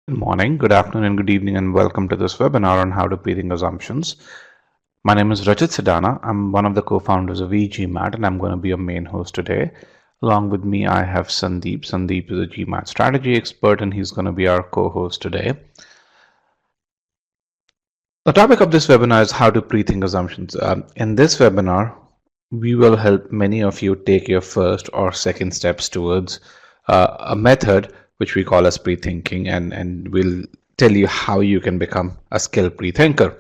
Good morning, good afternoon, and good evening, and welcome to this webinar on how to prethink assumptions. My name is Rajat Sidana. I'm one of the co-founders of e-GMAT, and I'm going to be your main host today. Along with me, I have Sandeep. Sandeep is a GMAT strategy expert, and he's going to be our co-host today. The topic of this webinar is how to prethink assumptions. In this webinar, we will help many of you take your first or second steps towards a method which we call as prethinking, and we'll tell you how you can become a skilled prethinker.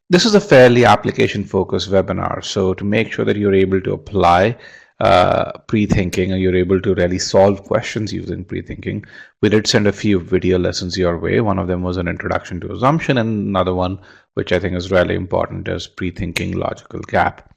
This is a fairly application-focused webinar, so to make sure that you're able to apply pre-thinking and you're able to really solve questions using pre-thinking, we did send a few video lessons your way. One of them was an introduction to assumption, and another one, which I think is really important, is pre-thinking logical gap.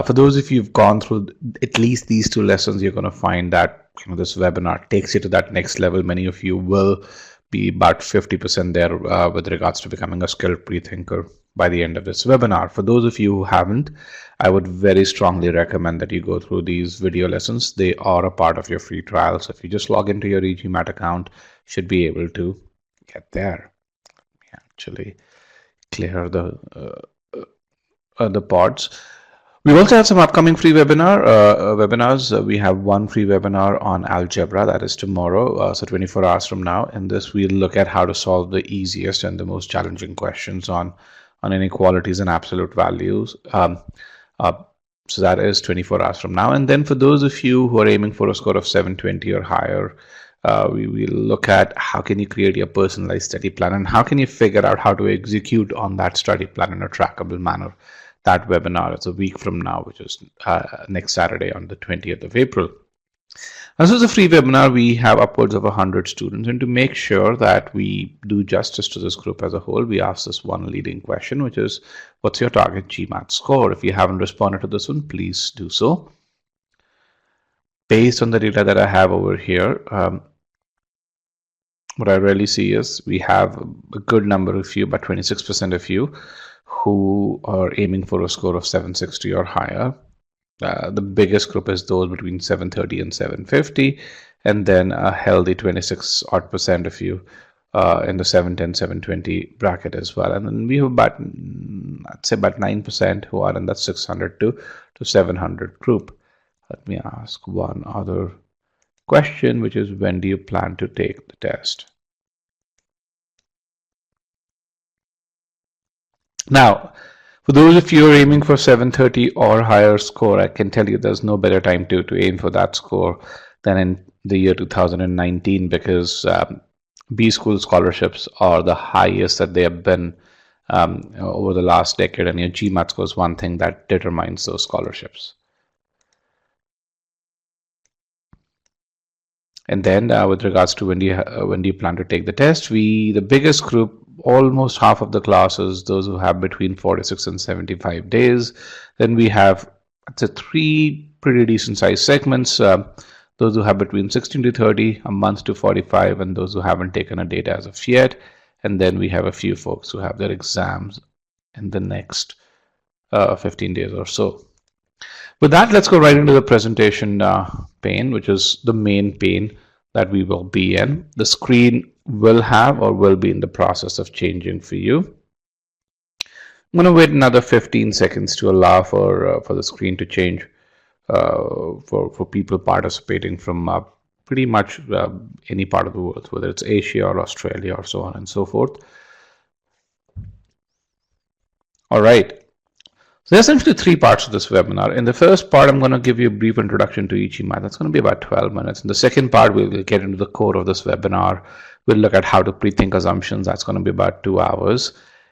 For those of you who've gone through at least these two lessons, you're going to find that this webinar takes you to that next level. Many of you will be about 50% there with regards to becoming a skilled pre-thinker by the end of this webinar. For those of you who haven't, I would very strongly recommend that you go through these video lessons. They are a part of your free trial. So if you just log into your e-GMAT account, you should be able to get there. Let me actually clear the pods. We also have some upcoming free webinars. We have one free webinar on algebra, that is tomorrow, so 24 hours from now. In this, we'll look at how to solve the easiest and the most challenging questions on inequalities and absolute values. So that is 24 hours from now. And then for those of you who are aiming for a score of 720 or higher, we will look at how can you create your personalized study plan and how can you figure out how to execute on that study plan in a trackable manner. That webinar is a week from now, which is next Saturday on the 20th of April. This is a free webinar. We have upwards of 100 students, and to make sure that we do justice to this group as a whole, we ask this one leading question, which is, what's your target GMAT score? If you haven't responded to this one, please do so. Based on the data that I have over here, what I really see is we have a good number of you, about 26% of you, who are aiming for a score of 760 or higher. The biggest group is those between 730 and 750, and then a healthy 26% of you in the 710, 720 bracket as well. And then we have about, I'd say about 9% who are in that 600 to 700 group. Let me ask one other question, which is, when do you plan to take the test? Now, for those of you who are aiming for 730 or higher score, I can tell you there's no better time to aim for that score than in the year 2019, because B school scholarships are the highest that they have been over the last decade, and your GMAT score is one thing that determines those scholarships. And then with regards to when do you plan to take the test, the biggest group, almost half of the classes, those who have between 46 and 75 days. Then we have, I'd say, 3 pretty decent sized segments. Those who have between 16 to 30, a month to 45, and those who haven't taken a date as of yet. And then we have a few folks who have their exams in the next 15 days or so. With that, let's go right into the presentation pane, which is the main pane that we will be in. The screen will have or will be in the process of changing for you. I'm going to wait another 15 seconds to allow for the screen to change for people participating from pretty much any part of the world, whether it's Asia or Australia or so on and so forth. All right. So there's essentially 3 parts of this webinar. In the first part, I'm going to give you a brief introduction to e-GMAT. That's going to be about 12 minutes. In the second part, we'll get into the core of this webinar. We'll look at how to pre-think assumptions. That's going to be about 2 hours.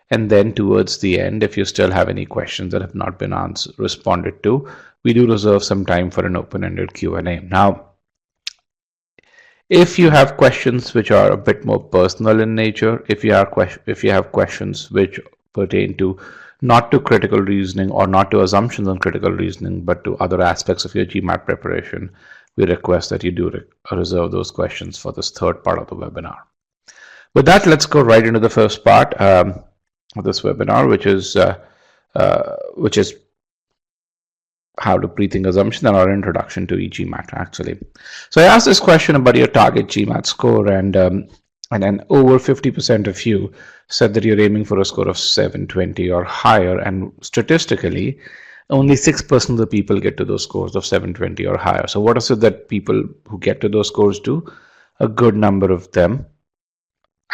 And then towards the end, if you still have any questions that have not been responded to, we do reserve some time for an open-ended Q&A. Now, if you have questions which are a bit more personal in nature, if you have questions which pertain to not to critical reasoning or not to assumptions on critical reasoning, but to other aspects of your GMAT preparation, we request that you do reserve those questions for this third part of the webinar. With that, let's go right into the first part of this webinar, which is how to pre-think assumption and our introduction to e-GMAT, actually. So I asked this question about your target GMAT score, and And then over 50% of you said that you're aiming for a score of 720 or higher. And statistically, only 6% of the people get to those scores of 720 or higher. So what is it that people who get to those scores do? A good number of them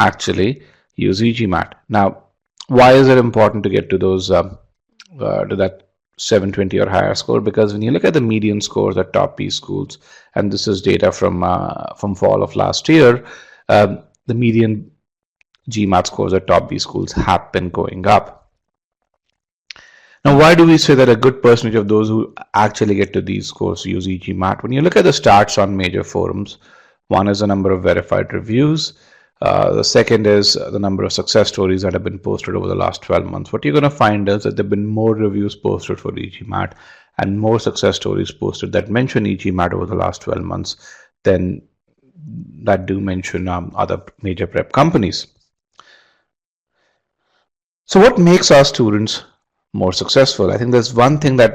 actually use e-GMAT. Now, why is it important to get to those to that 720 or higher score? Because when you look at the median scores at top B schools, and this is data from fall of last year, the median GMAT scores at top B schools have been going up. Now, why do we say that a good percentage of those who actually get to these scores use e-GMAT? When you look at the stats on major forums, one is the number of verified reviews. The second is the number of success stories that have been posted over the last 12 months. What you're going to find is that there have been more reviews posted for e-GMAT and more success stories posted that mention e-GMAT over the last 12 months than that do mention other major prep companies. So what makes our students more successful? I think there's one thing that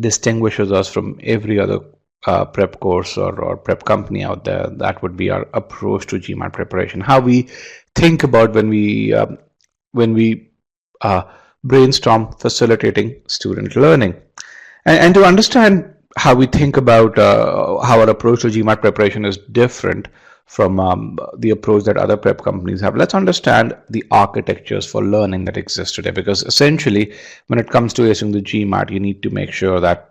distinguishes us from every other prep course or prep company out there. That would be our approach to GMAT preparation. How we think about when we brainstorm facilitating student learning, and to understand how we think about how our approach to GMAT preparation is different from the approach that other prep companies have. Let's understand the architectures for learning that exist today, because essentially when it comes to acing the GMAT, you need to make sure that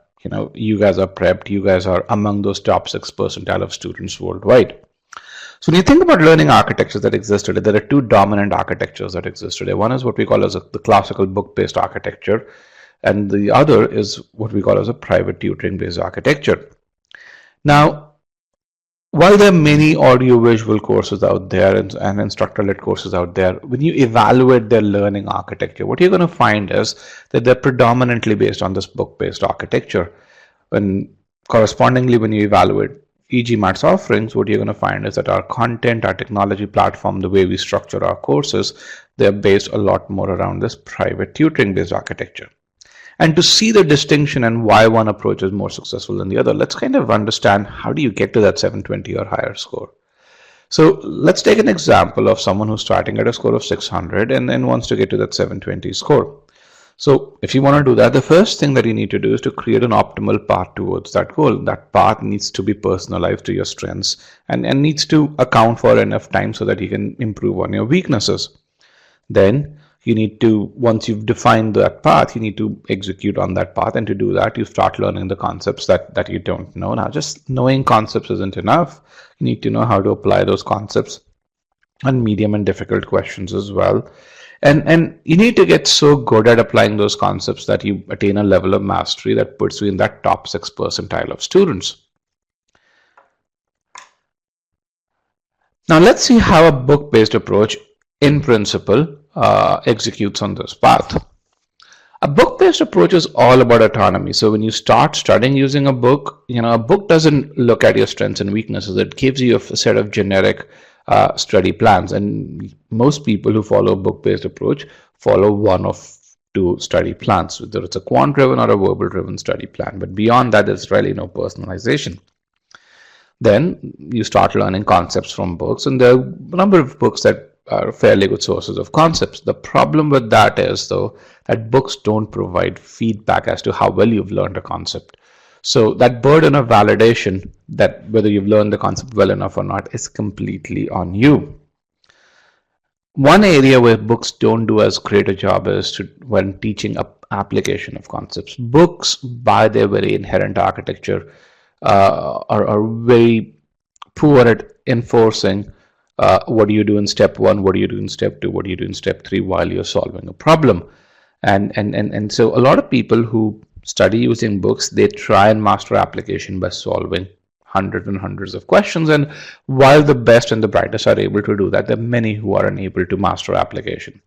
you guys are prepped, you guys are among those top 6 percentile of students worldwide. So when you think about learning architectures that exist today, there are two dominant architectures that exist today. One is what we call as the classical book-based architecture, and the other is what we call as a private tutoring-based architecture. Now, while there are many audio-visual courses out there and instructor-led courses out there, when you evaluate their learning architecture, what you're going to find is that they're predominantly based on this book-based architecture. Correspondingly, when you evaluate e-GMAT's offerings, what you're going to find is that our content, our technology platform, the way we structure our courses, they're based a lot more around this private tutoring-based architecture. And to see the distinction and why one approach is more successful than the other, let's kind of understand how do you get to that 720 or higher score. So let's take an example of someone who's starting at a score of 600 and then wants to get to that 720 score. So if you want to do that, the first thing that you need to do is to create an optimal path towards that goal. That path needs to be personalized to your strengths and needs to account for enough time so that you can improve on your weaknesses. Then you need to, once you've defined that path, you need to execute on that path. And to do that, you start learning the concepts that you don't know. Now, just knowing concepts isn't enough. You need to know how to apply those concepts on medium and difficult questions as well. And you need to get so good at applying those concepts that you attain a level of mastery that puts you in that top 6 percentile of students. Now, let's see how a book-based approach in principle executes on this path. A book-based approach is all about autonomy. So when you start studying using a book, a book doesn't look at your strengths and weaknesses. It gives you a set of generic study plans. And most people who follow a book-based approach follow one of two study plans, whether it's a quant-driven or a verbal-driven study plan. But beyond that, there's really no personalization. Then you start learning concepts from books, and there are a number of books that are fairly good sources of concepts. The problem with that is, though, that books don't provide feedback as to how well you've learned a concept. So that burden of validation, that whether you've learned the concept well enough or not, is completely on you. One area where books don't do as great a job is when teaching application of concepts. Books, by their very inherent architecture, are very poor at enforcing what do you do in step 1, what do you do in step 2, what do you do in step 3 while you're solving a problem. And so a lot of people who study using books, they try and master application by solving hundreds and hundreds of questions. And while the best and the brightest are able to do that, there are many who are unable to master application.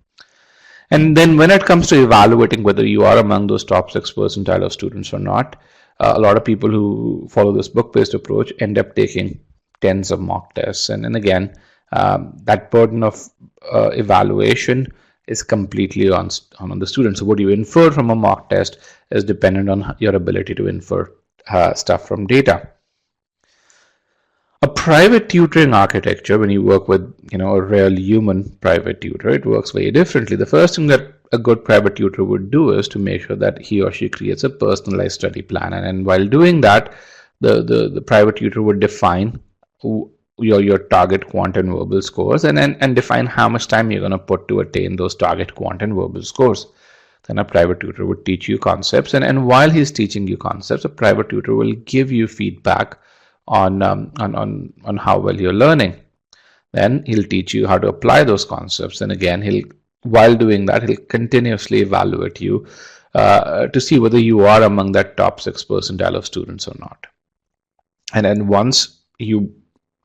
And then when it comes to evaluating whether you are among those top 6 percentile of students or not, a lot of people who follow this book-based approach end up taking tens of mock tests. And again, that burden of evaluation is completely on the student. So what you infer from a mock test is dependent on your ability to infer stuff from data. A private tutoring architecture, when you work with a real human private tutor, it works very differently. The first thing that a good private tutor would do is to make sure that he or she creates a personalized study plan, and while doing that, the private tutor would define your target quant and verbal scores, and define how much time you're going to put to attain those target quant and verbal scores. Then a private tutor would teach you concepts, and while he's teaching you concepts, a private tutor will give you feedback on how well you're learning. Then he'll teach you how to apply those concepts, and again, while doing that, he'll continuously evaluate you to see whether you are among that top 6 percentile of students or not. And then once you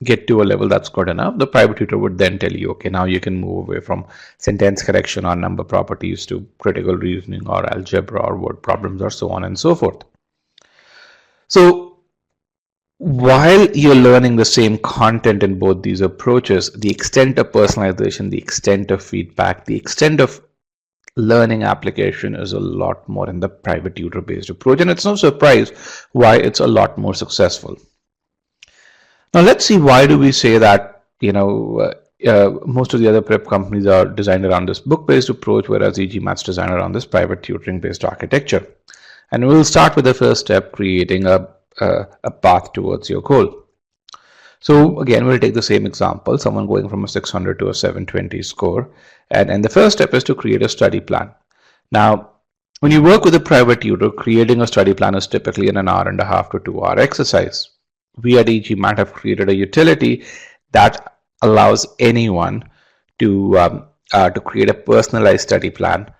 get to a level that's good enough, the private tutor would then tell you, okay, now you can move away from sentence correction or number properties to critical reasoning or algebra or word problems or so on and so forth. So while you're learning the same content in both these approaches, the extent of personalization, the extent of feedback, the extent of learning application is a lot more in the private tutor based approach, and it's no surprise why it's a lot more successful. Now let's see, why do we say that most of the other prep companies are designed around this book-based approach, whereas e-GMAT's designed around this private tutoring-based architecture. And we'll start with the first step, creating a path towards your goal. So again, we'll take the same example, someone going from a 600 to a 720 score, and the first step is to create a study plan. Now, when you work with a private tutor, creating a study plan is typically an 1.5 hour to 2 hour exercise. We at e-GMAT have created a utility that allows anyone to create a personalized study plan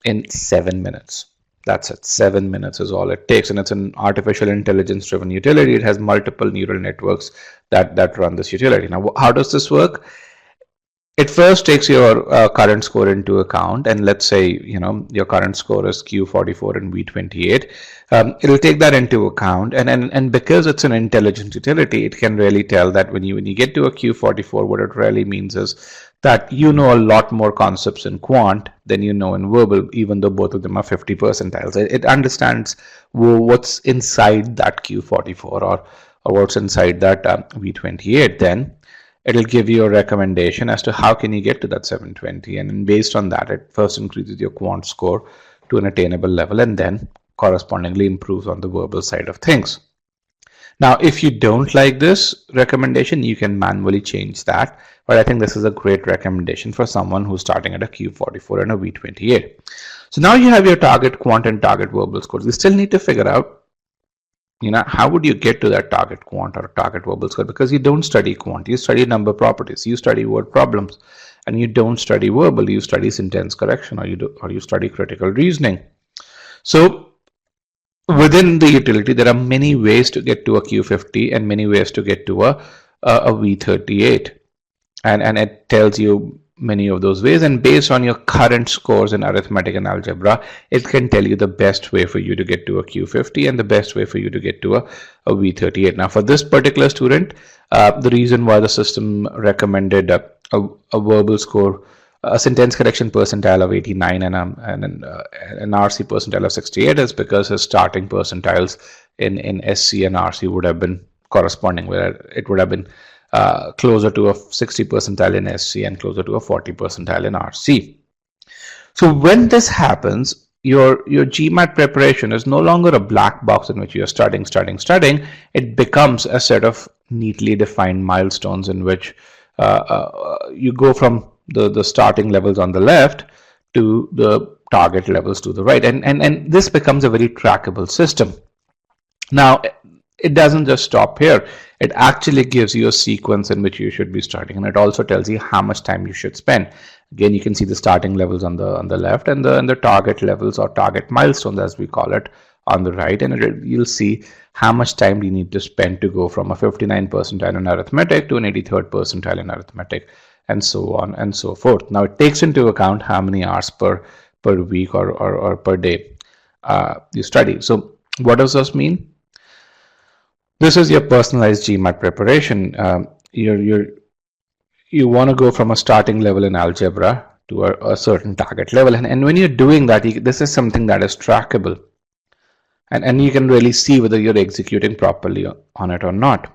in 7 minutes. That's it. 7 minutes is all it takes, and it's an artificial intelligence driven utility. It has multiple neural networks that run this utility. Now, how does this work? It first takes your current score into account, and let's say your current score is Q44 and V28. It'll take that into account, and because it's an intelligent utility, it can really tell that when you get to a Q44, what it really means is that you know a lot more concepts in quant than you know in verbal, even though both of them are 50 percentiles. It understands what's inside that Q44 or what's inside that V28. Then it'll give you a recommendation as to how can you get to that 720, and based on that, it first increases your quant score to an attainable level and then correspondingly improves on the verbal side of things. Now, if you don't like this recommendation, you can manually change that, but I think this is a great recommendation for someone who's starting at a Q44 and a V28. So now you have your target quant and target verbal scores. You still need to figure out how would you get to that target quant or target verbal score, because you don't study quant, you study number properties, you study word problems, and you don't study verbal, you study sentence correction, or you study critical reasoning. So within the utility, there are many ways to get to a Q50 and many ways to get to a V38, and it tells you many of those ways, and based on your current scores in arithmetic and algebra, it can tell you the best way for you to get to a Q50 and the best way for you to get to a V38. Now, for this particular student, the reason why the system recommended a verbal score, a sentence correction percentile of 89 and an RC percentile of 68 is because his starting percentiles in SC and RC would have been corresponding, where it would have been closer to a 60 percentile in SC and closer to a 40 percentile in RC. So when this happens, your GMAT preparation is no longer a black box in which you're studying. It becomes a set of neatly defined milestones in which you go from the starting levels on the left to the target levels to the right, and this becomes a very trackable system. Now, it doesn't just stop here. It actually gives you a sequence in which you should be starting, and it also tells you how much time you should spend. Again, you can see the starting levels on the left and the target levels or target milestones, as we call it, on the right, and you'll see how much time you need to spend to go from a 59 percentile in arithmetic to an 83rd percentile in arithmetic, and so on and so forth. Now, it takes into account how many hours per week or per day you study. So what does this mean? This is your personalized GMAT preparation. You want to go from a starting level in algebra to a certain target level, and when you're doing that, this is something that is trackable, and you can really see whether you're executing properly on it or not.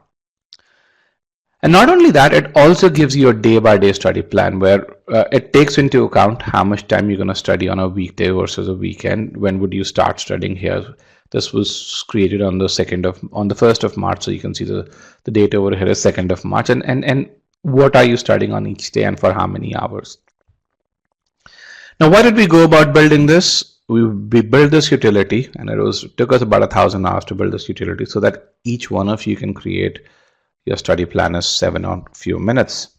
And not only that, it also gives you a day-by-day study plan where it takes into account how much time you're going to study on a weekday versus a weekend. When would you start studying here? This was created on the 1st of March, so you can see the date over here is 2nd of March, and what are you studying on each day and for how many hours. Now, why did we go about building this? We built this utility, and took us about 1,000 hours to build this utility so that each one of you can create your study plan is 7 or few minutes.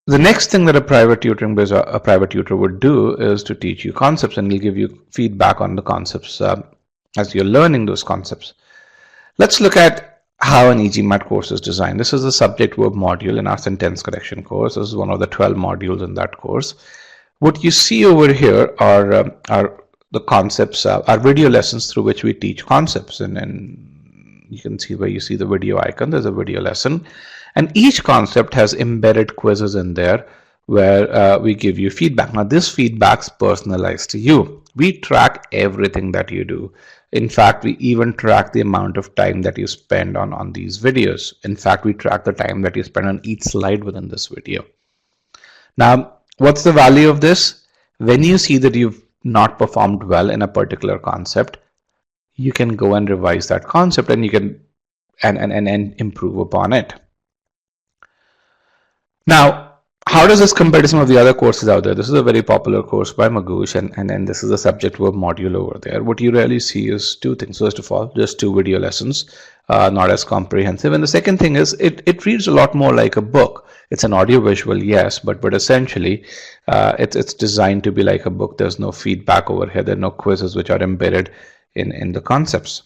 The next thing that a private tutor would do is to teach you concepts, and he'll give you feedback on the concepts as you're learning those concepts. Let's look at how an e-GMAT course is designed. This is the subject verb module in our sentence correction course. This is one of the 12 modules in that course. What you see over here are the concepts, are video lessons through which we teach concepts, and you can see where you see the video icon, there's a video lesson, and each concept has embedded quizzes in there where we give you feedback. Now this feedback's personalized to you. We track everything that you do. In fact, we even track the amount of time that you spend on these videos. In fact, we track the time that you spend on each slide within this video. Now, what's the value of this? When you see that you've not performed well in a particular concept, you can go and revise that concept, and you can and improve upon it. Now, how does this compare to some of the other courses out there? This is a very popular course by Magoo, and this is a subject verb module over there. What you really see is two things. First of all, just 2 video lessons, not as comprehensive. And the second thing is it reads a lot more like a book. It's an audio visual, yes, but essentially it's designed to be like a book. There's no feedback over here. There are no quizzes which are embedded in the concepts.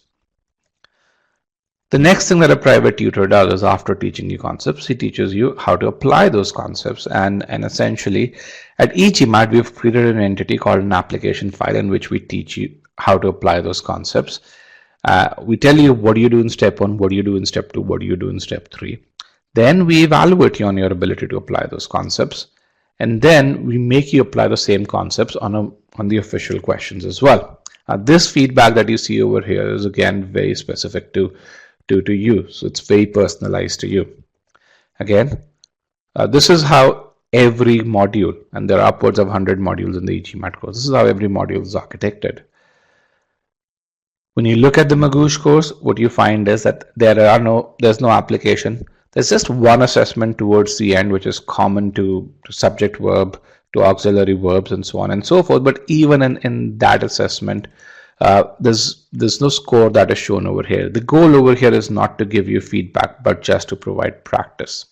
The next thing that a private tutor does is, after teaching you concepts, he teaches you how to apply those concepts. And essentially, at e-GMAT, we've created an entity called an application file in which we teach you how to apply those concepts. We tell you what do you do in step 1, what do you do in step 2, what do you do in step 3. Then we evaluate you on your ability to apply those concepts. And then we make you apply the same concepts on the official questions as well. This feedback that you see over here is again very specific to you, so it's very personalized to you. Again, this is how every module, and there are upwards of 100 modules in the e-GMAT course, this is how every module is architected. When you look at the Magoo course, what you find is that there's no application. There's just one assessment towards the end, which is common to subject verb, to auxiliary verbs, and so on and so forth. But even in that assessment, there's no score that is shown over here. The goal over here is not to give you feedback, but just to provide practice.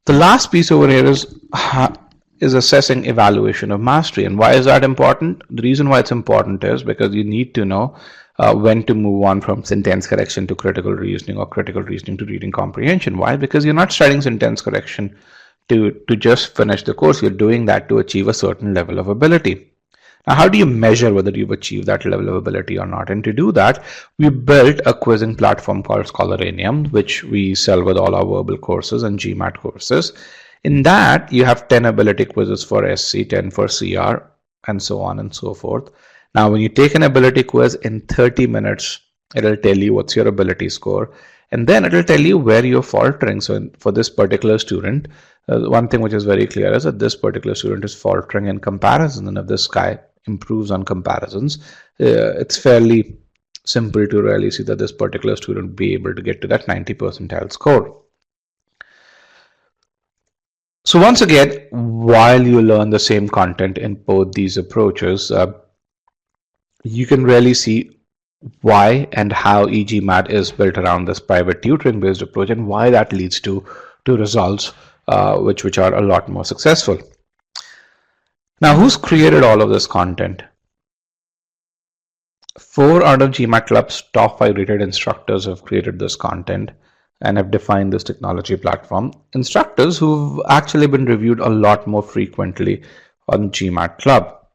The last piece over here is assessing evaluation of mastery. And why is that important? The reason why it's important is because you need to know when to move on from sentence correction to critical reasoning, or critical reasoning to reading comprehension. Why? Because you're not studying sentence correction to just finish the course. You're doing that to achieve a certain level of ability. Now, how do you measure whether you've achieved that level of ability or not? And to do that, we built a quizzing platform called Scholaranium, which we sell with all our verbal courses and GMAT courses. In that, you have 10 ability quizzes for SC, 10 for CR, and so on and so forth. Now, when you take an ability quiz in 30 minutes, it'll tell you what's your ability score, and then it'll tell you where you're faltering. So for this particular student, one thing which is very clear is that this particular student is faltering in comparison, and if this guy improves on comparisons, it's fairly simple to really see that this particular student will be able to get to that 90 percentile score. So once again, while you learn the same content in both these approaches, you can really see why and how e-GMAT is built around this private tutoring based approach, and why that leads to results which are a lot more successful. Now, who's created all of this content? 4 out of GMAT Club's top 5 rated instructors have created this content and have defined this technology platform. Instructors who've actually been reviewed a lot more frequently on GMAT Club.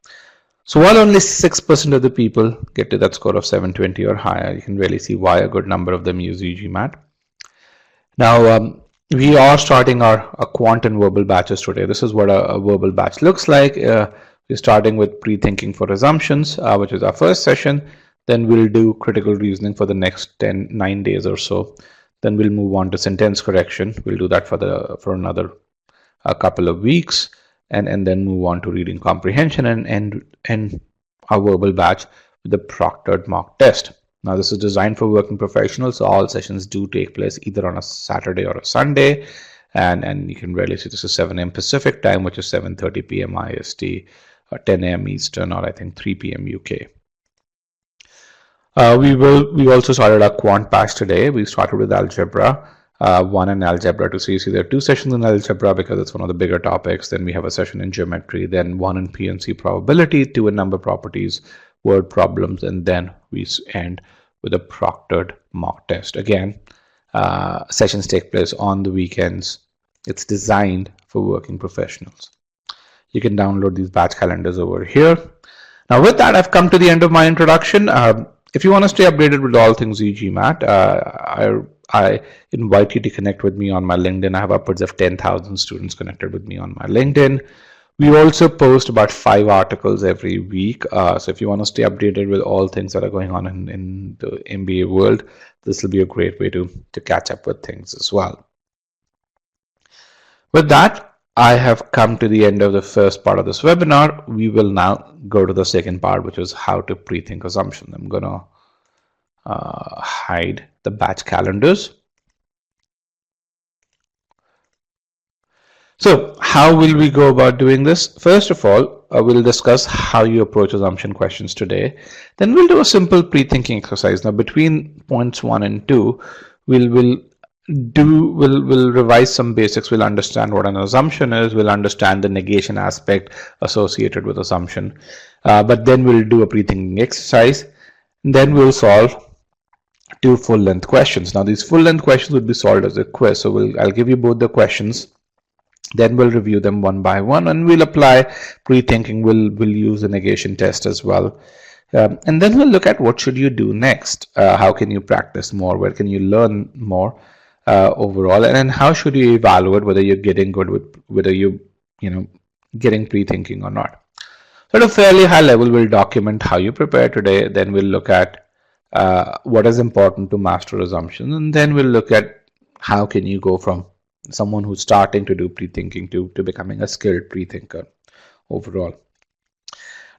So while only 6% of the people get to that score of 720 or higher, you can really see why a good number of them use e-GMAT. Now, we are starting our quant and verbal batches today. This is what a verbal batch looks like. We're starting with Prethinking for Assumptions, which is our first session. Then we'll do critical reasoning for the next 9 days or so. Then we'll move on to sentence correction. We'll do that for another a couple of weeks, and then move on to reading comprehension and our verbal batch with the proctored mock test. Now this is designed for working professionals, so all sessions do take place either on a Saturday or a Sunday, and you can really see this is 7 a.m. Pacific time, which is 7:30 p.m. IST, or 10 a.m. Eastern, or I think 3 p.m. UK. We also started our quant batch today. We started with algebra. One in algebra to see. There are 2 sessions in algebra because it's one of the bigger topics. Then we have a session in geometry, then 1 in PNC probability, 2 in number properties, word problems, and then we end with a proctored mock test. Again, sessions take place on the weekends. It's designed for working professionals. You can download these batch calendars over here. Now with that, I've come to the end of my introduction. If you want to stay updated with all things e-GMAT, I invite you to connect with me on my LinkedIn. I have upwards of 10,000 students connected with me on my LinkedIn. We also post about 5 articles every week. So if you want to stay updated with all things that are going on in the MBA world, this will be a great way to catch up with things as well. With that, I have come to the end of the first part of this webinar. We will now go to the second part, which is how to pre-think assumptions. I'm going to hide the batch calendars. So how will we go about doing this? First of all, we'll discuss how you approach assumption questions today. Then we'll do a simple pre-thinking exercise. Now between points 1 and 2, we'll revise some basics. We'll understand what an assumption is. We'll understand the negation aspect associated with assumption. But then we'll do a pre-thinking exercise. And then we'll solve 2 full-length questions. Now these full-length questions will be solved as a quiz. So I'll give you both the questions. Then we'll review them one by one, and we'll apply pre-thinking. We'll use the negation test as well. And then we'll look at what should you do next. How can you practice more? Where can you learn more overall? And then how should you evaluate whether you're getting good with whether you getting pre-thinking or not. So at a fairly high level, we'll document how you prepare today. Then we'll look at what is important to master assumptions, and then we'll look at how can you go from someone who's starting to do pre-thinking to becoming a skilled pre-thinker overall.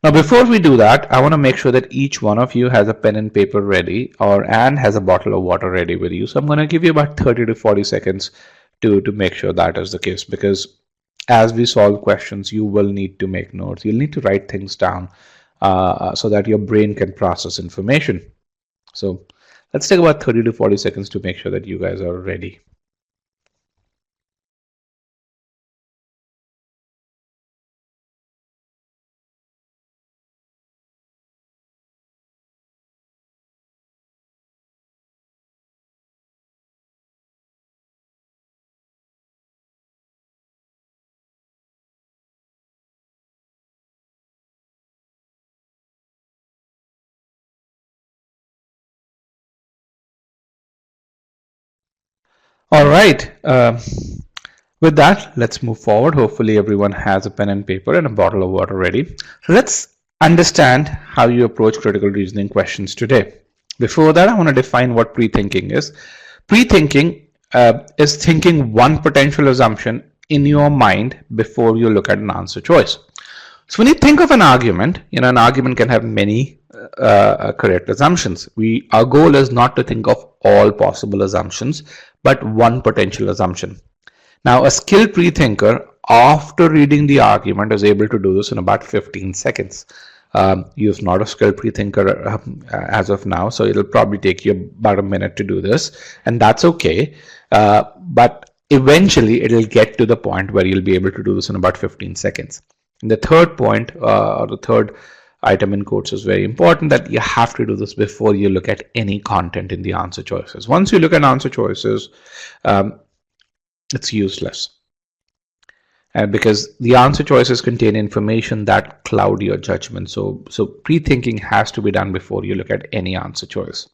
Now before we do that, I want to make sure that each one of you has a pen and paper ready, and has a bottle of water ready with you. So I'm going to give you about 30 to 40 seconds to make sure that is the case, because as we solve questions, you will need to make notes. You'll need to write things down so that your brain can process information. So let's take about 30 to 40 seconds to make sure that you guys are ready. All right. With that, let's move forward. Hopefully everyone has a pen and paper and a bottle of water ready. So let's understand how you approach critical reasoning questions today. Before that, I want to define what pre-thinking is. Pre-thinking is thinking one potential assumption in your mind before you look at an answer choice. So when you think of an argument, an argument can have many correct assumptions. Our goal is not to think of all possible assumptions, but one potential assumption. Now, a skilled pre-thinker, after reading the argument, is able to do this in about 15 seconds. You're not a skilled pre-thinker as of now, so it'll probably take you about a minute to do this, and that's okay. But eventually, it'll get to the point where you'll be able to do this in about 15 seconds. And the third point, or the third item in quotes, is very important, that you have to do this before you look at any content in the answer choices. Once you look at answer choices, it's useless. Because the answer choices contain information that cloud your judgment. So pre-thinking has to be done before you look at any answer choice.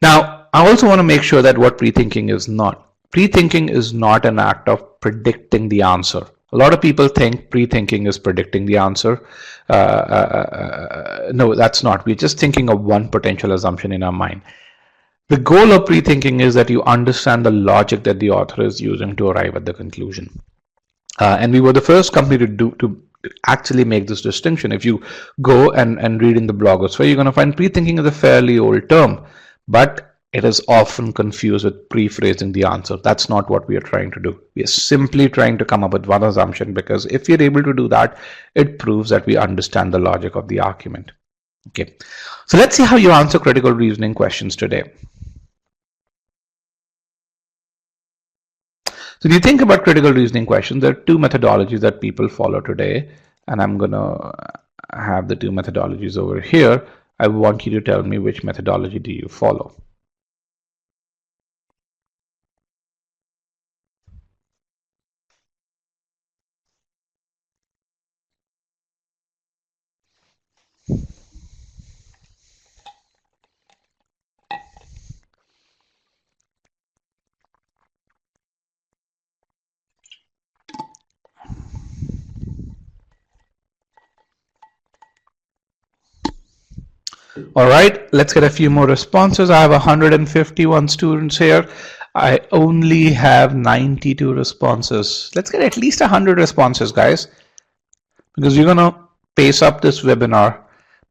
Now, I also want to make sure that what pre-thinking is not. Pre-thinking is not an act of predicting the answer. A lot of people think pre-thinking is predicting the answer. No, that's not. We're just thinking of one potential assumption in our mind. The goal of pre-thinking is that you understand the logic that the author is using to arrive at the conclusion. And we were the first company to actually make this distinction. If you go and read in the blogosphere, you're going to find pre-thinking is a fairly old term, but it is often confused with pre-phrasing the answer. That's not what we are trying to do. We are simply trying to come up with one assumption, because if we're able to do that, it proves that we understand the logic of the argument. Okay, so let's see how you answer critical reasoning questions today. So if you think about critical reasoning questions, there are two methodologies that people follow today, and I'm going to have the two methodologies over here. I want you to tell me which methodology do you follow. All right, let's get a few more responses. I have 151 students here. I only have 92 responses. Let's get at least 100 responses, guys, because you're going to pace up this webinar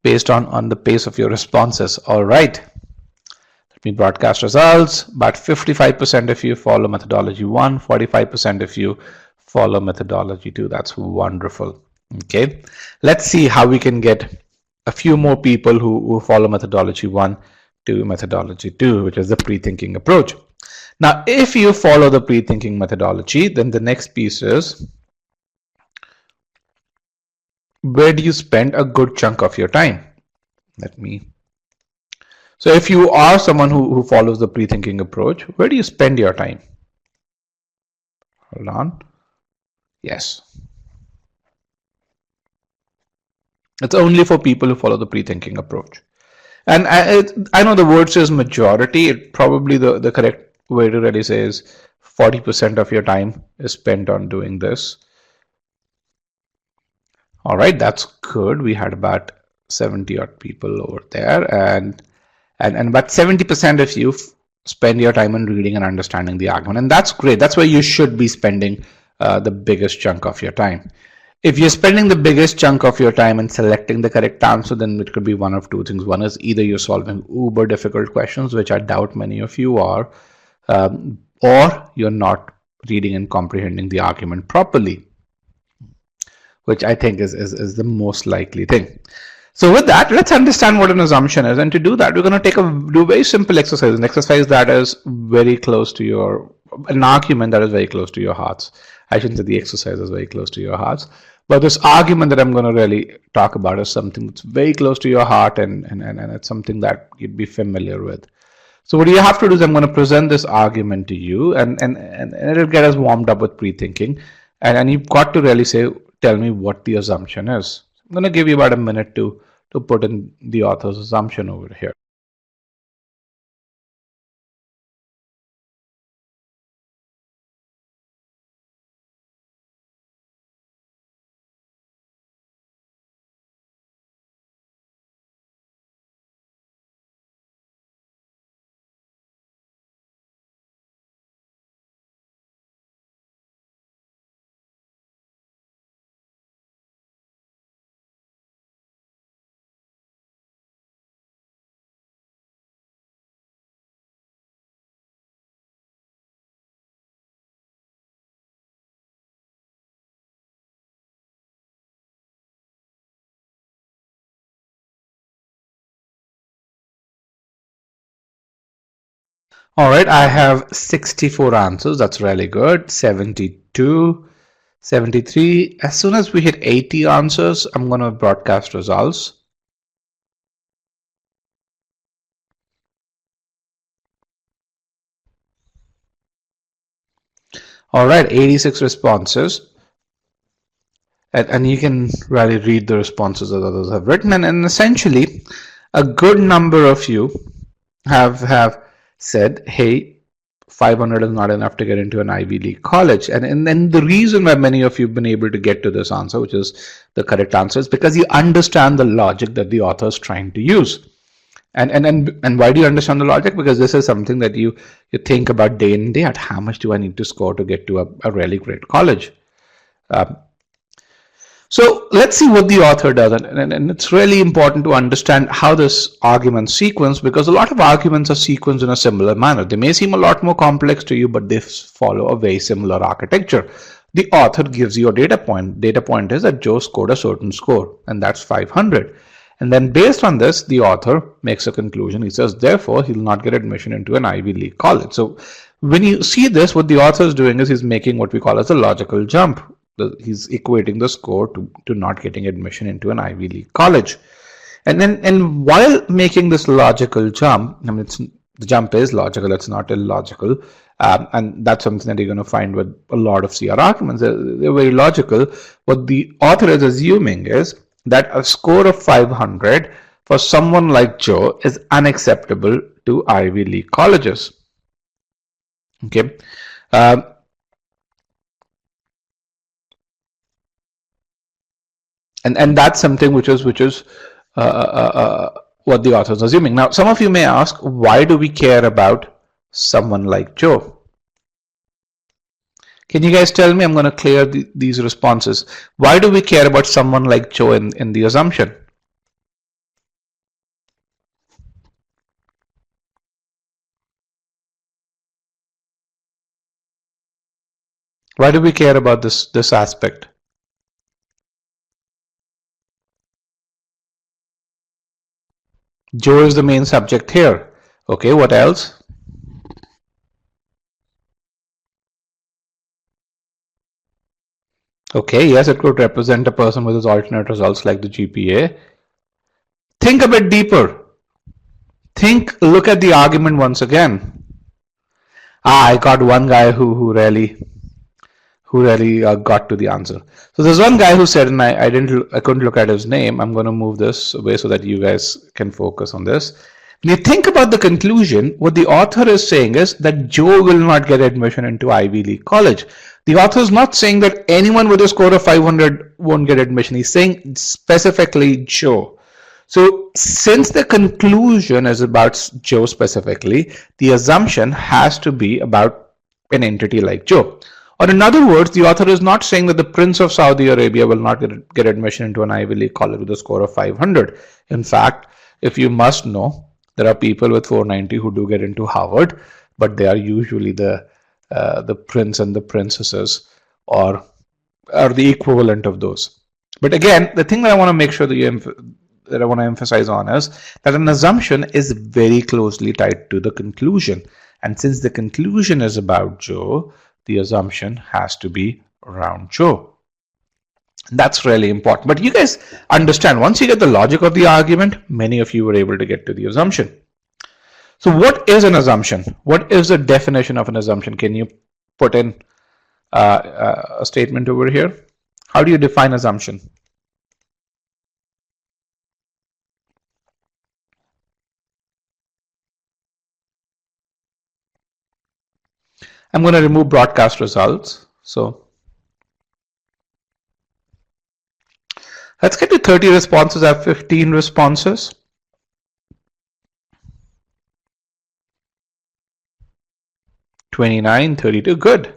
based on the pace of your responses. All right, let me broadcast results. About 55% of you follow methodology 1, 45% of you follow methodology 2. That's wonderful. Okay, let's see how we can get a few more people who follow methodology 1 to methodology 2, which is the pre-thinking approach. Now, if you follow the pre-thinking methodology, then the next piece is, where do you spend a good chunk of your time? So if you are someone who follows the pre-thinking approach, where do you spend your time? Hold on. Yes. It's only for people who follow the pre-thinking approach. And I know the word says majority. It probably the correct way to really say is 40% of your time is spent on doing this. All right, that's good. We had about 70 odd people over there, and about 70% of you spend your time on reading and understanding the argument, and that's great. That's where you should be spending the biggest chunk of your time. If you're spending the biggest chunk of your time in selecting the correct answer, then it could be one of two things. One is either you're solving uber difficult questions, which I doubt many of you are, or you're not reading and comprehending the argument properly, which I think is the most likely thing. So with that, let's understand what an assumption is. And to do that, we're going to do a very simple exercise, an exercise that is very close to an argument that is very close to your hearts. I shouldn't say the exercise is very close to your hearts, but this argument that I'm going to really talk about is something that's very close to your heart, and it's something that you'd be familiar with. So what you have to do is I'm going to present this argument to you, and it'll get us warmed up with pre-thinking, and you've got to really tell me what the assumption is. I'm going to give you about a minute to put in the author's assumption over here. All right, I have 64 answers. That's really good. 72, 73. As soon as we hit 80 answers, I'm going to broadcast results. All right, 86 responses. And you can really read the responses that others have written. And essentially, a good number of you have said, hey, 500 is not enough to get into an Ivy League college. And the reason why many of you have been able to get to this answer, which is the correct answer, is because you understand the logic that the author is trying to use. And why do you understand the logic? Because this is something that you think about day in, day out. How much do I need to score to get to a really great college? So let's see what the author does. And it's really important to understand how this argument sequence, because a lot of arguments are sequenced in a similar manner. They may seem a lot more complex to you, but they follow a very similar architecture. The author gives you a data point. Data point is that Joe scored a certain score, and that's 500. And then based on this, the author makes a conclusion. He says, therefore, he'll not get admission into an Ivy League college. So when you see this, what the author is doing is he's making what we call as a logical jump. He's equating the score to not getting admission into an Ivy League college. And while making this logical jump, I mean, the jump is logical, it's not illogical. And that's something that you're going to find with a lot of CR arguments. They're very logical. What the author is assuming is that a score of 500 for someone like Joe is unacceptable to Ivy League colleges. Okay. And that's something which is what the author is assuming. Now, some of you may ask, why do we care about someone like Joe? Can you guys tell me? I'm going to clear these responses. Why do we care about someone like Joe in the assumption? Why do we care about this aspect? Joe is the main subject here. Okay, what else? Okay, yes, it could represent a person with his alternate results like the GPA. Think a bit deeper. Look at the argument once again. I got one guy who really got to the answer. So there's one guy who said, and I couldn't look at his name. I'm going to move this away so that you guys can focus on this. When you think about the conclusion, what the author is saying is that Joe will not get admission into Ivy League college. The author is not saying that anyone with a score of 500 won't get admission. He's saying specifically Joe. So since the conclusion is about Joe specifically, the assumption has to be about an entity like Joe. Or in other words, the author is not saying that the Prince of Saudi Arabia will not get admission into an Ivy League college with a score of 500. In fact, if you must know, there are people with 490 who do get into Harvard, but they are usually the prince and the princesses, or the equivalent of those. But again, the thing that I want to make sure that I want to emphasize on is that an assumption is very closely tied to the conclusion. And since the conclusion is about Joe, the assumption has to be around Joe. That's really important. But you guys understand, once you get the logic of the argument, many of you were able to get to the assumption. So what is an assumption? What is the definition of an assumption? Can you put in a statement over here? How do you define assumption? I'm going to remove broadcast results. So let's get to 30 responses. I have 15 responses. 29, 32, good.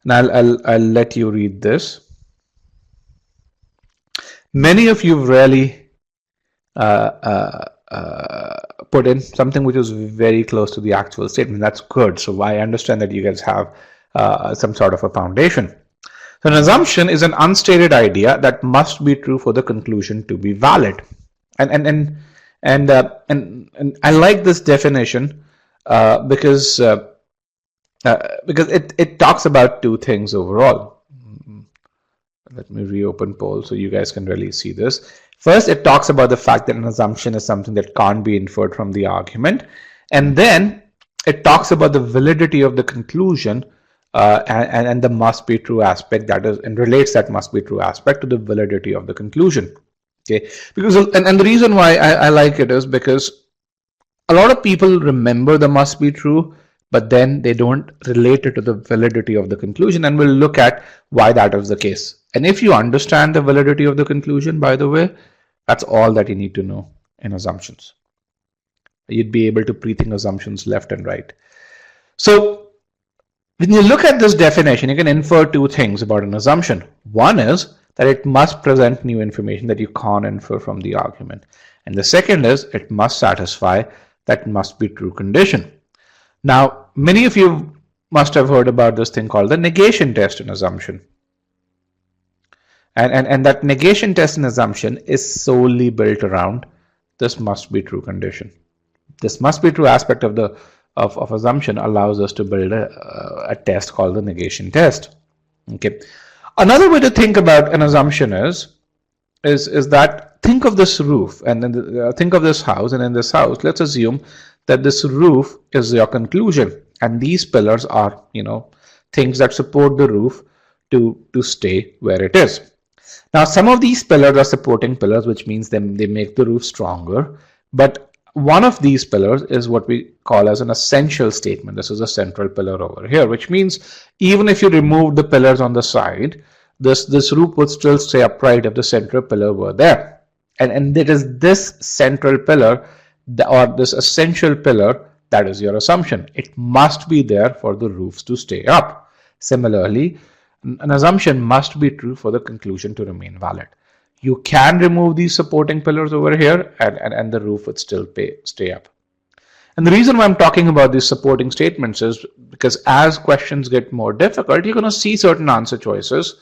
And I'll let you read this. Many of you really put in something which is very close to the actual statement. That's good. So I understand that you guys have some sort of a foundation. So an assumption is an unstated idea that must be true for the conclusion to be valid. And I like this definition because it talks about two things overall. Let me reopen poll so you guys can really see this. First, it talks about the fact that an assumption is something that can't be inferred from the argument. And then it talks about the validity of the conclusion and the must be true aspect, that is, and relates that must be true aspect to the validity of the conclusion. Okay, because and the reason why I like it is because a lot of people remember the must be true, but then they don't relate it to the validity of the conclusion, and we'll look at why that is the case. And if you understand the validity of the conclusion, by the way, that's all that you need to know in assumptions. You'd be able to pre-think assumptions left and right. So when you look at this definition, you can infer two things about an assumption. One is that it must present new information that you can't infer from the argument. And the second is it must satisfy that must be true condition. Now, many of you must have heard about this thing called the negation test in assumption. And that negation test in assumption is solely built around this must be true condition. This must be true aspect of the of assumption allows us to build a test called the negation test. Okay. Another way to think about an assumption is that think of this roof and then think of this house, and in this house, let's assume that this roof is your conclusion, and these pillars are, things that support the roof to stay where it is. Now, some of these pillars are supporting pillars, which means they make the roof stronger, but one of these pillars is what we call as an essential statement. This is a central pillar over here, which means even if you remove the pillars on the side, this roof would still stay upright if the central pillar were there. And it is this central pillar or this essential pillar that is your assumption. It must be there for the roofs to stay up. Similarly, an assumption must be true for the conclusion to remain valid. You can remove these supporting pillars over here and the roof would still stay up. And the reason why I'm talking about these supporting statements is because as questions get more difficult, you're going to see certain answer choices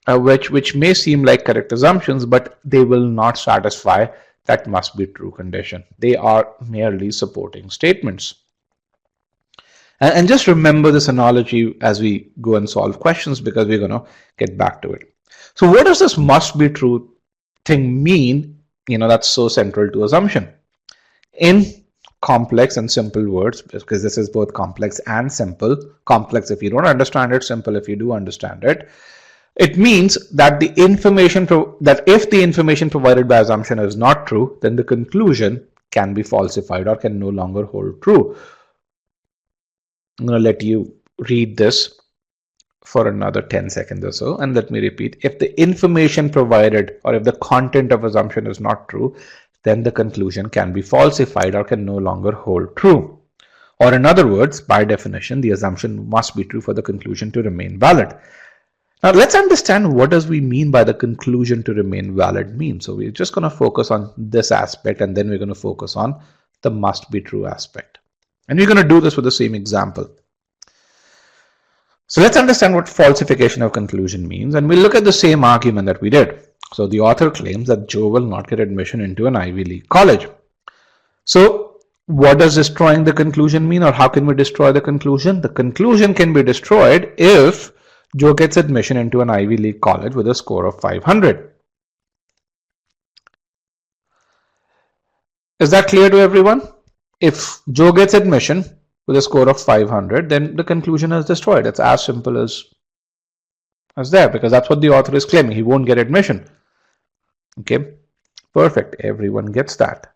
which may seem like correct assumptions, but they will not satisfy that must be true condition. They are merely supporting statements. And just remember this analogy as we go and solve questions, because we're going to get back to it. So what does this must be true thing mean? That's so central to assumption. In complex and simple words, because this is both complex and simple. Complex if you don't understand it, simple if you do understand it. It means that if the information provided by assumption is not true, then the conclusion can be falsified or can no longer hold true. I'm going to let you read this for another 10 seconds or so, and let me repeat. If the information provided or if the content of assumption is not true, then the conclusion can be falsified or can no longer hold true. Or in other words, by definition, the assumption must be true for the conclusion to remain valid. Now let's understand what does we mean by the conclusion to remain valid mean. So we're just going to focus on this aspect, and then we're going to focus on the must be true aspect. And we're going to do this with the same example. So let's understand what falsification of conclusion means, and we'll look at the same argument that we did. So the author claims that Joe will not get admission into an Ivy League college. So what does destroying the conclusion mean, or how can we destroy the conclusion? The conclusion can be destroyed if Joe gets admission into an Ivy League college with a score of 500. Is that clear to everyone? If Joe gets admission with a score of 500, then the conclusion is destroyed. It's as simple as there, because that's what the author is claiming. He won't get admission. Okay, perfect. Everyone gets that.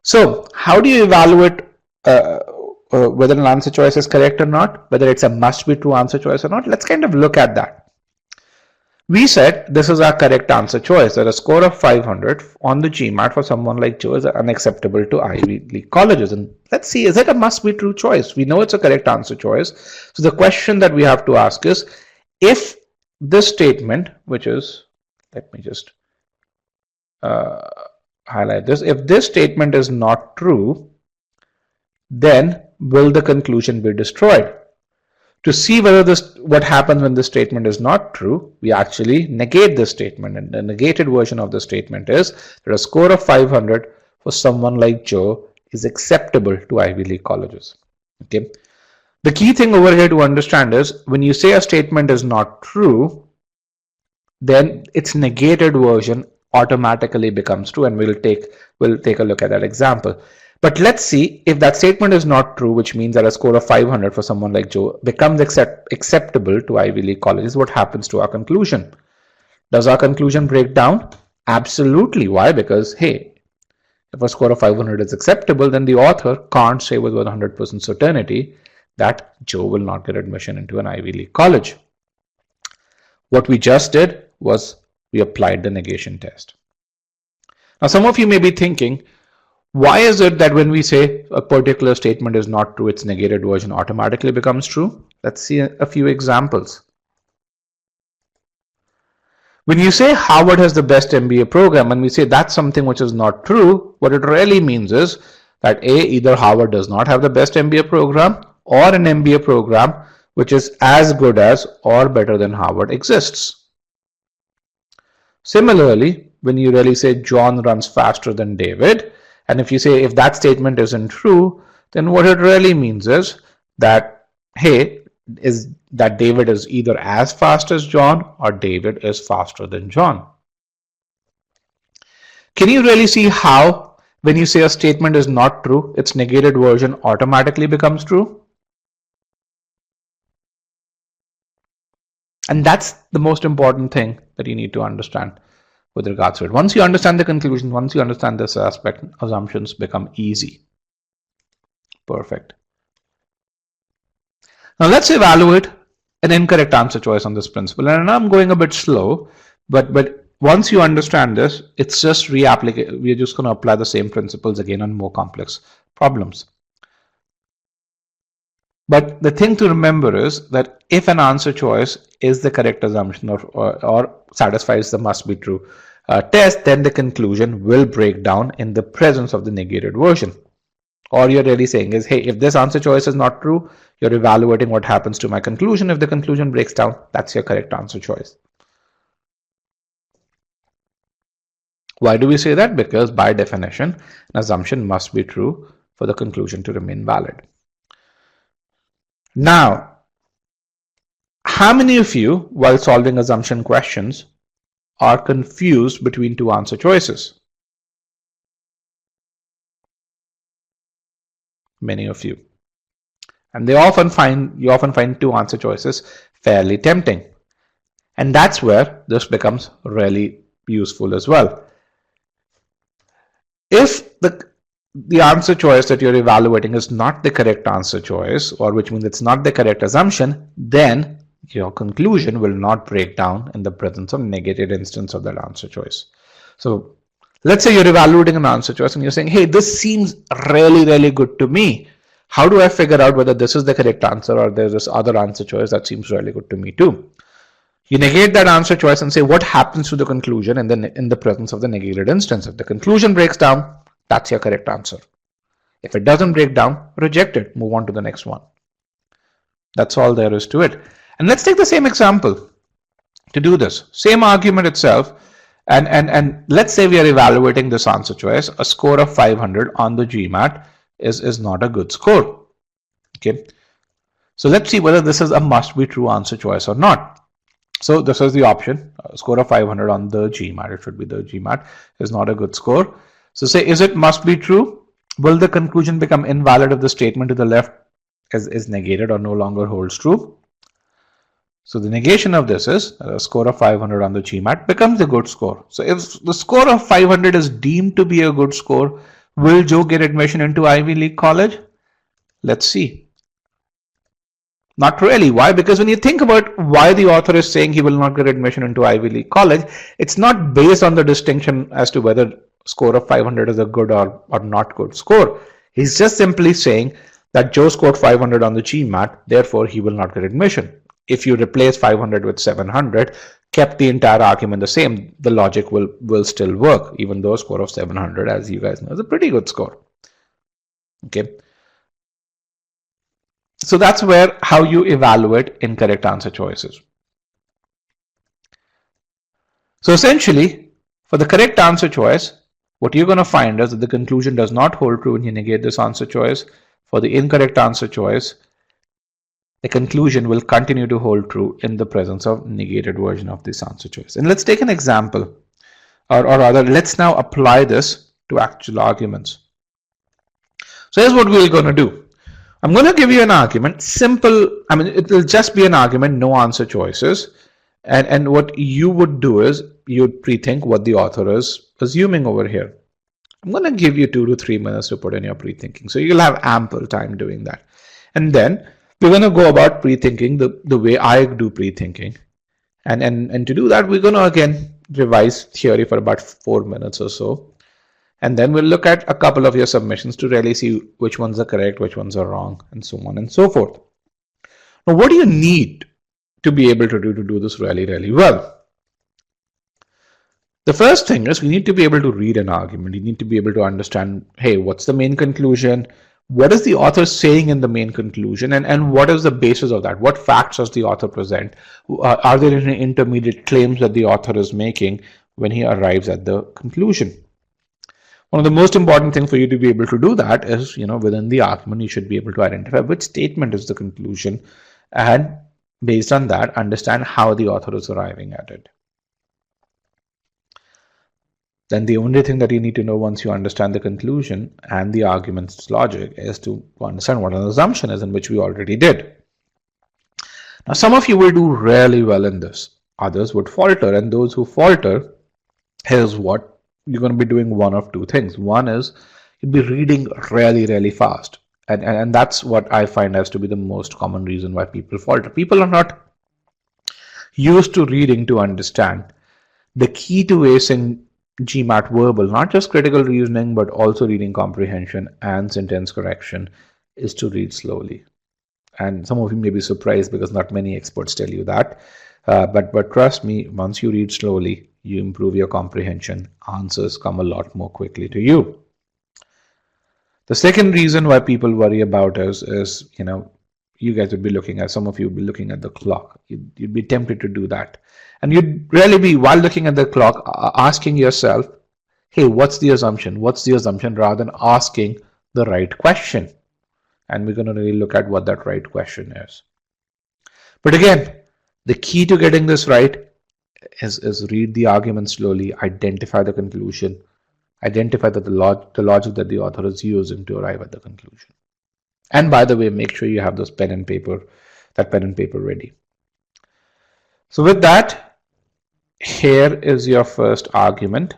So how do you evaluate whether an answer choice is correct or not, whether it's a must be true answer choice or not? Let's kind of look at that. We said this is our correct answer choice, that a score of 500 on the GMAT for someone like Joe is unacceptable to Ivy League colleges. And let's see, is it a must be true choice? We know it's a correct answer choice. So the question that we have to ask is, if this statement, which is, let me just highlight this, if this statement is not true, then will the conclusion be destroyed? To see whether what happens when this statement is not true, we actually negate this statement, and the negated version of the statement is that a score of 500 for someone like Joe is acceptable to Ivy League colleges. Okay. The key thing over here to understand is when you say a statement is not true, then its negated version automatically becomes true, and we'll take a look at that example. But let's see, if that statement is not true, which means that a score of 500 for someone like Joe becomes acceptable to Ivy League colleges, what happens to our conclusion? Does our conclusion break down? Absolutely. Why? Because, hey, if a score of 500 is acceptable, then the author can't say with 100% certainty that Joe will not get admission into an Ivy League college. What we just did was we applied the negation test. Now, some of you may be thinking, why is it that when we say a particular statement is not true, its negated version automatically becomes true? Let's see a few examples. When you say Harvard has the best MBA program and we say that's something which is not true, what it really means is that either Harvard does not have the best MBA program or an MBA program which is as good as or better than Harvard exists. Similarly, when you really say John runs faster than David, and if you say if that statement isn't true, then what it really means is that, hey, is that David is either as fast as John or David is faster than John. Can you really see how when you say a statement is not true, its negated version automatically becomes true? And that's the most important thing that you need to understand with regards to it. Once you understand the conclusion, once you understand this aspect, assumptions become easy. Perfect. Now let's evaluate an incorrect answer choice on this principle. And I'm going a bit slow, but once you understand this, it's just reapplicate. We're just going to apply the same principles again on more complex problems. But the thing to remember is that if an answer choice is the correct assumption or satisfies the must be true test, then the conclusion will break down in the presence of the negated version. All you're really saying is, hey, if this answer choice is not true, you're evaluating what happens to my conclusion. If the conclusion breaks down, that's your correct answer choice. Why do we say that? Because by definition, an assumption must be true for the conclusion to remain valid. Now, how many of you, while solving assumption questions, are confused between two answer choices? Many of you. And you often find two answer choices fairly tempting. And that's where this becomes really useful as well. If the answer choice that you're evaluating is not the correct answer choice, or which means it's not the correct assumption, then your conclusion will not break down in the presence of negated instance of that answer choice. So let's say you're evaluating an answer choice and you're saying, hey, this seems really, really good to me. How do I figure out whether this is the correct answer or there's this other answer choice that seems really good to me too? You negate that answer choice and say what happens to the conclusion in the presence of the negated instance. If the conclusion breaks down, that's your correct answer. If it doesn't break down, reject it. Move on to the next one. That's all there is to it. And let's take the same example to do this. Same argument itself. And let's say we are evaluating this answer choice. A score of 500 on the GMAT is not a good score. Okay. So let's see whether this is a must be true answer choice or not. So this is the option. A score of 500 on the GMAT. It should be the GMAT is not a good score. So say, is it must be true? Will the conclusion become invalid if the statement to the left is negated or no longer holds true? So the negation of this is a score of 500 on the GMAT becomes a good score. So if the score of 500 is deemed to be a good score, will Joe get admission into Ivy League college? Let's see. Not really. Why? Because when you think about why the author is saying he will not get admission into Ivy League college, it's not based on the distinction as to whether score of 500 is a good or not good score. He's just simply saying that Joe scored 500 on the GMAT, therefore he will not get admission. If you replace 500 with 700, kept the entire argument the same, the logic will still work, even though a score of 700, as you guys know, is a pretty good score. Okay. So that's how you evaluate incorrect answer choices. So essentially, for the correct answer choice, what you're going to find is that the conclusion does not hold true when you negate this answer choice. For the incorrect answer choice, the conclusion will continue to hold true in the presence of negated version of this answer choice. And let's take an example, or rather, let's now apply this to actual arguments. So here's what we're going to do. I'm going to give you an argument, simple, it will just be an argument, no answer choices. And what you would do is you would pre-think what the author is assuming over here. I'm going to give you 2 to 3 minutes to put in your pre-thinking. So you'll have ample time doing that. And then we're going to go about pre-thinking the way I do pre-thinking. And to do that, we're going to again revise theory for about 4 minutes or so. And then we'll look at a couple of your submissions to really see which ones are correct, which ones are wrong, and so on and so forth. Now, what do you need to be able to do this really, really well? The first thing is we need to be able to read an argument. You need to be able to understand, hey, what's the main conclusion? What is the author saying in the main conclusion? And what is the basis of that? What facts does the author present? Are there any intermediate claims that the author is making when he arrives at the conclusion? One of the most important things for you to be able to do that is, within the argument, you should be able to identify which statement is the conclusion, and based on that, understand how the author is arriving at it. Then the only thing that you need to know once you understand the conclusion and the argument's logic is to understand what an assumption is, in which we already did. Now, some of you will do really well in this. Others would falter, and those who falter, here's what you're going to be doing: one of two things. One is you'll be reading really, really fast. And that's what I find as to be the most common reason why people falter. People are not used to reading to understand. The key to acing GMAT verbal, not just critical reasoning, but also reading comprehension and sentence correction, is to read slowly. And some of you may be surprised because not many experts tell you that. But trust me, once you read slowly, you improve your comprehension. Answers come a lot more quickly to you. The second reason why people worry about us is, you guys would be looking at, some of you would be looking at the clock. You'd be tempted to do that. And you'd really be, while looking at the clock, asking yourself, hey, what's the assumption? What's the assumption? Rather than asking the right question. And we're going to really look at what that right question is. But again, the key to getting this right is read the argument slowly, identify the conclusion, identify that the logic that the author is using to arrive at the conclusion. And by the way, make sure you have that pen and paper ready. So with that, here is your first argument.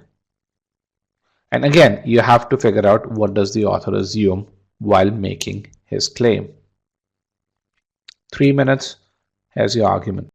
And again, you have to figure out what does the author assume while making his claim. 3 minutes, here's your argument.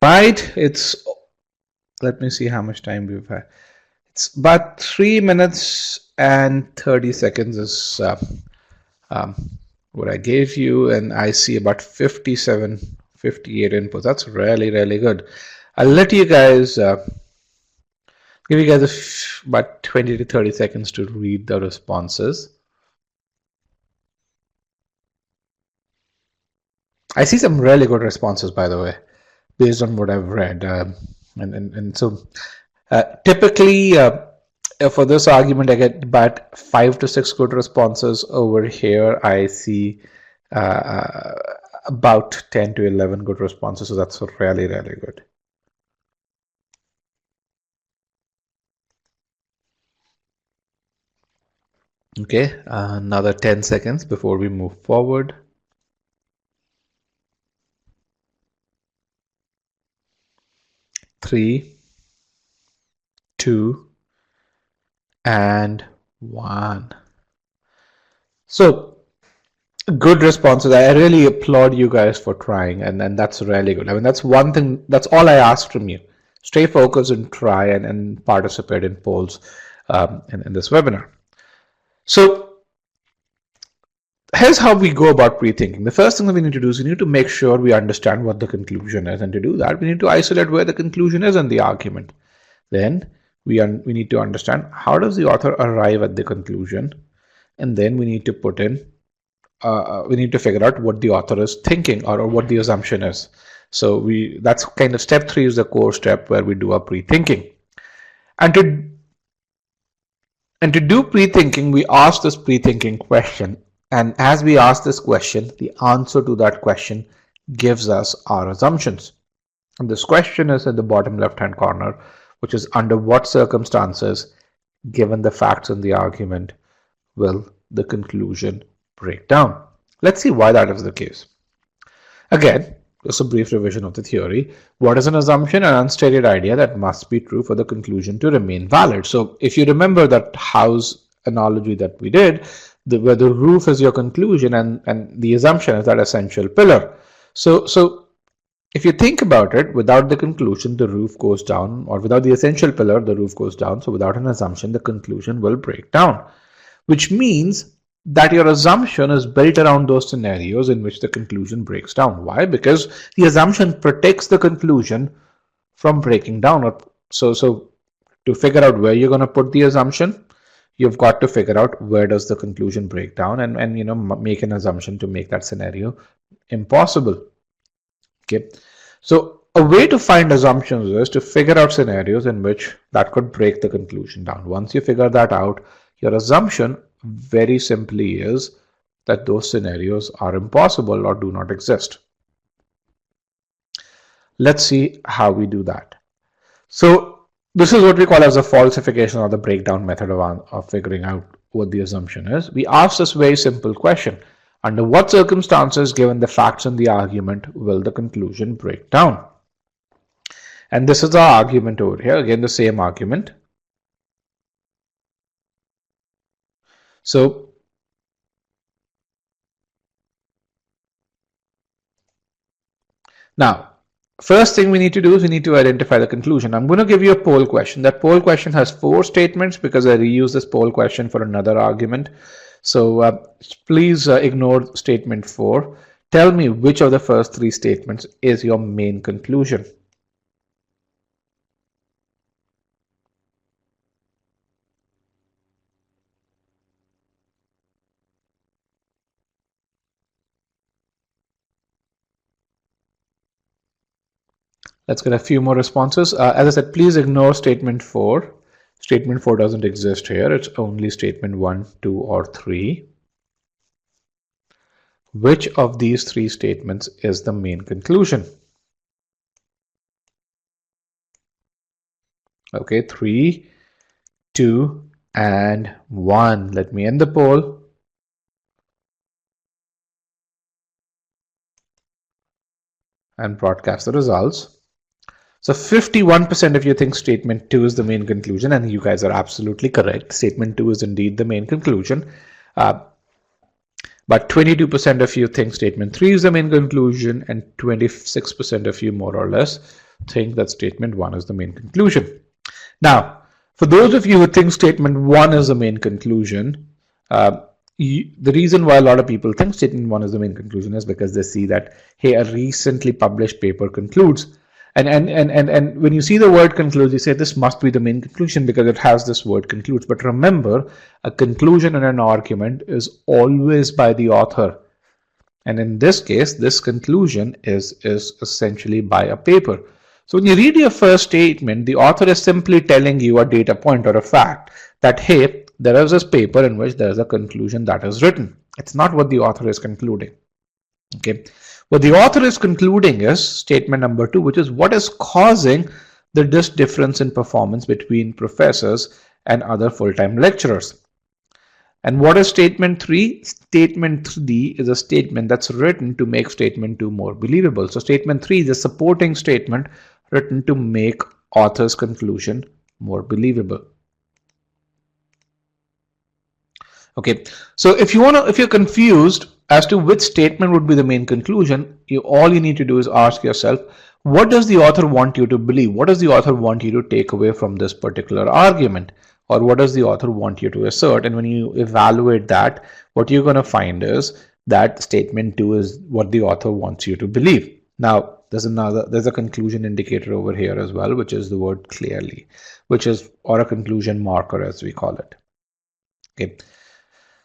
right, it's, let me see how much time we've had. It's about 3 minutes and 30 seconds is what I gave you, and I see about 57, 58 inputs. That's really, really good. I'll let you guys give you guys about 20 to 30 seconds to read the responses. I see some really good responses, by the way, based on what I've read. So typically, for this argument, I get about 5 to 6 good responses. Over here, I see about 10 to 11 good responses. So that's really, really good. Okay, another 10 seconds before we move forward. 3, 2, and 1. So good responses. I really applaud you guys for trying, and that's really good. I mean, that's one thing, that's all I ask from you. Stay focused and try and participate in polls in this webinar. So here's how we go about pre-thinking. The first thing that we need to do is we need to make sure we understand what the conclusion is, and to do that, we need to isolate where the conclusion is in the argument. Then we need to understand how does the author arrive at the conclusion, and then we need to put in we need to figure out what the author is thinking, or what the assumption is. So that's kind of step 3 is the core step where we do our pre-thinking. And to do pre-thinking, we ask this pre-thinking question, and as we ask this question, the answer to that question gives us our assumptions. And this question is at the bottom left-hand corner, which is under what circumstances, given the facts in the argument, will the conclusion break down. Let's see why that is the case. Again, just a brief revision of the theory. What is an assumption? An unstated idea that must be true for the conclusion to remain valid. So if you remember that house analogy that we did, where the roof is your conclusion and the assumption is that essential pillar. So if you think about it, without the conclusion, the roof goes down, or without the essential pillar, the roof goes down. So without an assumption, the conclusion will break down, which means that your assumption is built around those scenarios in which the conclusion breaks down. Why? Because the assumption protects the conclusion from breaking down. So to figure out where you're going to put the assumption, you've got to figure out where does the conclusion break down, and make an assumption to make that scenario impossible. Okay, so a way to find assumptions is to figure out scenarios in which that could break the conclusion down. Once you figure that out, your assumption very simply is that those scenarios are impossible or do not exist. Let's see how we do that. So this is what we call as a falsification, or the breakdown method of figuring out what the assumption is. We ask this very simple question: under what circumstances, given the facts in the argument, will the conclusion break down? And this is our argument over here. Again, the same argument. So now, first thing we need to do is we need to identify the conclusion. I'm going to give you a poll question. That poll question has 4 statements because I reuse this poll question for another argument. So please ignore statement 4. Tell me which of the first 3 statements is your main conclusion. Let's get a few more responses. As I said, please ignore statement 4. Statement 4 doesn't exist here. It's only statement 1, 2, or 3. Which of these 3 statements is the main conclusion? Okay, 3, 2, and 1. Let me end the poll. And broadcast the results. So 51% of you think statement 2 is the main conclusion, and you guys are absolutely correct. Statement 2 is indeed the main conclusion. But 22% of you think statement 3 is the main conclusion, and 26% of you, more or less, think that statement 1 is the main conclusion. Now, for those of you who think statement 1 is the main conclusion, the reason why a lot of people think statement 1 is the main conclusion is because they see that, hey, a recently published paper concludes. And when you see the word concludes, you say this must be the main conclusion because it has this word concludes. But remember, a conclusion in an argument is always by the author. And in this case, this conclusion is essentially by a paper. So when you read your first statement, the author is simply telling you a data point or a fact that, hey, there is this paper in which there is a conclusion that is written. It's not what the author is concluding. Okay. What the author is concluding is statement number 2, which is what is causing this difference in performance between professors and other full-time lecturers. And what is statement 3? Statement 3 is a statement that's written to make statement 2 more believable. So statement 3 is a supporting statement written to make author's conclusion more believable. Okay, so if you're confused as to which statement would be the main conclusion, all you need to do is ask yourself, what does the author want you to believe? What does the author want you to take away from this particular argument? Or what does the author want you to assert? And when you evaluate that, what you're going to find is that statement 2 is what the author wants you to believe. Now, there's a conclusion indicator over here as well, which is the word clearly, or a conclusion marker as we call it. Okay.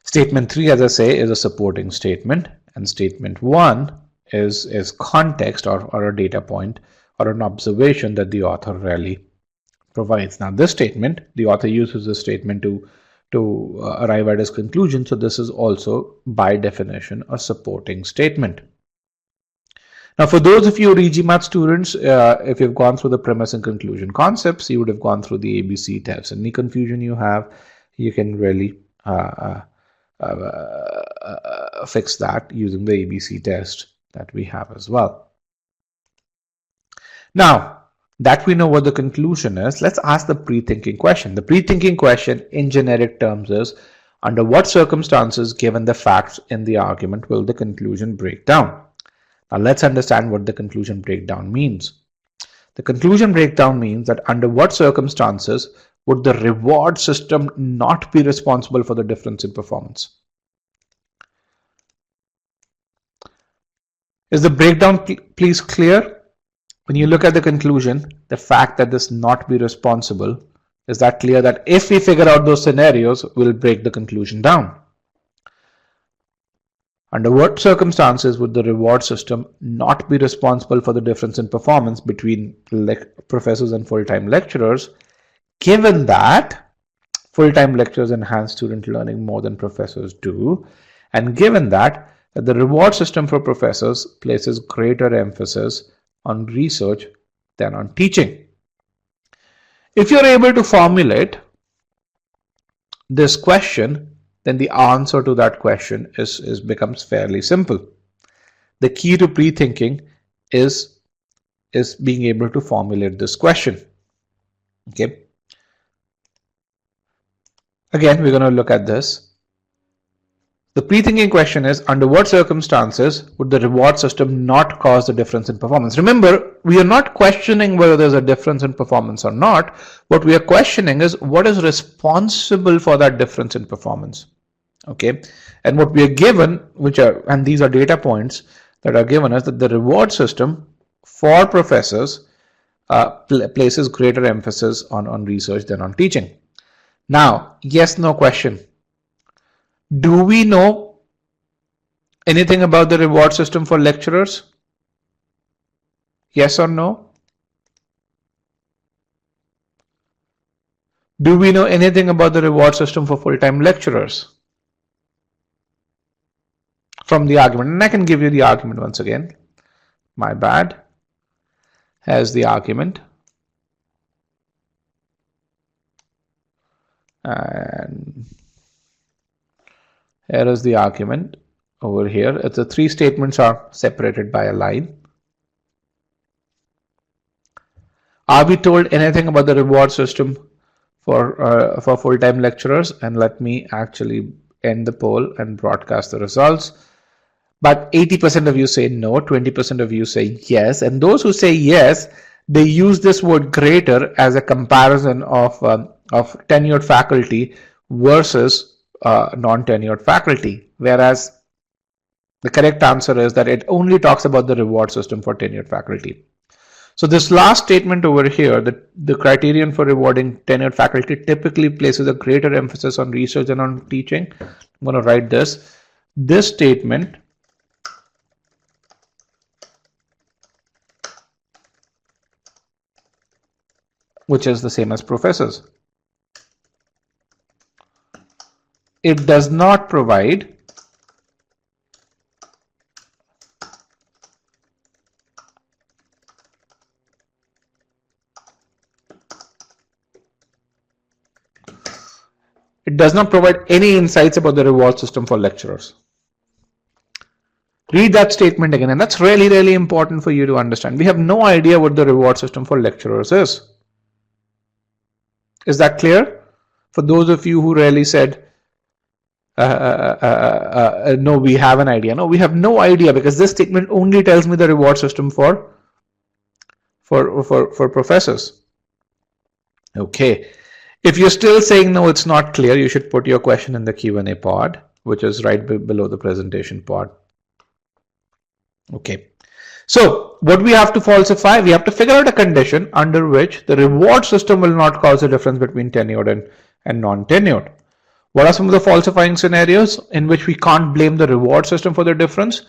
Statement 3, as I say, is a supporting statement, and statement 1 is context or a data point or an observation that the author really provides. Now, this statement, the author uses this statement to arrive at his conclusion, so this is also by definition a supporting statement. Now, for those of you e-GMAT students, if you've gone through the premise and conclusion concepts, you would have gone through the ABC test. Any confusion you have, you can really fix that using the ABC test that we have as well. Now that we know what the conclusion is, let's ask the pre-thinking question. The pre-thinking question in generic terms is, under what circumstances given the facts in the argument will the conclusion break down? Now let's understand what the conclusion breakdown means. The conclusion breakdown means that under what circumstances would the reward system not be responsible for the difference in performance? Is the breakdown please clear? When you look at the conclusion, the fact that this not be responsible, is that clear that if we figure out those scenarios, we'll break the conclusion down? Under what circumstances would the reward system not be responsible for the difference in performance between professors and full-time lecturers, given that full-time lecturers enhance student learning more than professors do, and given that the reward system for professors places greater emphasis on research than on teaching? If you're able to formulate this question, then the answer to that question becomes fairly simple. The key to pre-thinking is being able to formulate this question. Okay. Again, we're going to look at this. The pre-thinking question is, under what circumstances would the reward system not cause the difference in performance? Remember, we are not questioning whether there's a difference in performance or not. What we are questioning is what is responsible for that difference in performance. Okay, and what we are given, and these are data points that are given us, that the reward system for professors places greater emphasis on research than on teaching. Now, yes, no question. Do we know anything about the reward system for lecturers? Yes or no? Do we know anything about the reward system for full-time lecturers? From the argument, and I can give you the argument once again. My bad. Here's the argument. And here is the argument over here. The three statements are separated by a line. Are we told anything about the reward system for full-time lecturers? And let me actually end the poll and broadcast the results. But 80% of you say no, 20% of you say yes. And those who say yes, they use this word greater as a comparison of tenured faculty versus non-tenured faculty, whereas the correct answer is that it only talks about the reward system for tenured faculty. So this last statement over here, the criterion for rewarding tenured faculty typically places a greater emphasis on research than on teaching. I'm going to write this. This statement which is the same as professors. It does not provide any insights about the reward system for lecturers. Read that statement again, and that's really, really important for you to understand. We have no idea what the reward system for lecturers is. Is that clear? For those of you who really said, no, we have an idea. No, we have no idea, because this statement only tells me the reward system for professors. Okay. If you're still saying no, it's not clear, you should put your question in the Q&A pod, which is right below the presentation pod. Okay. So what we have to falsify, we have to figure out a condition under which the reward system will not cause a difference between tenured and non-tenured. What are some of the falsifying scenarios in which we can't blame the reward system for the difference?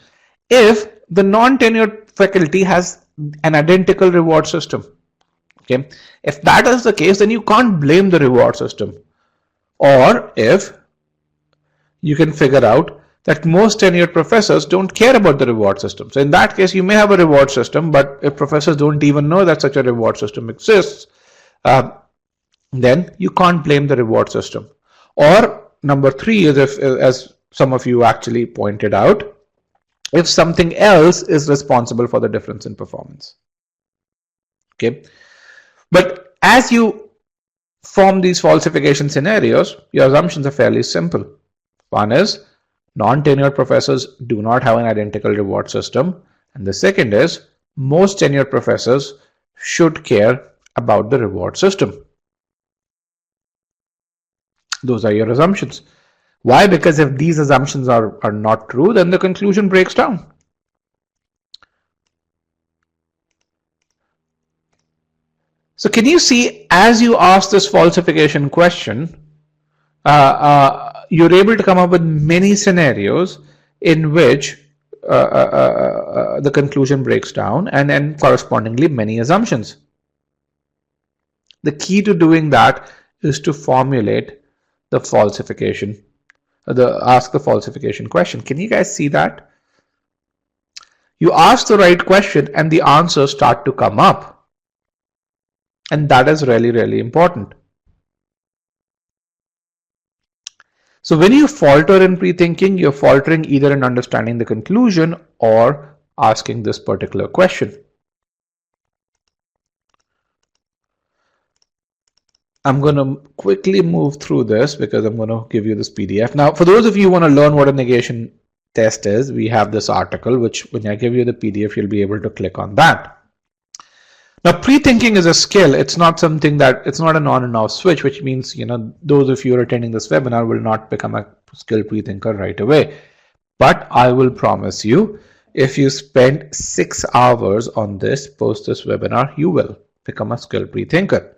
If the non-tenured faculty has an identical reward system. Okay, if that is the case, then you can't blame the reward system. Or if you can figure out that most tenured professors don't care about the reward system. So in that case, you may have a reward system, but if professors don't even know that such a reward system exists, then you can't blame the reward system. Or number three is if, as some of you actually pointed out, if something else is responsible for the difference in performance. Okay. But as you form these falsification scenarios, your assumptions are fairly simple. One is non-tenured professors do not have an identical reward system. And the second is most tenured professors should care about the reward system. Those are your assumptions. Why? Because if these assumptions are not true, then the conclusion breaks down. So can you see, as you ask this falsification question, you're able to come up with many scenarios in which the conclusion breaks down, and then correspondingly many assumptions. The key to doing that is to formulate the falsification, ask the falsification question. Can you guys see that? You ask the right question and the answers start to come up. And that is really, really important. So when you falter in pre-thinking, you're faltering either in understanding the conclusion or asking this particular question. I'm going to quickly move through this because I'm going to give you this PDF. Now, for those of you who want to learn what a negation test is, we have this article, which when I give you the PDF, you'll be able to click on that. Now, pre-thinking is a skill. It's not something that, it's not an on and off switch, which means, you know, those of you who are attending this webinar will not become a skilled pre-thinker right away. But I will promise you, if you spend 6 hours on this, post this webinar, you will become a skilled pre-thinker.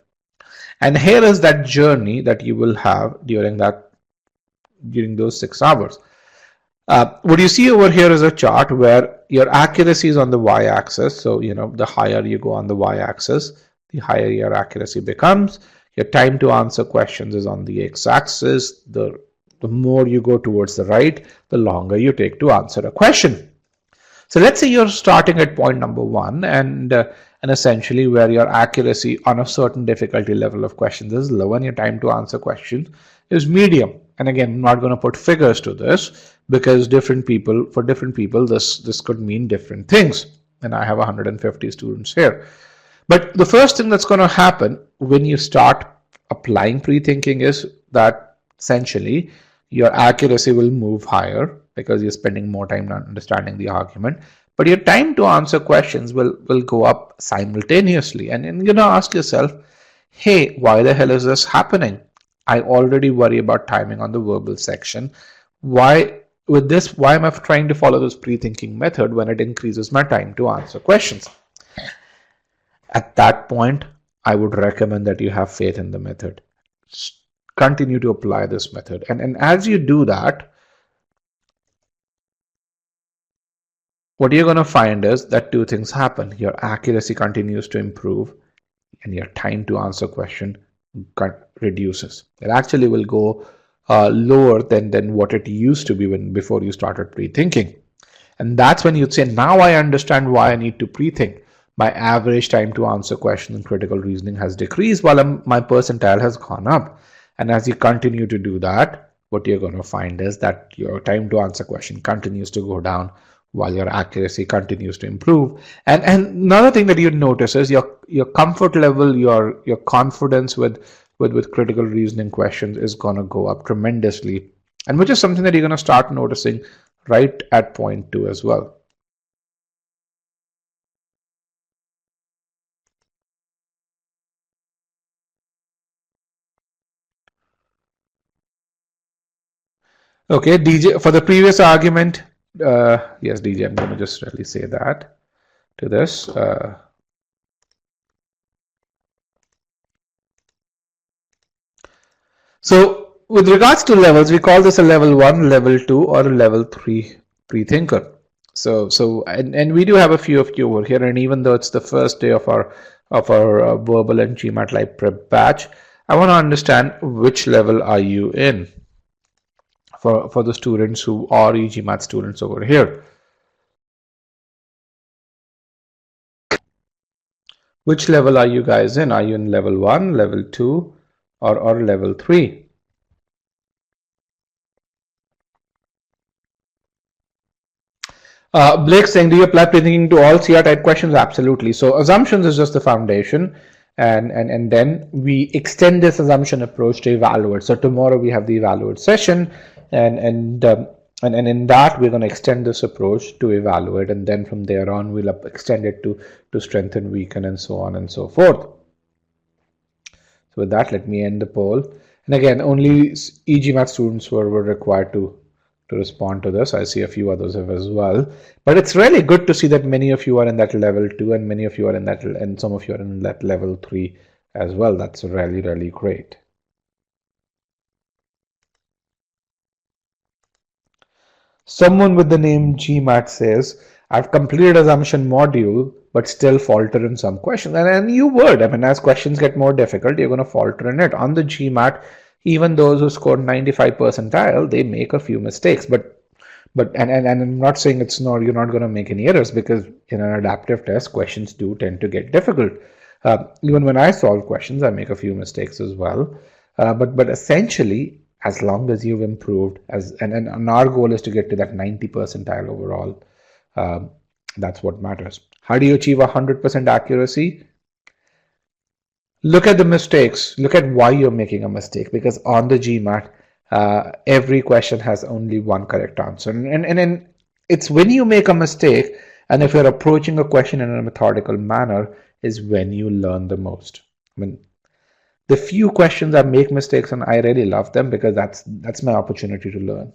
And here is that journey that you will have during those 6 hours. What you see over here is a chart where your accuracy is on the y-axis. So, you know, the higher you go on the y-axis, the higher your accuracy becomes. Your time to answer questions is on the x-axis. The more you go towards the right, the longer you take to answer a question. So let's say you're starting at point number 1 and essentially where your accuracy on a certain difficulty level of questions is low and your time to answer questions is medium. And again, I'm not going to put figures to this because for different people, this could mean different things. And I have 150 students here. But the first thing that's going to happen when you start applying pre-thinking is that essentially your accuracy will move higher because you're spending more time understanding the argument. but your time to answer questions will go up simultaneously. And ask yourself, hey, why the hell is this happening? I already worry about timing on the verbal section. Why am I trying to follow this pre-thinking method when it increases my time to answer questions? At that point, I would recommend that you have faith in the method. Continue to apply this method. And as you do that, what you're going to find is that two things happen. Your accuracy continues to improve and your time to answer question reduces. It actually will go lower than what it used to be before you started pre-thinking. And that's when you'd say, now I understand why I need to pre-think. My average time to answer questions in critical reasoning has decreased while my percentile has gone up. And as you continue to do that, what you're going to find is that your time to answer question continues to go down while your accuracy continues to improve. And another thing that you'd notice is your comfort level, your confidence with critical reasoning questions is going to go up tremendously, and which is something that you're going to start noticing right at point 2 as well. Okay, DJ, for the previous argument, yes, DJ, I'm going to just really say that to this. So with regards to levels, we call this a level 1, level 2, or a level 3 pre-thinker. And we do have a few of you over here, and even though it's the first day of our verbal and GMAT live prep batch, I want to understand which level are you in for the students who are e-GMAT students over here. Which level are you guys in? Are you in level 1, level 2, or level 3? Blake saying, do you apply pre-thinking to all CR type questions? Absolutely. So assumptions is just the foundation, and then we extend this assumption approach to evaluate. So tomorrow we have the evaluate session, and in that we're going to extend this approach to evaluate, and then from there on we'll extend it to strengthen, weaken, and so on and so forth. So with that, let me end the poll. And again, only e-GMAT students were required to respond to this. I see a few others have as well, but it's really good to see that many of you are in that level 2 and many of you are in that, and some of you are in that level 3 as well. That's really, really great. Someone with the name GMAT says, I've completed assumption module, but still falter in some questions. And you would, I mean, as questions get more difficult, you're going to falter in it. On the GMAT, even those who scored 95 percentile, they make a few mistakes. But I'm not saying you're not going to make any errors, because in an adaptive test, questions do tend to get difficult. Even when I solve questions, I make a few mistakes as well. But essentially, as long as you've improved, and our goal is to get to that 90 percentile overall, that's what matters. How do you achieve 100% accuracy? Look at the mistakes. Look at why you're making a mistake, because on the GMAT, every question has only one correct answer. And it's when you make a mistake, and if you're approaching a question in a methodical manner, is when you learn the most. I mean, the few questions I make mistakes and I really love them, because that's my opportunity to learn.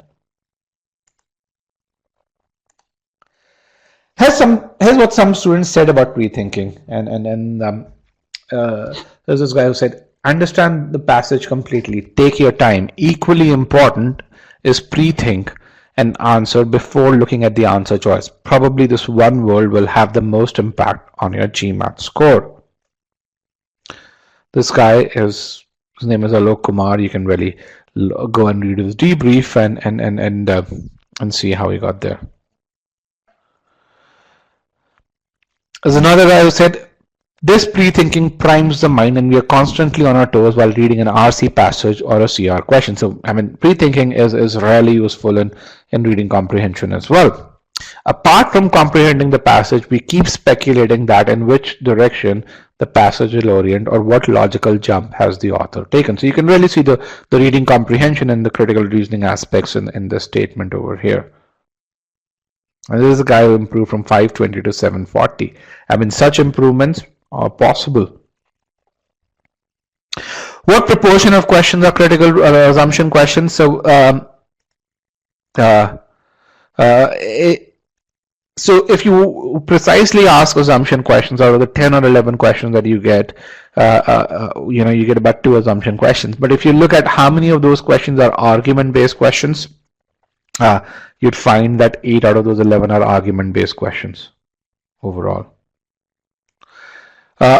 Here's what some students said about pre-thinking, and there's this guy who said, understand the passage completely, take your time. Equally important is pre-think and answer before looking at the answer choice. Probably this one word will have the most impact on your GMAT score. This guy his name is Alok Kumar. You can really go and read his debrief and see how he got there. There's another guy who said, this pre-thinking primes the mind, and we are constantly on our toes while reading an RC passage or a CR question. So, I mean, pre-thinking is really useful in reading comprehension as well. Apart from comprehending the passage, we keep speculating that in which direction the passage will orient, or what logical jump has the author taken. So you can really see the reading comprehension and the critical reasoning aspects in this statement over here. And this is a guy who improved from 520 to 740. I mean, such improvements are possible. What proportion of questions are critical assumption questions? So, uh, it, so if you precisely ask assumption questions out of the 10 or 11 questions that you get, you get about 2 assumption questions. But if you look at how many of those questions are argument-based questions, you'd find that 8 out of those 11 are argument-based questions overall.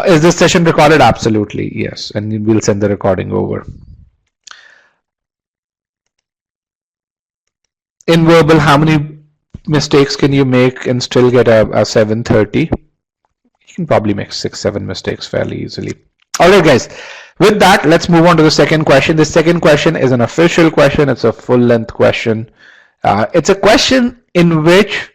Is this session recorded? Absolutely, yes. And we'll send the recording over. In verbal, how many mistakes can you make and still get a 730? You can probably make 6-7 mistakes fairly easily. All right, guys. With that, let's move on to the second question. The second question is an official question. It's a full-length question. It's a question in which,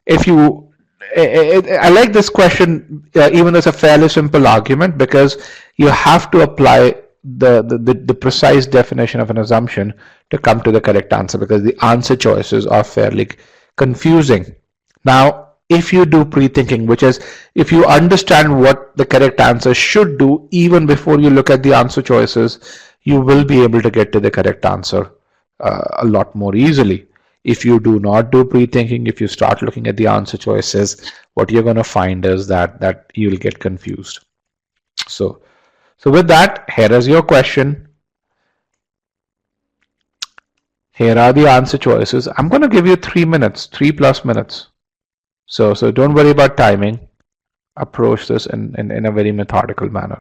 if you, I like this question, even though it's a fairly simple argument, because you have to apply the precise definition of an assumption to come to the correct answer, because the answer choices are fairly confusing. Now, if you do pre-thinking, which is if you understand what the correct answer should do even before you look at the answer choices, you will be able to get to the correct answer a lot more easily. If you do not do pre-thinking, if you start looking at the answer choices, what you're going to find is that you'll get confused. So with that, here is your question. Here are the answer choices. I'm going to give you 3 minutes, 3+ minutes. So don't worry about timing. Approach this in a very methodical manner.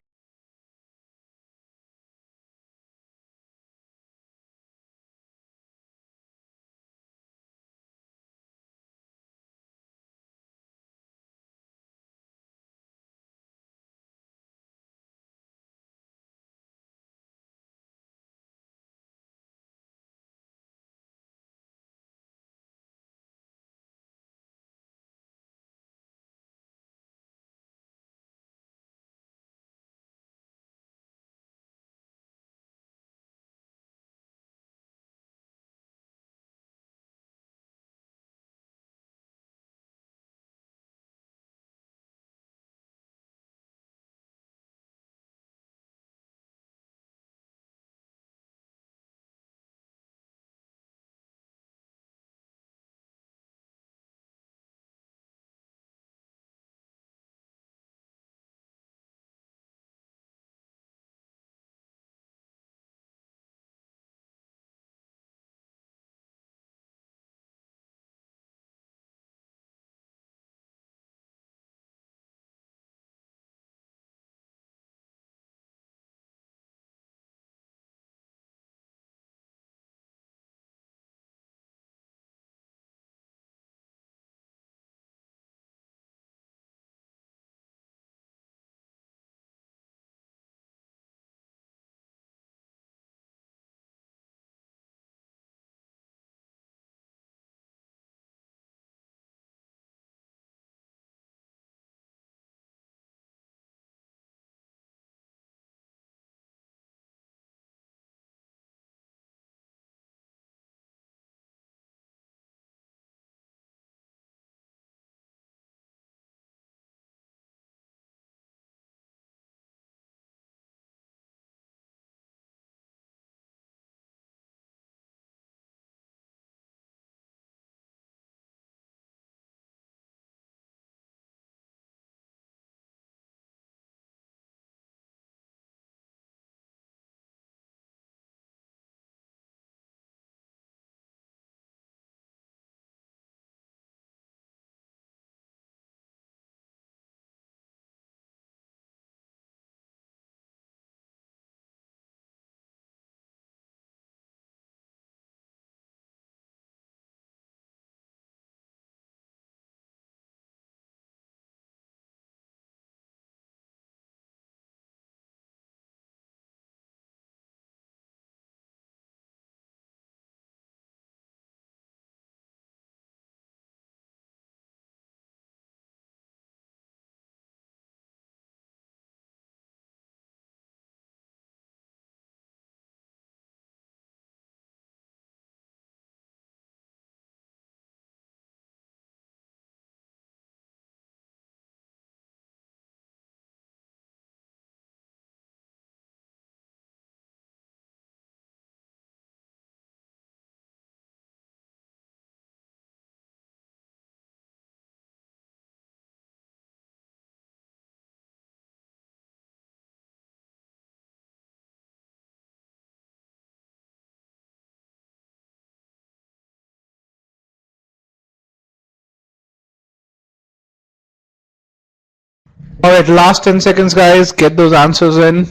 All right, last 10 seconds, guys. Get those answers in.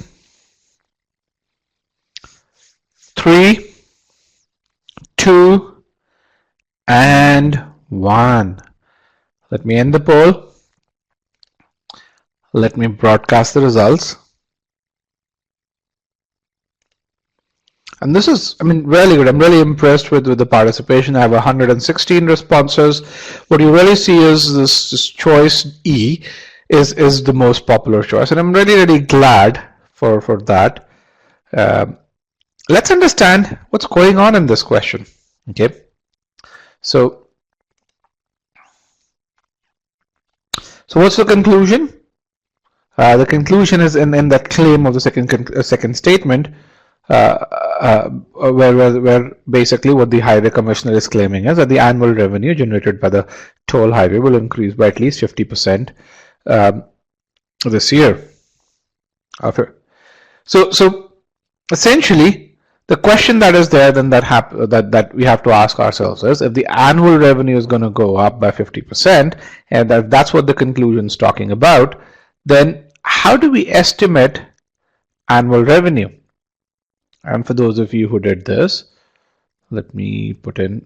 3, 2, and 1. Let me end the poll. Let me broadcast the results. And this is, I mean, really good. I'm really impressed with the participation. I have 116 responses. What you really see is this choice E is the most popular choice. And I'm really, really glad for that. Let's understand what's going on in this question. Okay. So what's the conclusion? The conclusion is in that claim of the second statement, where basically what the highway commissioner is claiming is that the annual revenue generated by the toll highway will increase by at least 50% this year. So essentially, the question that is there then that we have to ask ourselves is, if the annual revenue is going to go up by 50%, and that's what the conclusion is talking about, then how do we estimate annual revenue? And for those of you who did this, let me put in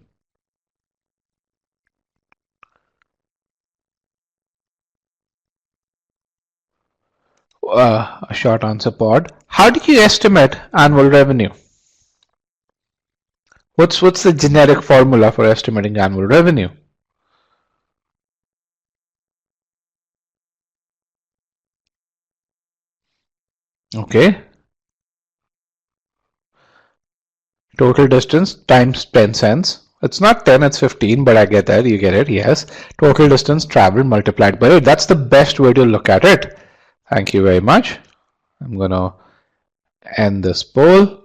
a short answer pod. How do you estimate annual revenue? What's the generic formula for estimating annual revenue? Okay. Total distance times 10 cents. It's not 10, it's 15, but I get that. You get it, yes. Total distance traveled multiplied by 8. That's the best way to look at it. Thank you very much. I'm going to end this poll.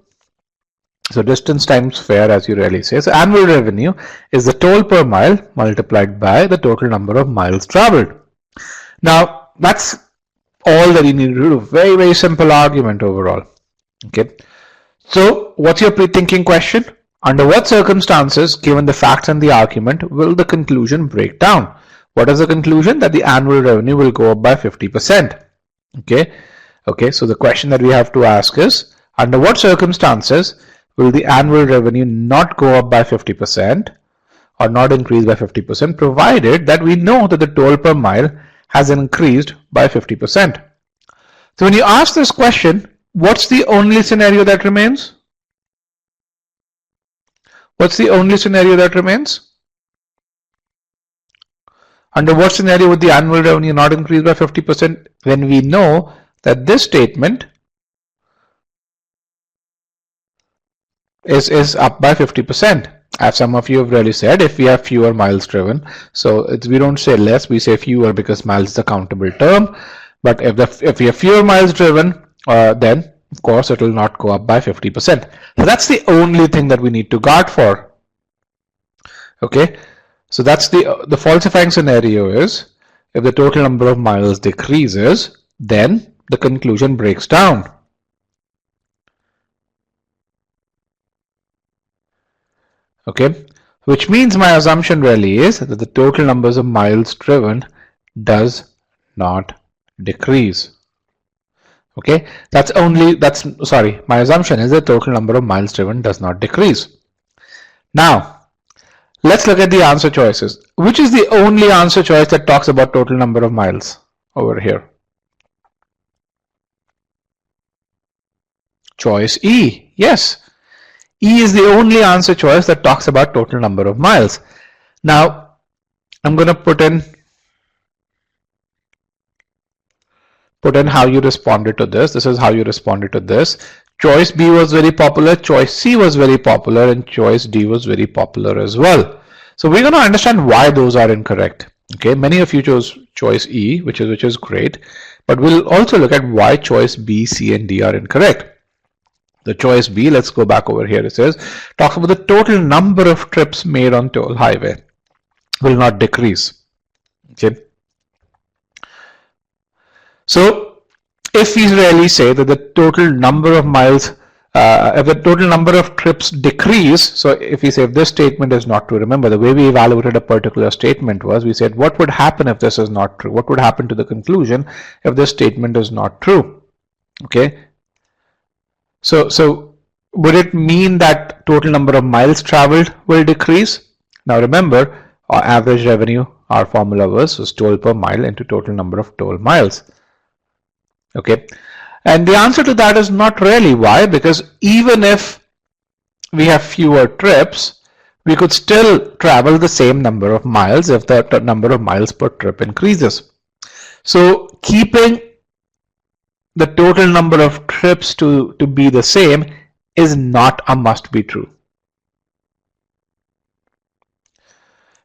So distance times fare, as you really say. So annual revenue is the toll per mile multiplied by the total number of miles traveled. Now, that's all that you need to do. Very, very simple argument overall. Okay. So what's your pre-thinking question? Under what circumstances, given the facts and the argument, will the conclusion break down? What is the conclusion? That the annual revenue will go up by 50%. Okay, so the question that we have to ask is, under what circumstances will the annual revenue not go up by 50% or not increase by 50%, provided that we know that the toll per mile has increased by 50%. So when you ask this question, what's the only scenario that remains? What's the only scenario that remains? Under what scenario would the annual revenue not increase by 50% when we know that this statement is up by 50%? As some of you have really said, if we have fewer miles driven, so we don't say less, we say fewer, because miles is a countable term. But if we have fewer miles driven, then of course it will not go up by 50%. So that's the only thing that we need to guard for. Okay, so that's the falsifying scenario is, if the total number of miles decreases, then the conclusion breaks down. Okay, which means my assumption really is that the total numbers of miles driven does not decrease. Okay, my assumption is the total number of miles driven does not decrease. Now, let's look at the answer choices. Which is the only answer choice that talks about total number of miles over here? Choice E. Yes. E is the only answer choice that talks about total number of miles. Now, I'm going to put in how you responded to this. This is how you responded to this. Choice B was very popular, choice C was very popular, and choice D was very popular as well. So we're going to understand why those are incorrect. Okay, many of you chose choice E, which is great, but we'll also look at why choice B, C, and D are incorrect. The choice B, let's go back over here. It says, talks about the total number of trips made on toll highway will not decrease. Okay. So if we really say that the total number of miles If the total number of trips decrease, so if we say if this statement is not true, remember the way we evaluated a particular statement was we said what would happen if this is not true? What would happen to the conclusion if this statement is not true? Okay. So would it mean that total number of miles traveled will decrease? Now remember, our average revenue, our formula was toll per mile into total number of toll miles. Okay. And the answer to that is not really. Why? Because even if we have fewer trips, we could still travel the same number of miles if the number of miles per trip increases. So keeping the total number of trips to be the same is not a must be true.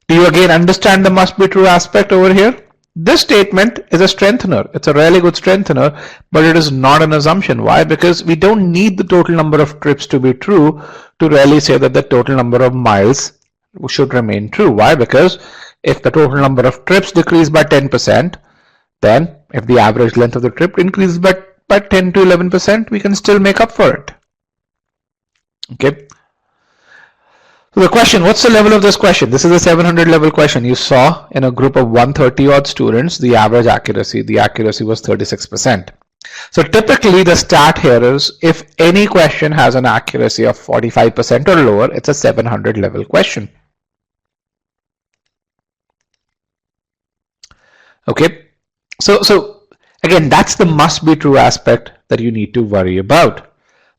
Do you again understand the must be true aspect over here? This statement is a strengthener. It's a really good strengthener, but it is not an assumption. Why? Because we don't need the total number of trips to be true to really say that the total number of miles should remain true. Why? Because if the total number of trips decrease by 10%, then if the average length of the trip increases by 10 to 11%, we can still make up for it. Okay. So the question, what's the level of this question? This is a 700 level question. You saw in a group of 130 odd students, the average accuracy, was 36%. So typically the stat here is if any question has an accuracy of 45% or lower, it's a 700 level question. Okay. So again, that's the must be true aspect that you need to worry about.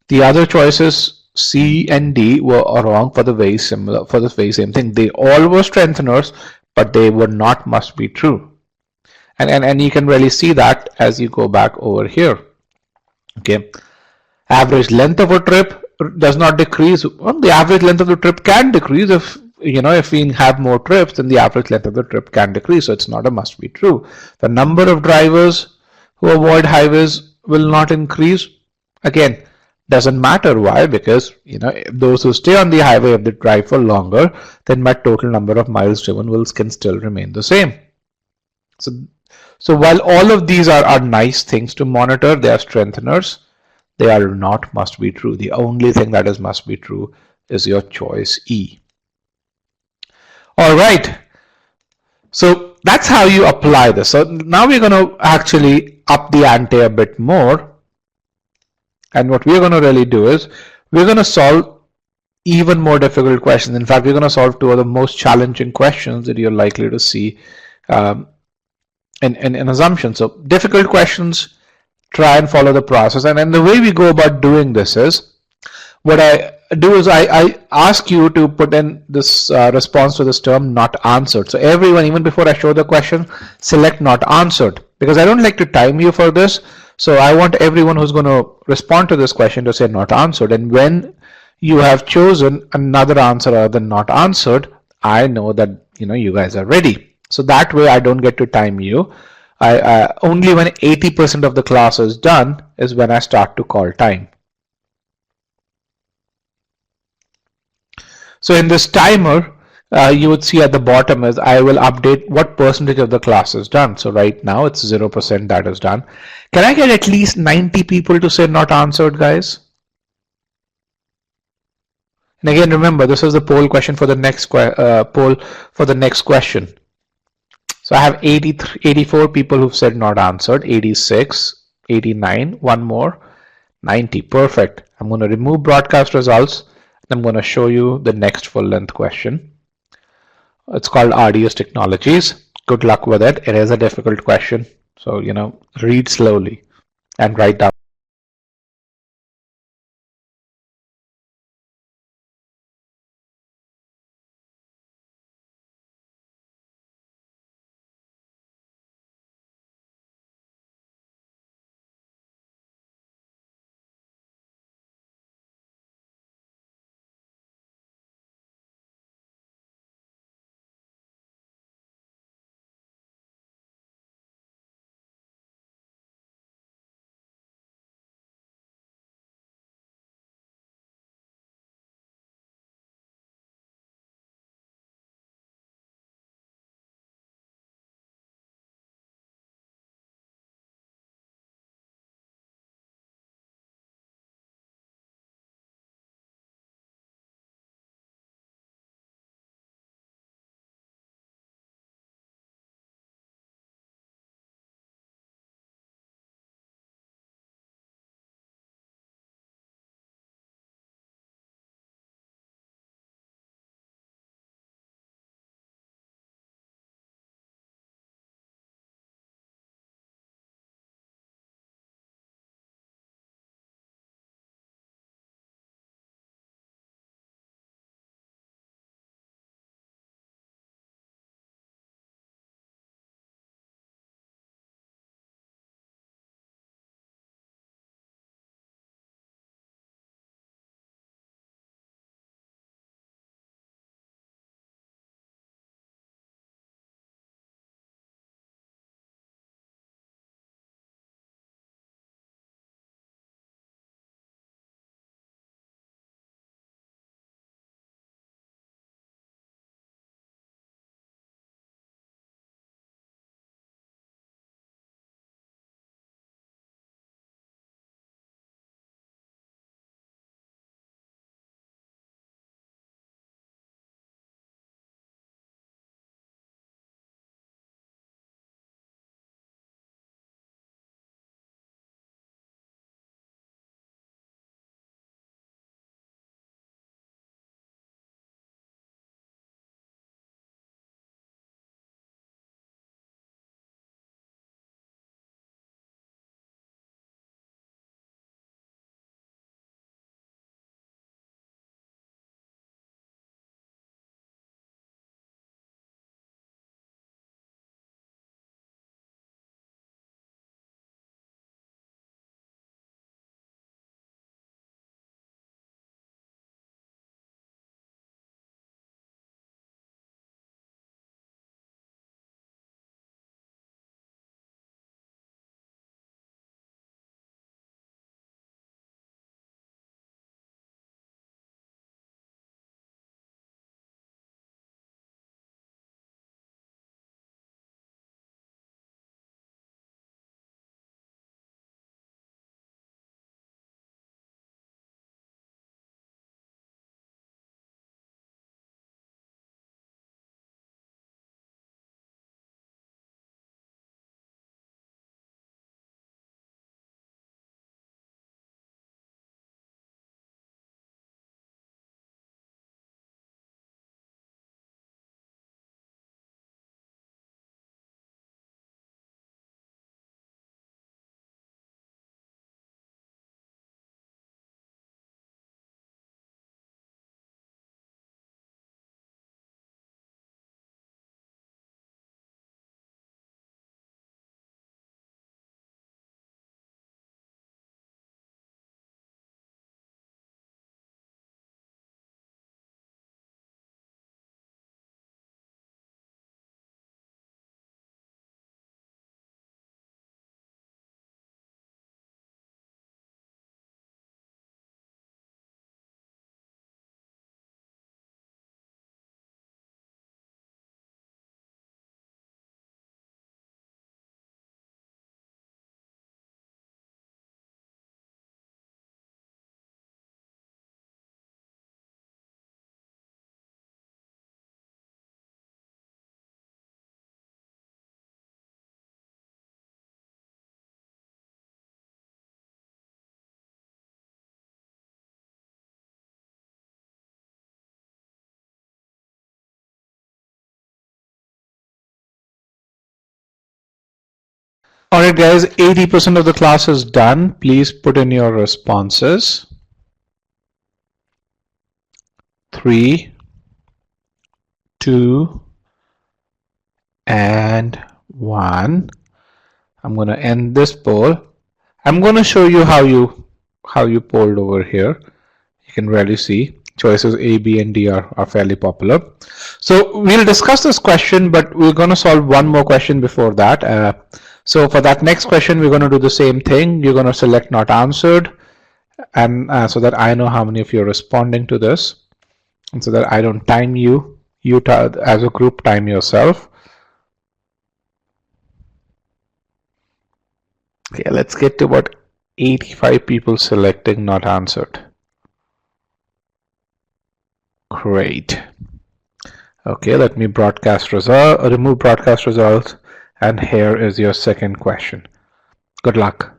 The other choices C and D were wrong for the very same thing. They all were strengtheners, but they were not must be true. And you can really see that as you go back over here. Okay. Average length of a trip does not decrease. Well, the average length of the trip can decrease if we have more trips, then the average length of the trip can decrease. So it's not a must be true. The number of drivers who avoid highways will not increase. Again, doesn't matter. Why? Because those who stay on the highway, if they drive for longer, then my total number of miles driven can still remain the same. So while all of these are nice things to monitor, they are strengtheners, they are not must be true. The only thing that is must be true is your choice E. All right. So that's how you apply this. So now we're going to actually up the ante a bit more. And what we're going to really do is we're going to solve even more difficult questions. In fact, we're going to solve two of the most challenging questions that you're likely to see in assumptions. So difficult questions, try and follow the process. And the way we go about doing this is, what I do is I ask you to put in this response to this term not answered. So everyone, even before I show the question, select not answered, because I don't like to time you for this. So I want everyone who's going to respond to this question to say not answered. And when you have chosen another answer other than not answered, I know that you guys are ready. So that way I don't get to time you. Only when 80% of the class is done is when I start to call time. So in this timer, you would see at the bottom is I will update what percentage of the class is done. So right now it's 0% that is done. Can I get at least 90 people to say not answered, guys? And again, remember, this is the poll question for the next question. So I have 84 people who've said not answered, 86, 89, one more, 90. Perfect. I'm going to remove broadcast results. I'm going to show you the next full length question. It's called RDS Technologies. Good luck with it. It is a difficult question. So, read slowly and write down. Alright guys, 80% of the class is done. Please put in your responses. 3, 2, and 1. I'm going to end this poll. I'm going to show you how you polled over here. You can really see choices A, B, and D are fairly popular. So we'll discuss this question, but we're going to solve one more question before that. So for that next question, we're going to do the same thing. You're going to select not answered, and so that I know how many of you are responding to this, and so that I don't time you. You as a group time yourself. Okay, let's get to about 85 people selecting not answered. Great. Okay, let me remove broadcast results, and here is your second question. Good luck.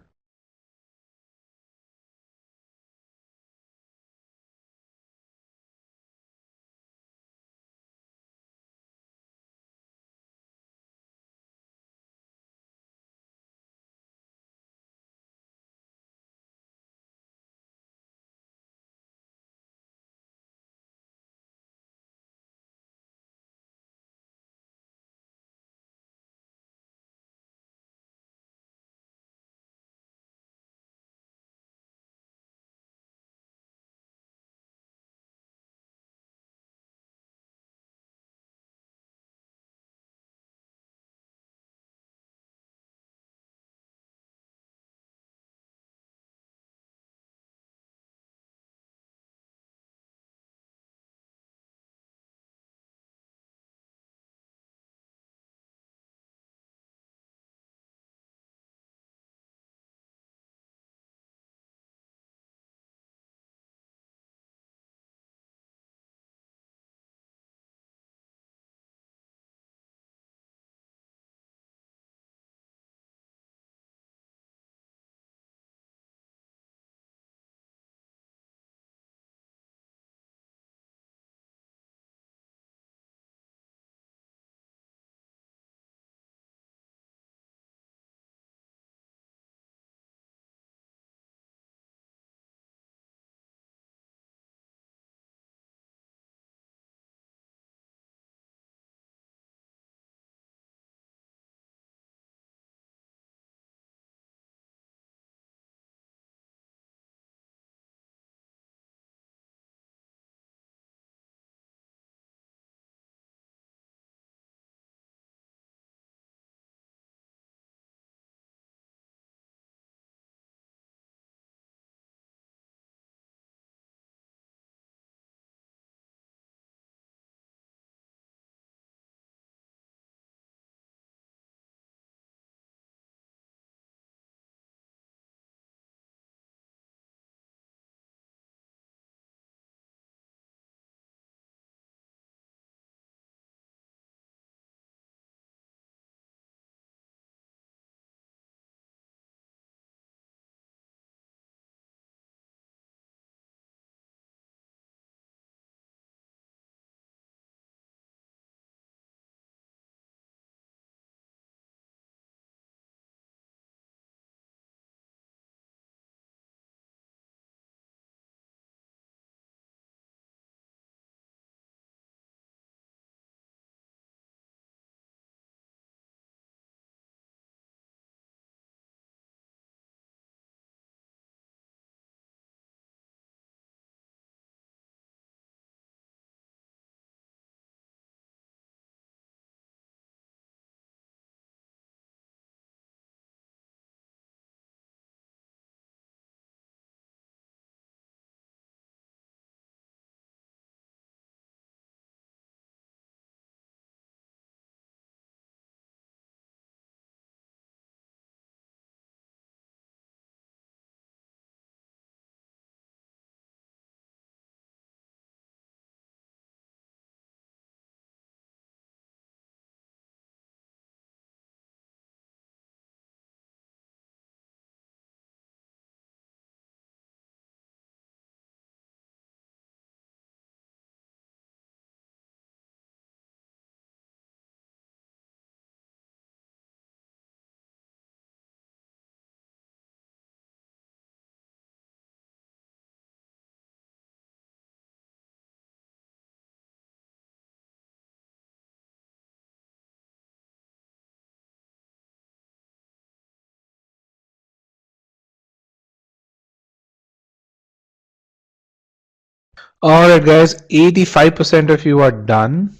All right, guys, 85% of you are done.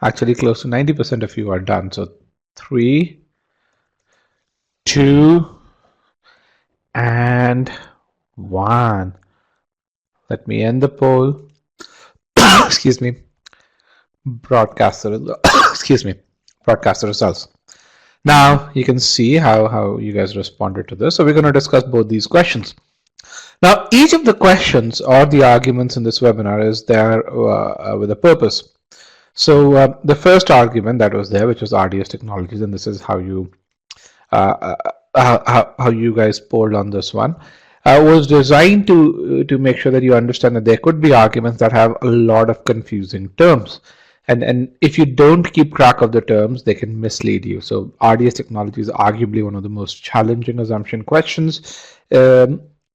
Actually, close to 90% of you are done. So 3, 2, and 1. Let me end the poll. Excuse me. Broadcast the excuse me. Broadcast the results. Now you can see how you guys responded to this. So we're going to discuss both these questions. Now, each of the questions or the arguments in this webinar is there with a purpose. So the first argument that was there, which was RDS technologies, and this is how you how you guys polled on this one, was designed to make sure that you understand that there could be arguments that have a lot of confusing terms. And if you don't keep track of the terms, they can mislead you. So RDS technology is arguably one of the most challenging assumption questions.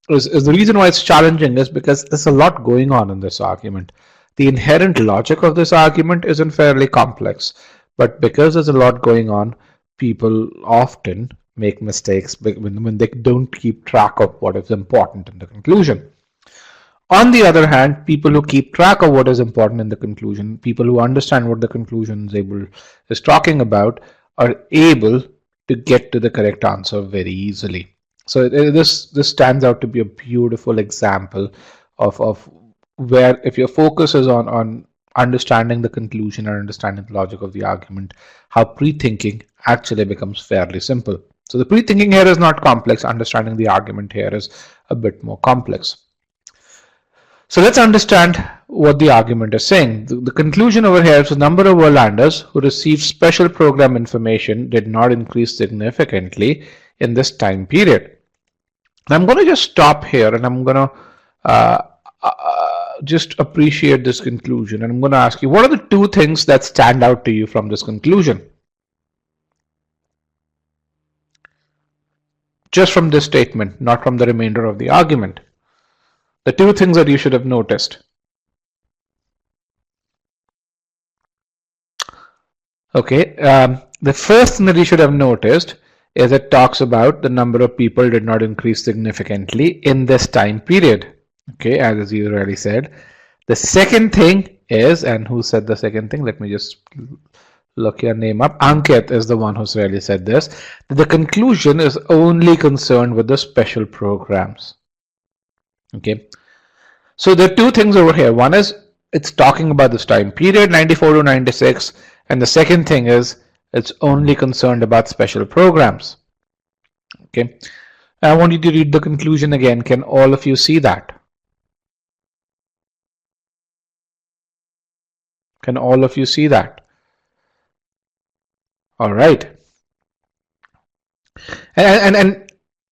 Is the reason why it's challenging is because there's a lot going on in this argument. The inherent logic of this argument isn't fairly complex, but because there's a lot going on, people often make mistakes when they don't keep track of what is important in the conclusion. On the other hand, people who keep track of what is important in the conclusion, people who understand what the conclusion is talking about, are able to get to the correct answer very easily. So this stands out to be a beautiful example of where, if your focus is on understanding the conclusion or understanding the logic of the argument, how pre-thinking actually becomes fairly simple. So the pre-thinking here is not complex. Understanding the argument here is a bit more complex. So let's understand what the argument is saying. The conclusion over here is the number of Overlanders who received special program information did not increase significantly in this time period. And I'm going to just stop here and I'm going to just appreciate this conclusion. And I'm going to ask you, what are the two things that stand out to you from this conclusion? Just from this statement, not from the remainder of the argument. The two things that you should have noticed. Okay, the first thing that you should have noticed is it talks about the number of people did not increase significantly in this time period. Okay, as you already said. The second thing is, and who said the second thing? Let me just look your name up. Ankit is the one who's really said this. The conclusion is only concerned with the special programs. Okay, so there are two things over here. One is it's talking about this time period, 94 to 96, and the second thing is it's only concerned about special programs. Okay, I want you to read the conclusion again. Can all of you see that? Can all of you see that? All right. And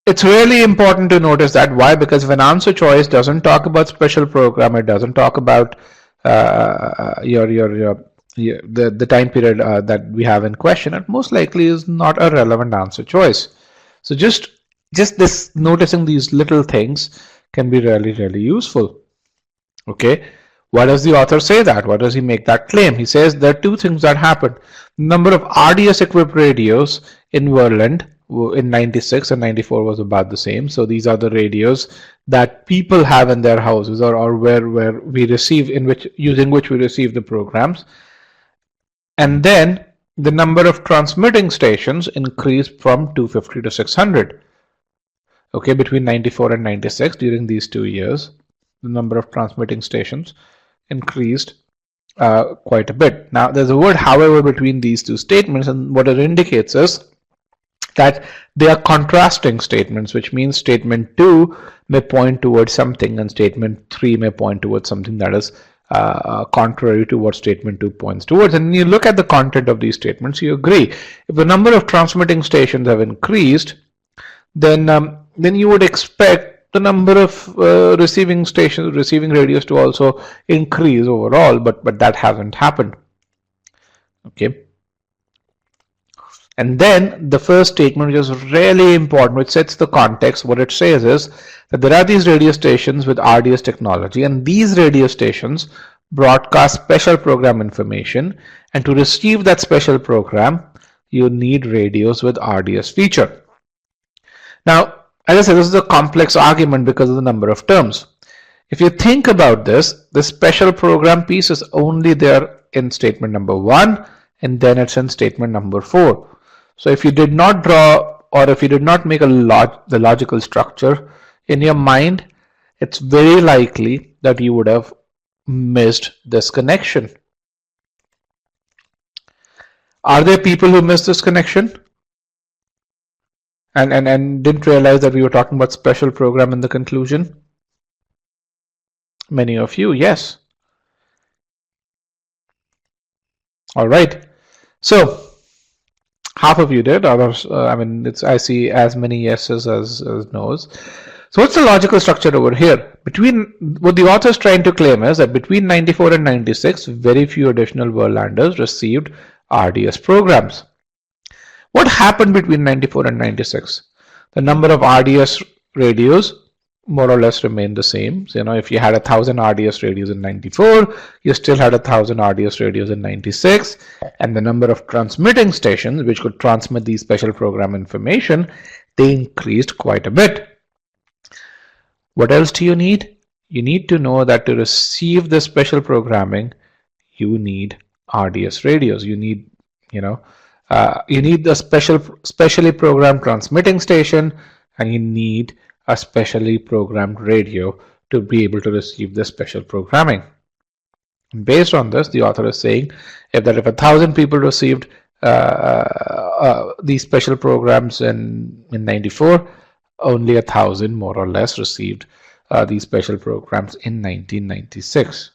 it's really important to notice that. Why? Because if an answer choice doesn't talk about special program, it doesn't talk about the time period that we have in question, it most likely is not a relevant answer choice. So just this noticing these little things can be really useful. Okay, why does the author say that? Why does he make that claim? He says there are two things that happened. Number of RDS equipped radios in Verland in 96 and 94 was about the same. So these are the radios that people have in their houses, or where we receive, using which we receive the programs. And then the number of transmitting stations increased from 250 to 600. Okay, between 94 and 96, during these 2 years, the number of transmitting stations increased quite a bit. Now there's a word however between these two statements, and what it indicates is that they are contrasting statements, which means statement 2 may point towards something and statement 3 may point towards something that is contrary to what statement 2 points towards. And when you look at the content of these statements, you agree. If the number of transmitting stations have increased, then you would expect the number of receiving radios to also increase overall, but that hasn't happened. Okay. And then the first statement, which is really important, which sets the context, what it says is that there are these radio stations with RDS technology, and these radio stations broadcast special program information, and to receive that special program, you need radios with RDS feature. Now, as I said, this is a complex argument because of the number of terms. If you think about this, the special program piece is only there in statement number 1, and then it's in statement number 4. So if you did not draw, or if you did not make the logical structure in your mind, it's very likely that you would have missed this connection. Are there people who missed this connection and didn't realize that we were talking about special program in the conclusion? Many of you, yes. All right. So half of you did. Others, I mean, I see as many yeses as no's. So what's the logical structure over here? What the author is trying to claim is that between 94 and 96, very few additional Worldlanders received RDS programs. What happened between 94 and 96? The number of RDS radios more or less remained the same. So, if you had 1,000 RDS radios in 94, you still had 1,000 RDS radios in 96, and the number of transmitting stations which could transmit these special program information, they increased quite a bit. What else do you need? You need to know that to receive the special programming, you need RDS radios. You need, you need the specially programmed transmitting station, and you need a specially programmed radio to be able to receive the special programming. Based on this, the author is saying if 1,000 people received these special programs in 94, only 1,000 more or less received these special programs in 1996.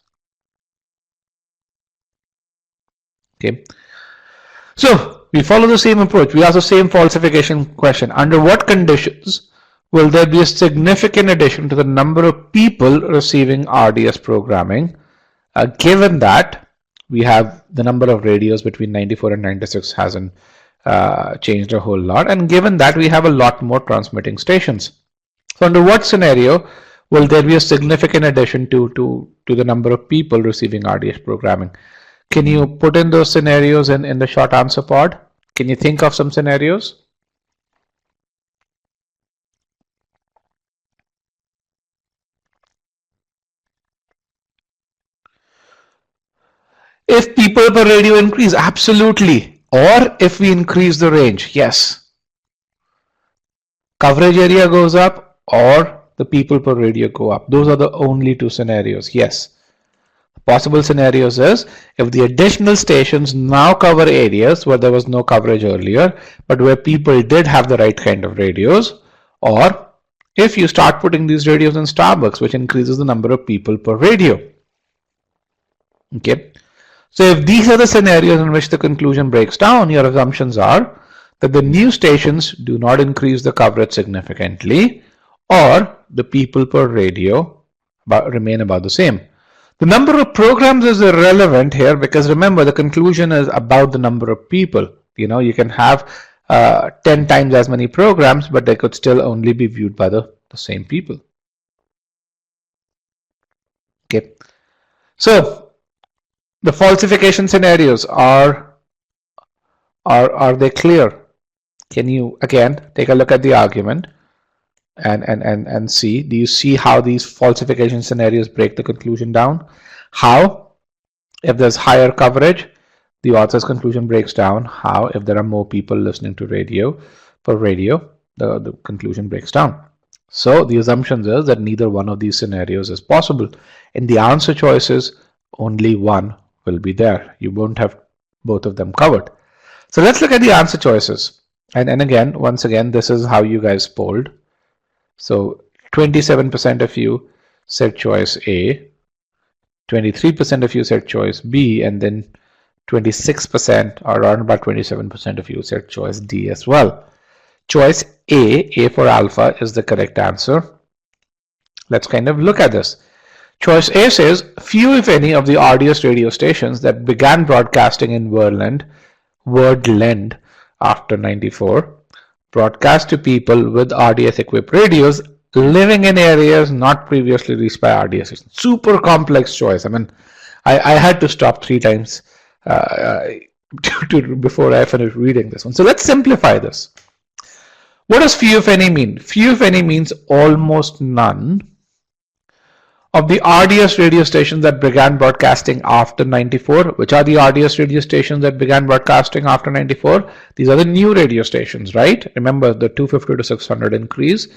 Okay, so we follow the same approach. We ask the same falsification question. Under what conditions will there be a significant addition to the number of people receiving RDS programming, given that we have the number of radios between 94 and 96 hasn't changed a whole lot, and given that we have a lot more transmitting stations? So under what scenario will there be a significant addition to the number of people receiving RDS programming? Can you put in those scenarios in the short answer pod? Can you think of some scenarios? If people per radio increase, absolutely. Or if we increase the range, yes. Coverage area goes up or the people per radio go up. Those are the only two scenarios, yes. Possible scenarios is if the additional stations now cover areas where there was no coverage earlier, but where people did have the right kind of radios, or if you start putting these radios in Starbucks, which increases the number of people per radio. Okay. So if these are the scenarios in which the conclusion breaks down, your assumptions are that the new stations do not increase the coverage significantly, or the people per radio remain about the same. The number of programs is irrelevant here because remember the conclusion is about the number of people. You can have 10 times as many programs, but they could still only be viewed by the same people. Okay. So the falsification scenarios are they clear? Can you again take a look at the argument and see, do you see how these falsification scenarios break the conclusion down? How, if there's higher coverage, the author's conclusion breaks down. How, if there are more people listening to radio, the conclusion breaks down. So the assumption is that neither one of these scenarios is possible. In the answer choices, only one will be there. You won't have both of them covered. So let's look at the answer choices. And again, once again, this is how you guys polled. So 27% of you said choice A, 23% of you said choice B, and then 26% or around about 27% of you said choice D as well. Choice A for alpha, is the correct answer. Let's kind of look at this. Choice A says few if any of the RDS radio stations that began broadcasting in Wordland after 94 broadcast to people with RDS equipped radios living in areas not previously reached by RDS stations. Super complex choice. I mean, I had to stop 3 times before I finished reading this one. So let's simplify this. What does few if any mean? Few if any means almost none of the RDS radio stations that began broadcasting after 94. Which are the RDS radio stations that began broadcasting after 94? These are the new radio stations, right? Remember the 250 to 600 increase.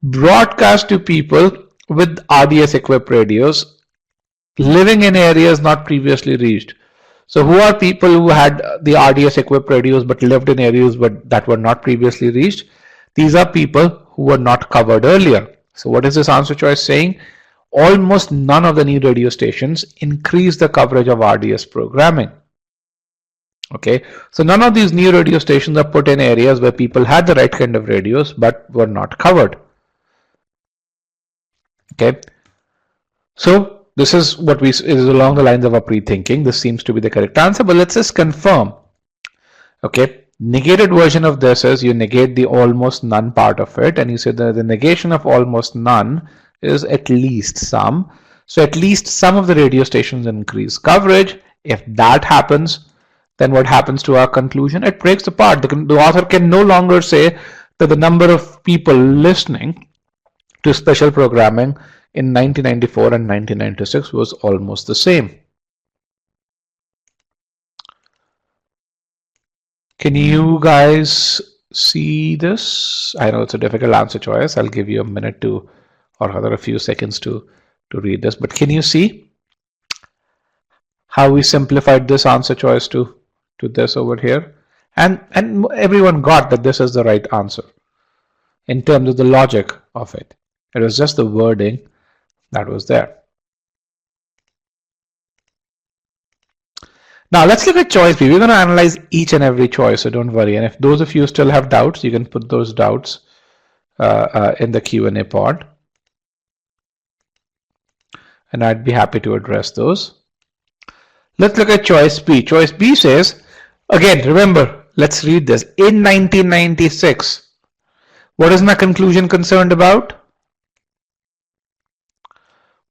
Broadcast to people with RDS equipped radios living in areas not previously reached. So who are people who had the RDS equipped radios but lived in areas that were not previously reached? These are people who were not covered earlier. So what is this answer choice saying? Almost none of the new radio stations increase the coverage of RDS programming. Okay, so none of these new radio stations are put in areas where people had the right kind of radios but were not covered. Okay, so this is what is along the lines of our pre-thinking. This seems to be the correct answer, but let's just confirm. Okay, negated version of this is you negate the almost none part of it, and you say that the negation of almost none is at least some. So at least some of the radio stations increase coverage. If that happens, then what happens to our conclusion? It breaks apart. The author can no longer say that the number of people listening to special programming in 1994 and 1996 was almost the same. Can you guys see this? I know it's a difficult answer choice. I'll give you a minute to, or rather a few seconds to read this, but can you see how we simplified this answer choice to this over here? And everyone got that this is the right answer in terms of the logic of it. It was just the wording that was there. Now let's look at choice B. We're going to analyze each and every choice, so don't worry. And if those of you still have doubts, you can put those doubts in the Q&A pod, and I'd be happy to address those. Let's look at choice B. Choice B says, again, remember, let's read this. In 1996, what is my conclusion concerned about?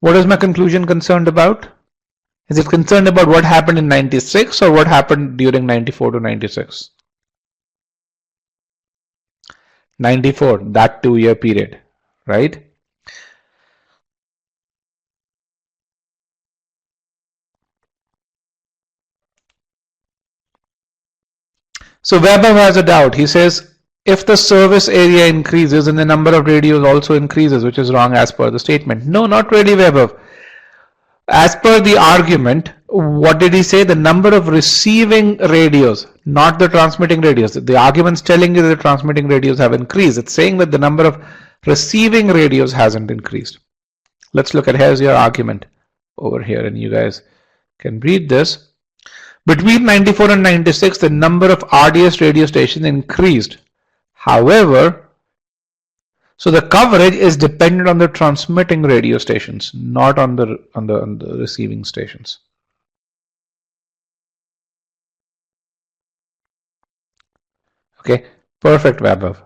What is my conclusion concerned about? Is it concerned about what happened in 96 or what happened during 94 to 96? 94, that 2-year period, right? So Weber has a doubt. He says, if the service area increases and the number of radios also increases, which is wrong as per the statement. No, not really, Weber. As per the argument, what did he say? The number of receiving radios, not the transmitting radios. The argument's telling you that the transmitting radios have increased. It's saying that the number of receiving radios hasn't increased. Let's look at, here's your argument over here, and you guys can read this. Between 94 and 96, the number of RDS radio stations increased. However, so the coverage is dependent on the transmitting radio stations, not on the receiving stations. Okay, perfect, Vaibhav.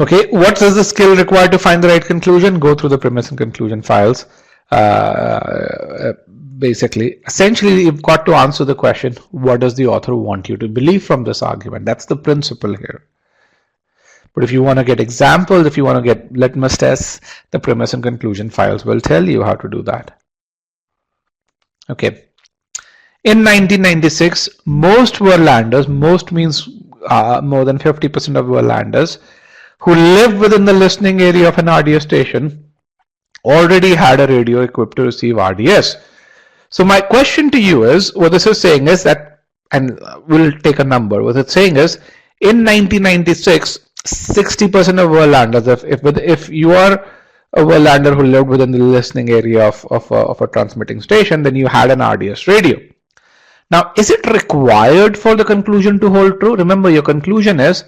Okay, what is the skill required to find the right conclusion? Go through the premise and conclusion files. Basically, essentially, you've got to answer the question, what does the author want you to believe from this argument? That's the principle here. But if you want to get examples, if you want to get litmus tests, the premise and conclusion files will tell you how to do that. Okay. In 1996, most Verlanders, most means more than 50% of Verlanders, who live within the listening area of an RDS station already had a radio equipped to receive RDS. So my question to you is, what this is saying is that, and we'll take a number, what it's saying is, in 1996, 60% of Verlanders, if you are a Verlander who lived within the listening area of a transmitting station, then you had an RDS radio. Now, is it required for the conclusion to hold true? Remember, your conclusion is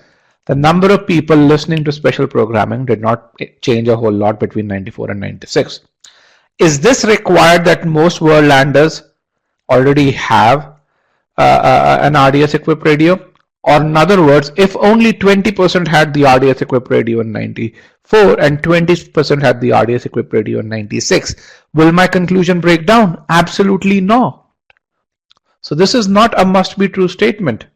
the number of people listening to special programming did not change a whole lot between 94 and 96. Is this required that most Verlanders already have an RDS equipped radio? Or in other words, if only 20% had the RDS equipped radio in 94 and 20% had the RDS equipped radio in 96, will my conclusion break down? Absolutely no. So this is not a must be true statement.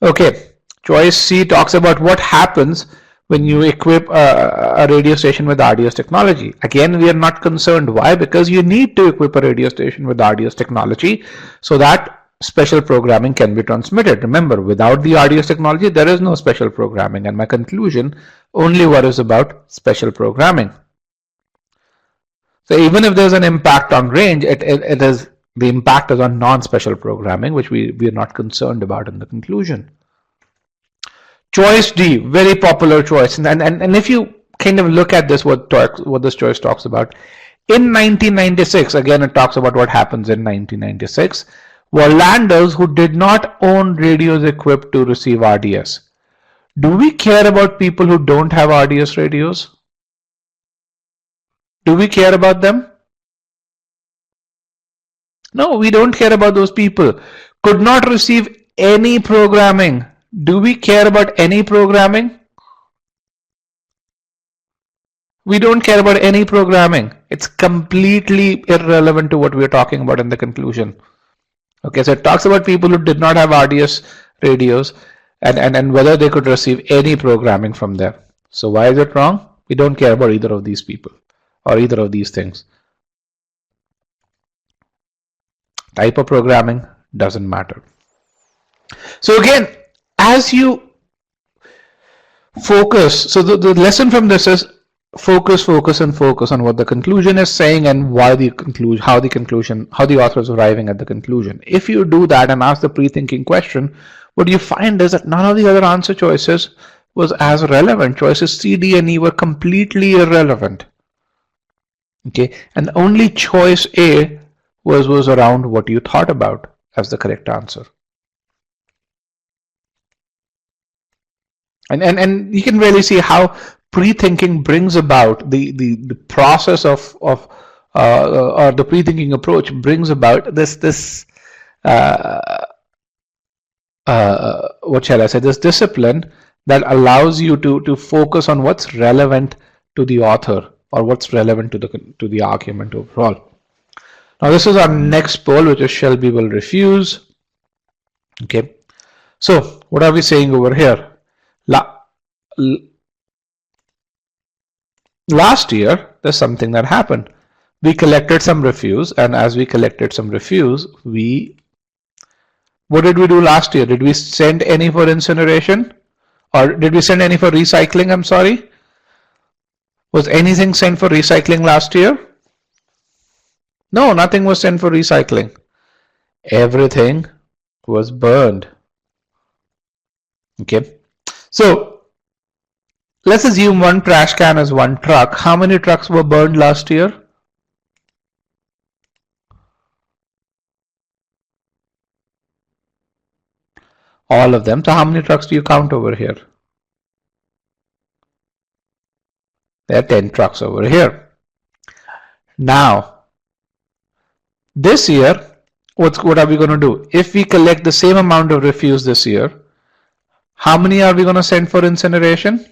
Okay, choice C talks about what happens when you equip a radio station with RDS technology. Again, we are not concerned. Why? Because you need to equip a radio station with RDS technology so that special programming can be transmitted. Remember, without the RDS technology, there is no special programming, and my conclusion only worries about special programming. So even if there's an impact on range, it is the impact is on non-special programming, which we are not concerned about in the conclusion. Choice D, very popular choice. And if you kind of look at this, what this choice talks about, in 1996, again, it talks about what happens in 1996, were landers who did not own radios equipped to receive RDS. Do we care about people who don't have RDS radios? Do we care about them? No, we don't care about those people. Could not receive any programming. Do we care about any programming? We don't care about any programming. It's completely irrelevant to what we're talking about in the conclusion. Okay, so it talks about people who did not have RDS radios and whether they could receive any programming from there. So why is it wrong? We don't care about either of these people or either of these things. Type of programming doesn't matter. So again, as you focus, so the lesson from this is focus, focus, and focus on what the conclusion is saying and why the conclusion, how the author is arriving at the conclusion. If you do that and ask the pre-thinking question, what you find is that none of the other answer choices was as relevant. Choices C, D, and E were completely irrelevant. Okay, and only choice A was around what you thought about as the correct answer. And you can really see how pre-thinking brings about the process of or the pre-thinking approach brings about this what shall I say, this discipline that allows you to focus on what's relevant to the author or what's relevant to the argument overall. Now this is our next poll, which is Shelby will refuse. Okay, so what are we saying over here? Last year, there's something that happened. We collected some refuse, and as we collected some refuse, what did we do last year? Did we send any for incineration? Or did we send any for recycling? I'm sorry. Was anything sent for recycling last year? No, nothing was sent for recycling. Everything was burned. Okay. So let's assume one trash can is one truck. How many trucks were burned last year? All of them. So how many trucks do you count over here? There are 10 trucks over here. Now, this year, what are we going to do? If we collect the same amount of refuse this year, how many are we going to send for incineration?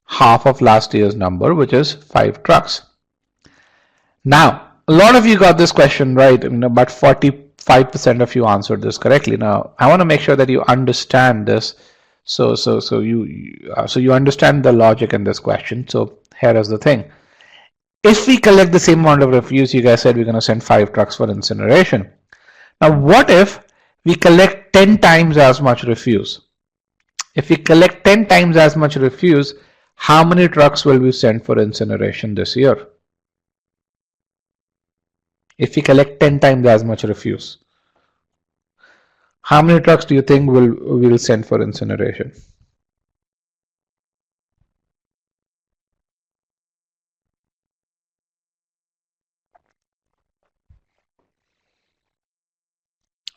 Half of last year's number, which is 5 trucks. Now, a lot of you got this question right. I mean, about 45% of you answered this correctly. Now, I want to make sure that you understand this. So you understand the logic in this question. So here is the thing. If we collect the same amount of refuse, you guys said we're going to send 5 trucks for incineration. Now, what if we collect 10 times as much refuse? If we collect 10 times as much refuse, how many trucks will we send for incineration this year? If we collect 10 times as much refuse, how many trucks do you think we'll send for incineration?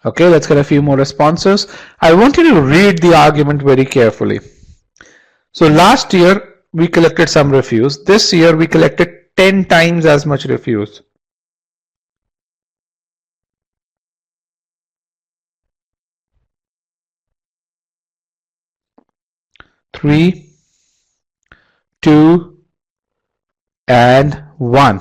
Okay, let's get a few more responses. I want you to read the argument very carefully. So last year we collected some refuse. This year we collected 10 times as much refuse. Three, 2, and 1.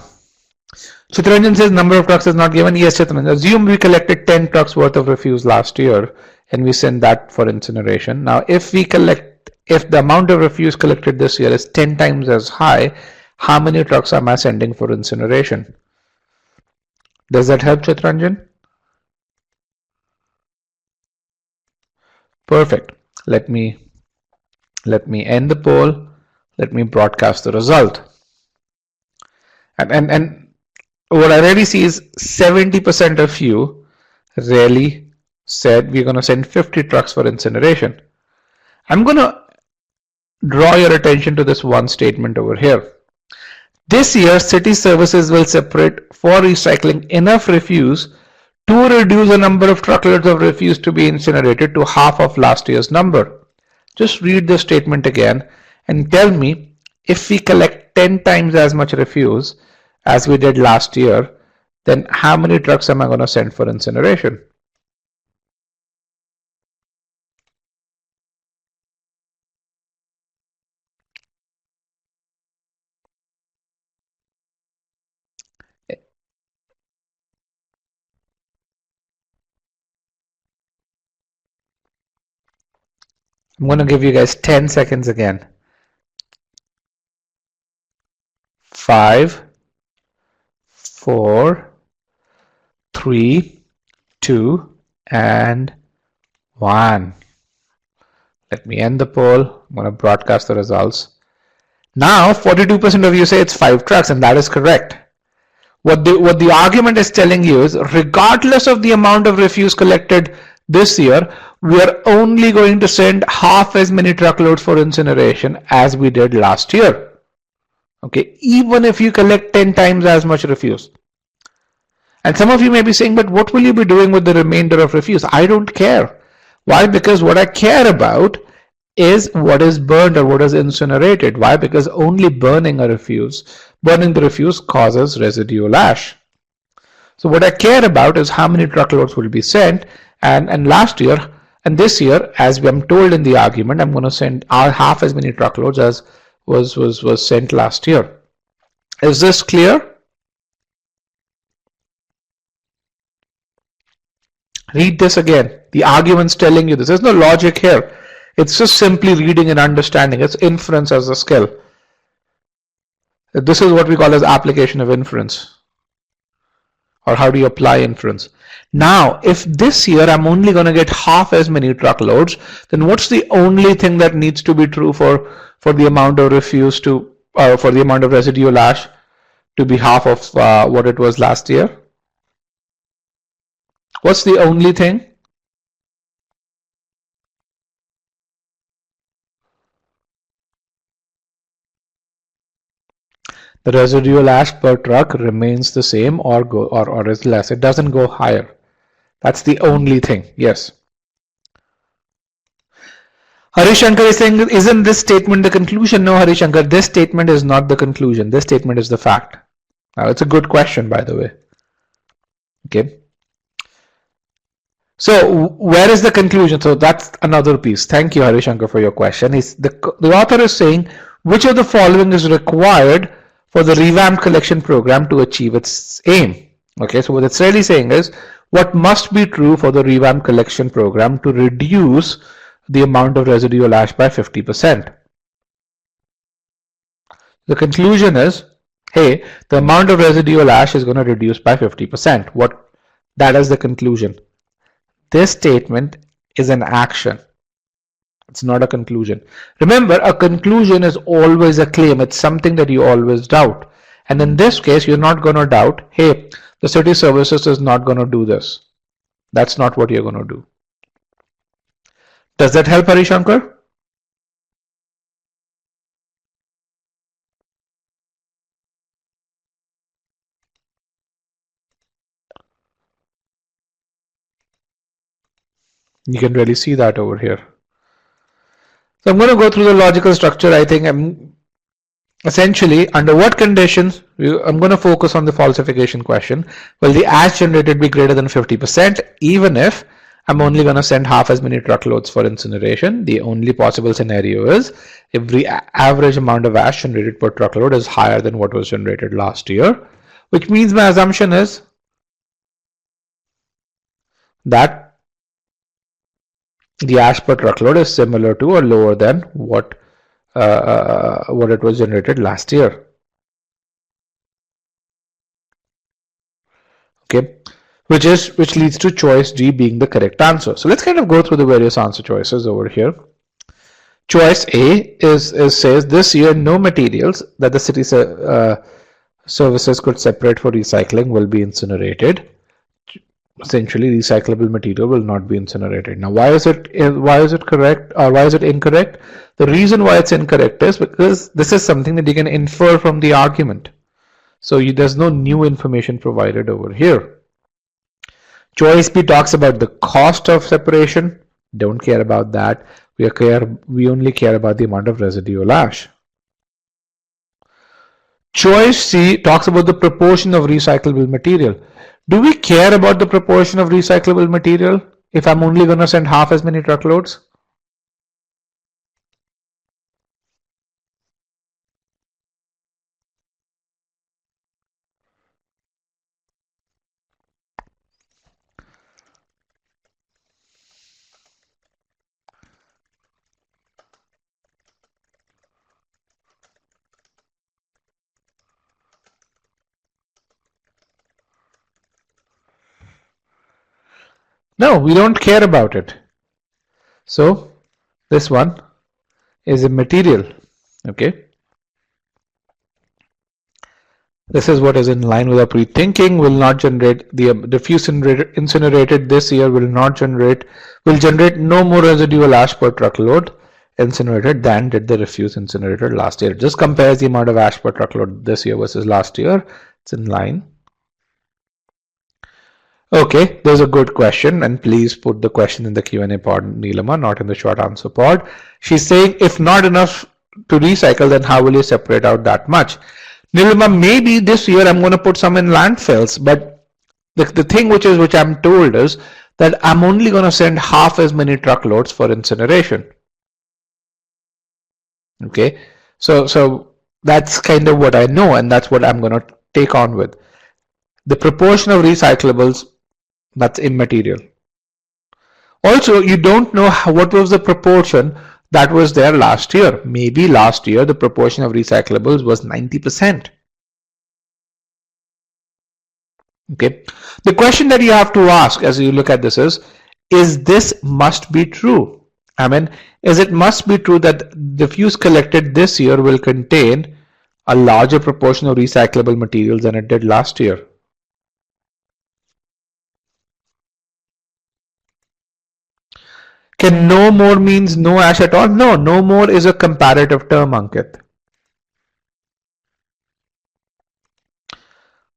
Chitranjan says number of trucks is not given. Yes, Chitranjan. Assume we collected 10 trucks worth of refuse last year and we send that for incineration. Now, if the amount of refuse collected this year is 10 times as high, how many trucks am I sending for incineration? Does that help, Chitranjan? Perfect. Let me end the poll. Let me broadcast the result. And what I really see is 70% of you really said we're going to send 50 trucks for incineration. I'm going to draw your attention to this one statement over here. This year, city services will separate for recycling enough refuse to reduce the number of truckloads of refuse to be incinerated to half of last year's number. Just read the statement again and tell me, if we collect 10 times as much refuse as we did last year, then how many trucks am I going to send for incineration? I'm going to give you guys 10 seconds again. 5, 4, 3, 2, and 1. Let me end the poll. I'm going to broadcast the results. Now, 42% of you say it's 5 trucks, and that is correct. What the argument is telling you is, regardless of the amount of refuse collected this year, we are only going to send half as many truckloads for incineration as we did last year. Okay, even if you collect 10 times as much refuse. And some of you may be saying, but what will you be doing with the remainder of refuse? I don't care. Why? Because what I care about is what is burned or what is incinerated. Why? Because only burning the refuse causes residual ash. So what I care about is how many truckloads will be sent. And last year and this year, as I'm told in the argument, I'm going to send half as many truckloads as was sent last year. Is this clear? Read this again. The argument's telling you this. There's no logic here. It's just simply reading and understanding. It's inference as a skill. This is what we call as application of inference. Or how do you apply inference? Now, if this year I'm only going to get half as many truckloads, then what's the only thing that needs to be true for the amount of refuse to, for the amount of residual ash to be half of what it was last year? What's the only thing? The residual ash per truck remains the same or is less. It doesn't go higher. That's the only thing. Yes. Harishankar is saying, isn't this statement the conclusion? No, Harishankar, this statement is not the conclusion. This statement is the fact. Now, it's a good question, by the way. Okay. So, where is the conclusion? So, that's another piece. Thank you, Harishankar, for your question. The author is saying, which of the following is required for the revamped collection program to achieve its aim? Okay, so what it's really saying is, what must be true for the revamped collection program to reduce the amount of residual ash by 50%? The conclusion is, hey, the amount of residual ash is going to reduce by 50%. That is the conclusion. This statement is an action. It's not a conclusion. Remember, a conclusion is always a claim. It's something that you always doubt. And in this case, you're not going to doubt, hey, the city services is not going to do this. That's not what you're going to do. Does that help, Harishankar? You can really see that over here. So I'm going to go through the logical structure. I think I'm essentially under what conditions I'm going to focus on the falsification question. Will the ash generated be greater than 50%, even if I'm only going to send half as many truckloads for incineration? The only possible scenario is if the average amount of ash generated per truckload is higher than what was generated last year. which means my assumption is that the ash per truckload is similar to or lower than what it was generated last year. Okay, which leads to choice D being the correct answer. So let's kind of go through the various answer choices over here. Choice A says this year no materials that the city services could separate for recycling will be incinerated. Essentially, recyclable material will not be incinerated. Now, why is it correct or why is it incorrect? The reason why it's incorrect is because this is something that you can infer from the argument. So there's no new information provided over here. Choice B talks about the cost of separation. Don't care about that. We only care about the amount of residual ash. Choice C talks about the proportion of recyclable material. Do we care about the proportion of recyclable material if I'm only going to send half as many truckloads? No, we don't care about it. So this one is a material. Okay. This is what is in line with our pre-thinking. Will not generate the diffuse incinerated this year will generate no more residual ash per truckload incinerated than did the refuse incinerated last year. Just compares the amount of ash per truckload this year versus last year. It's in line. Okay, there's a good question, and please put the question in the Q&A pod, Neelama, not in the short answer pod. She's saying, if not enough to recycle, then how will you separate out that much? Neelama, maybe this year I'm going to put some in landfills, but the thing which I'm told is that I'm only going to send half as many truckloads for incineration. Okay, so that's kind of what I know, and that's what I'm going to take on with. The proportion of recyclables, that's immaterial. Also, you don't know what was the proportion that was there last year. Maybe last year the proportion of recyclables was 90%. Okay. The question that you have to ask as you look at this is this must be true? I mean, is it must be true that the fuse collected this year will contain a larger proportion of recyclable materials than it did last year? Can no more means no ash at all? No, no more is a comparative term, Ankit.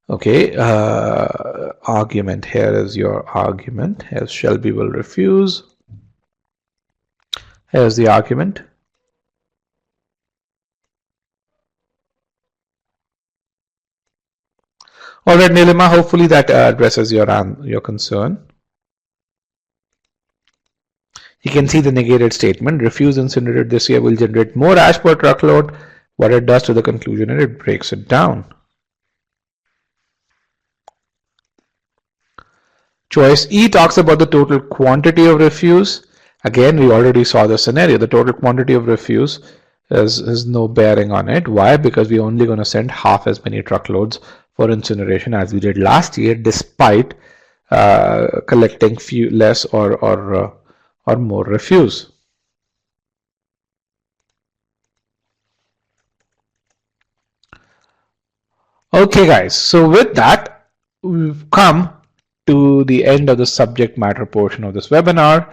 Okay, argument. Here is your argument. Here's Shelby will refuse. Here's the argument. All right, Nilima, hopefully that addresses your concern. You can see the negated statement. Refuse incinerated this year will generate more ash per truckload. What it does to the conclusion, and it breaks it down. Choice E talks about the total quantity of refuse. Again, we already saw the scenario. The total quantity of refuse has no bearing on it. Why? Because we're only going to send half as many truckloads for incineration as we did last year, despite collecting less or more refuse. Okay, guys. So with that, we've come to the end of the subject matter portion of this webinar.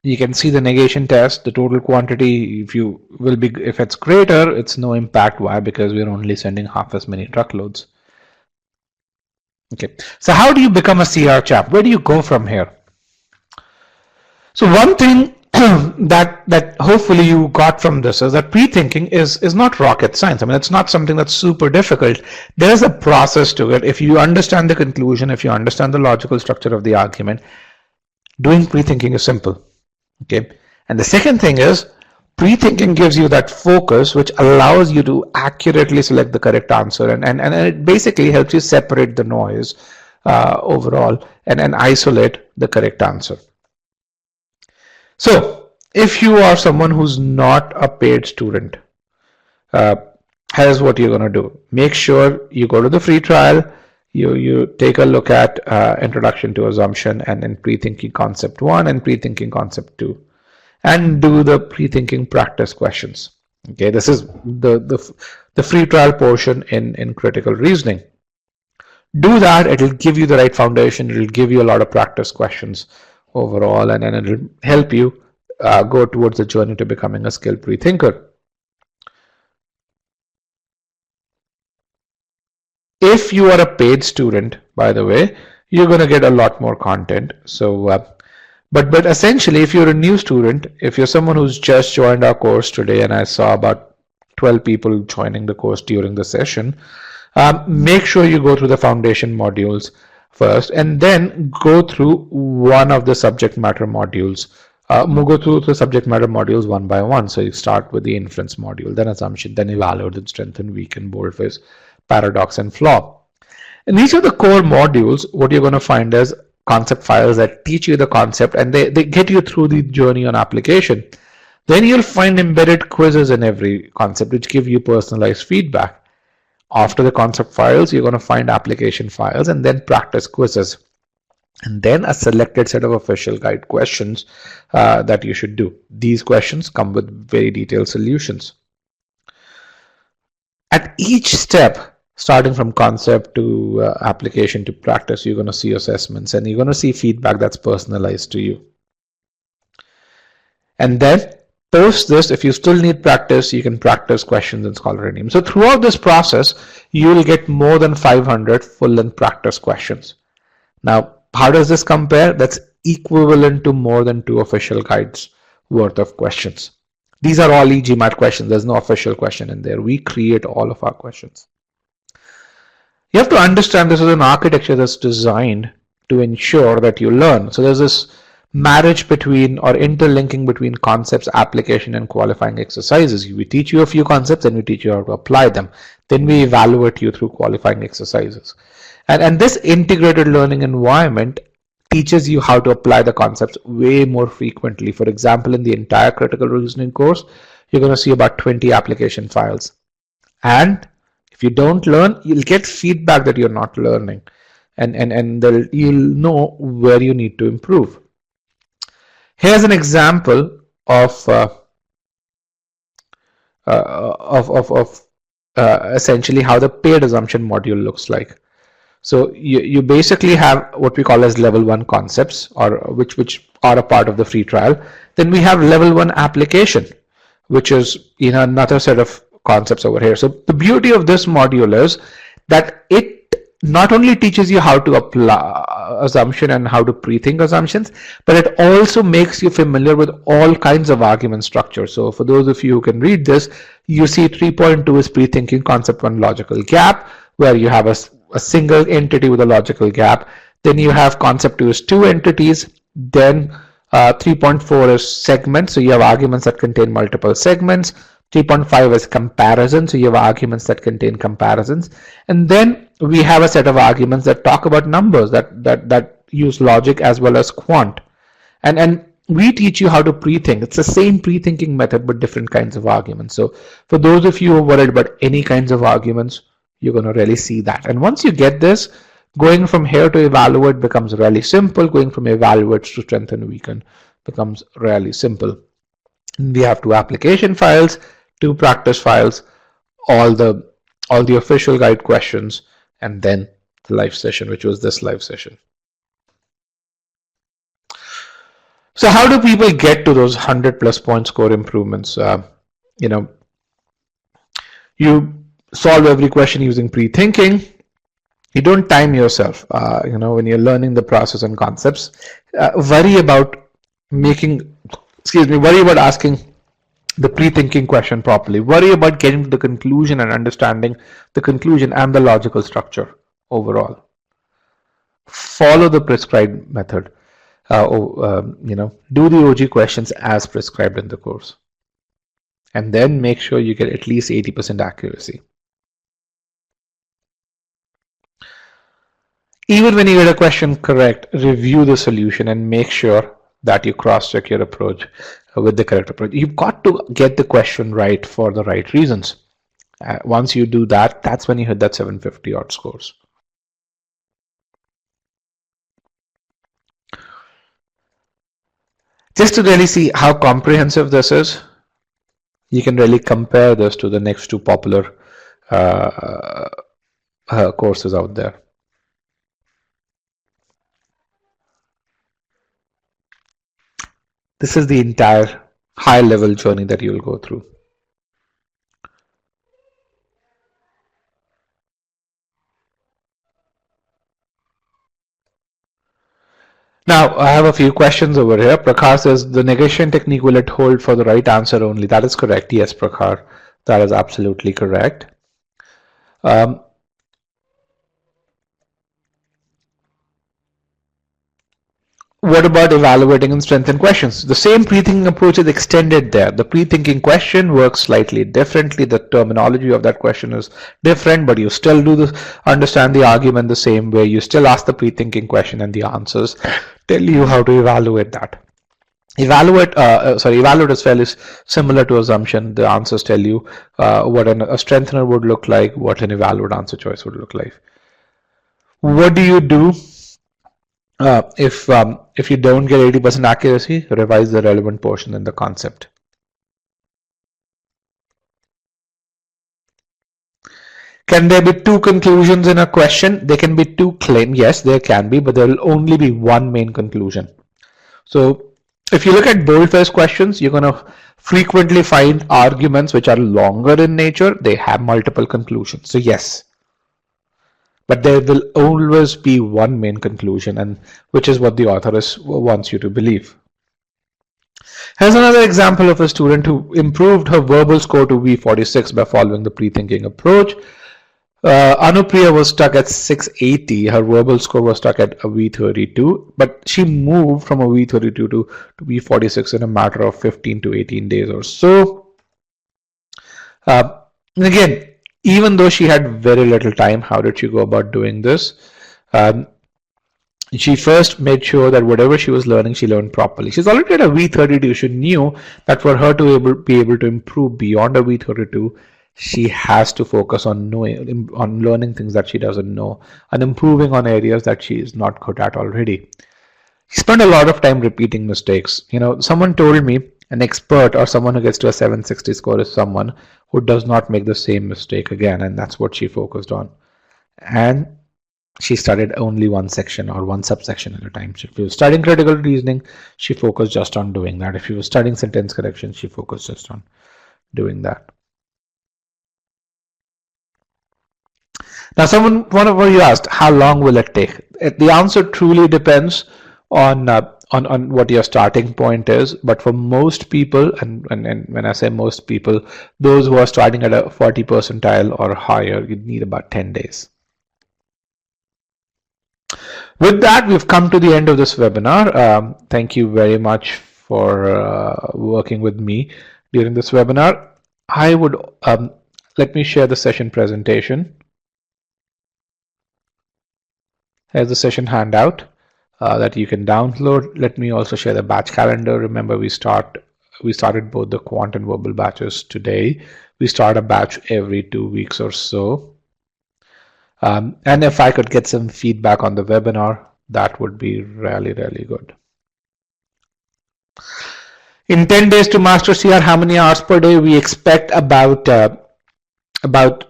You can see the negation test, the total quantity. If it's greater, it's no impact. Why? Because we're only sending half as many truckloads. Okay, so how do you become a CR chap? Where do you go from here? So one thing that hopefully you got from this is that pre-thinking is not rocket science. I mean, it's not something that's super difficult. There's a process to it. If you understand the conclusion, if you understand the logical structure of the argument, doing pre-thinking is simple. Okay, and the second thing is Pre-thinking gives you that focus which allows you to accurately select the correct answer, and it basically helps you separate the noise overall and isolate the correct answer. So if you are someone who's not a paid student, here's what you're going to do. Make sure you go to the free trial, you take a look at Introduction to Assumption and then Pre-thinking Concept 1 and Pre-thinking Concept 2, and do the pre-thinking practice questions. Okay, this is the free trial portion in critical reasoning. Do that, it'll give you the right foundation, it'll give you a lot of practice questions overall, and then it'll help you go towards the journey to becoming a skilled pre-thinker. If you are a paid student, by the way, you're going to get a lot more content. So but essentially, if you're a new student, if you're someone who's just joined our course today, and I saw about 12 people joining the course during the session, make sure you go through the foundation modules first and then go through one of the subject matter modules. Go through the subject matter modules one by one. So you start with the inference module, then assumption, then evaluate, then strengthen, weaken, boldface, paradox, and flaw. And these are the core modules. What you're going to find is concept files that teach you the concept and they get you through the journey on application. Then you'll find embedded quizzes in every concept which give you personalized feedback. After the concept files, you're going to find application files and then practice quizzes. And then a selected set of official guide questions that you should do. These questions come with very detailed solutions. At each step, starting from concept to application to practice, you're going to see assessments and you're going to see feedback that's personalized to you. And then post this, if you still need practice, you can practice questions in Scholar Redeem. So throughout this process, you will get more than 500 full-length practice questions. Now, how does this compare? That's equivalent to more than 2 official guides worth of questions. These are all e-GMAT questions. There's no official question in there. We create all of our questions. You have to understand this is an architecture that's designed to ensure that you learn. So there's this marriage between or interlinking between concepts, application, and qualifying exercises. We teach you a few concepts and we teach you how to apply them. Then we evaluate you through qualifying exercises. And this integrated learning environment teaches you how to apply the concepts way more frequently. For example, in the entire critical reasoning course, you're going to see about 20 application files. And if you don't learn, you'll get feedback that you're not learning. And you'll know where you need to improve. Here's an example of essentially how the paid assumption module looks like. So you basically have what we call as level 1 concepts, or which are a part of the free trial. Then we have level 1 application, which is another set of concepts over here. So the beauty of this module is that it not only teaches you how to apply assumption and how to pre-think assumptions, but it also makes you familiar with all kinds of argument structures. So for those of you who can read this, you see 3.2 is pre-thinking concept 1 logical gap, where you have a single entity with a logical gap. Then you have concept 2 is 2 entities. Then 3.4 is segments. So you have arguments that contain multiple segments. 3.5 is comparison. So you have arguments that contain comparisons. And then we have a set of arguments that talk about numbers that use logic as well as quant. And we teach you how to pre-think. It's the same pre-thinking method, but different kinds of arguments. So for those of you who are worried about any kinds of arguments, you're going to really see that. And once you get this, going from here to evaluate becomes really simple. Going from evaluate to strengthen and weaken becomes really simple. And we have 2 application files, 2 practice files, all the official guide questions, and then the live session, which was this live session. So how do people get to those 100+ point score improvements? You solve every question using pre-thinking. You don't time yourself. When you're learning the process and concepts, worry about asking the pre-thinking question properly. Worry about getting to the conclusion and understanding the conclusion and the logical structure overall. Follow the prescribed method. Do the OG questions as prescribed in the course. and then make sure you get at least 80% accuracy. Even when you get a question correct, review the solution and make sure that you cross-check your approach with the correct approach. You've got to get the question right for the right reasons. Once you do that, that's when you hit that 750 odd scores. Just to really see how comprehensive this is, you can really compare this to the next two popular courses out there. This is the entire high-level journey that you will go through. Now, I have a few questions over here. Prakhar says, the negation technique, will it hold for the right answer only? That is correct. Yes, Prakhar, that is absolutely correct. What about evaluating and strengthen questions? The same pre-thinking approach is extended there. The pre-thinking question works slightly differently. The terminology of that question is different, but you still do understand the argument the same way. You still ask the pre-thinking question and the answers tell you how to evaluate that. Evaluate is fairly similar to assumption. The answers tell you what a strengthener would look like, what an evaluate answer choice would look like. What do you do if you don't get 80% accuracy? Revise the relevant portion in the concept. Can there be two conclusions in a question? There can be two claims. Yes, there can be, but there will only be one main conclusion. So if you look at bold-faced questions, you're going to frequently find arguments which are longer in nature. They have multiple conclusions. So yes, but there will always be one main conclusion, and which is what the author wants you to believe. Here's another example of a student who improved her verbal score to V46 by following the pre-thinking approach. Anupriya was stuck at 680. Her verbal score was stuck at a V32, but she moved from a V32 to V46 in a matter of 15 to 18 days or so. Again, even though she had very little time, how did she go about doing this? She first made sure that whatever she was learning, she learned properly. She's already at a V32. She knew that for her to be able to improve beyond a V32, she has to focus on learning things that she doesn't know and improving on areas that she is not good at already. She spent a lot of time repeating mistakes. Someone told me an expert or someone who gets to a 760 score is someone who does not make the same mistake again, and that's what she focused on. And she studied only one section or one subsection at a time. If she was studying critical reasoning, she focused just on doing that. If she was studying sentence correction, she focused just on doing that. Now, one of you asked, how long will it take? The answer truly depends on what your starting point is. But for most people, and when I say most people, those who are starting at a 40 percentile or higher, you need about 10 days. With that, we've come to the end of this webinar. Thank you very much for working with me during this webinar. I would let me share the session presentation. Here's the session handout that you can download. Let me also share the batch calendar. Remember, we started both the quant and verbal batches today. We start a batch every 2 weeks or so. And if I could get some feedback on the webinar, that would be really, really good. In 10 days to master CR, how many hours per day? We expect about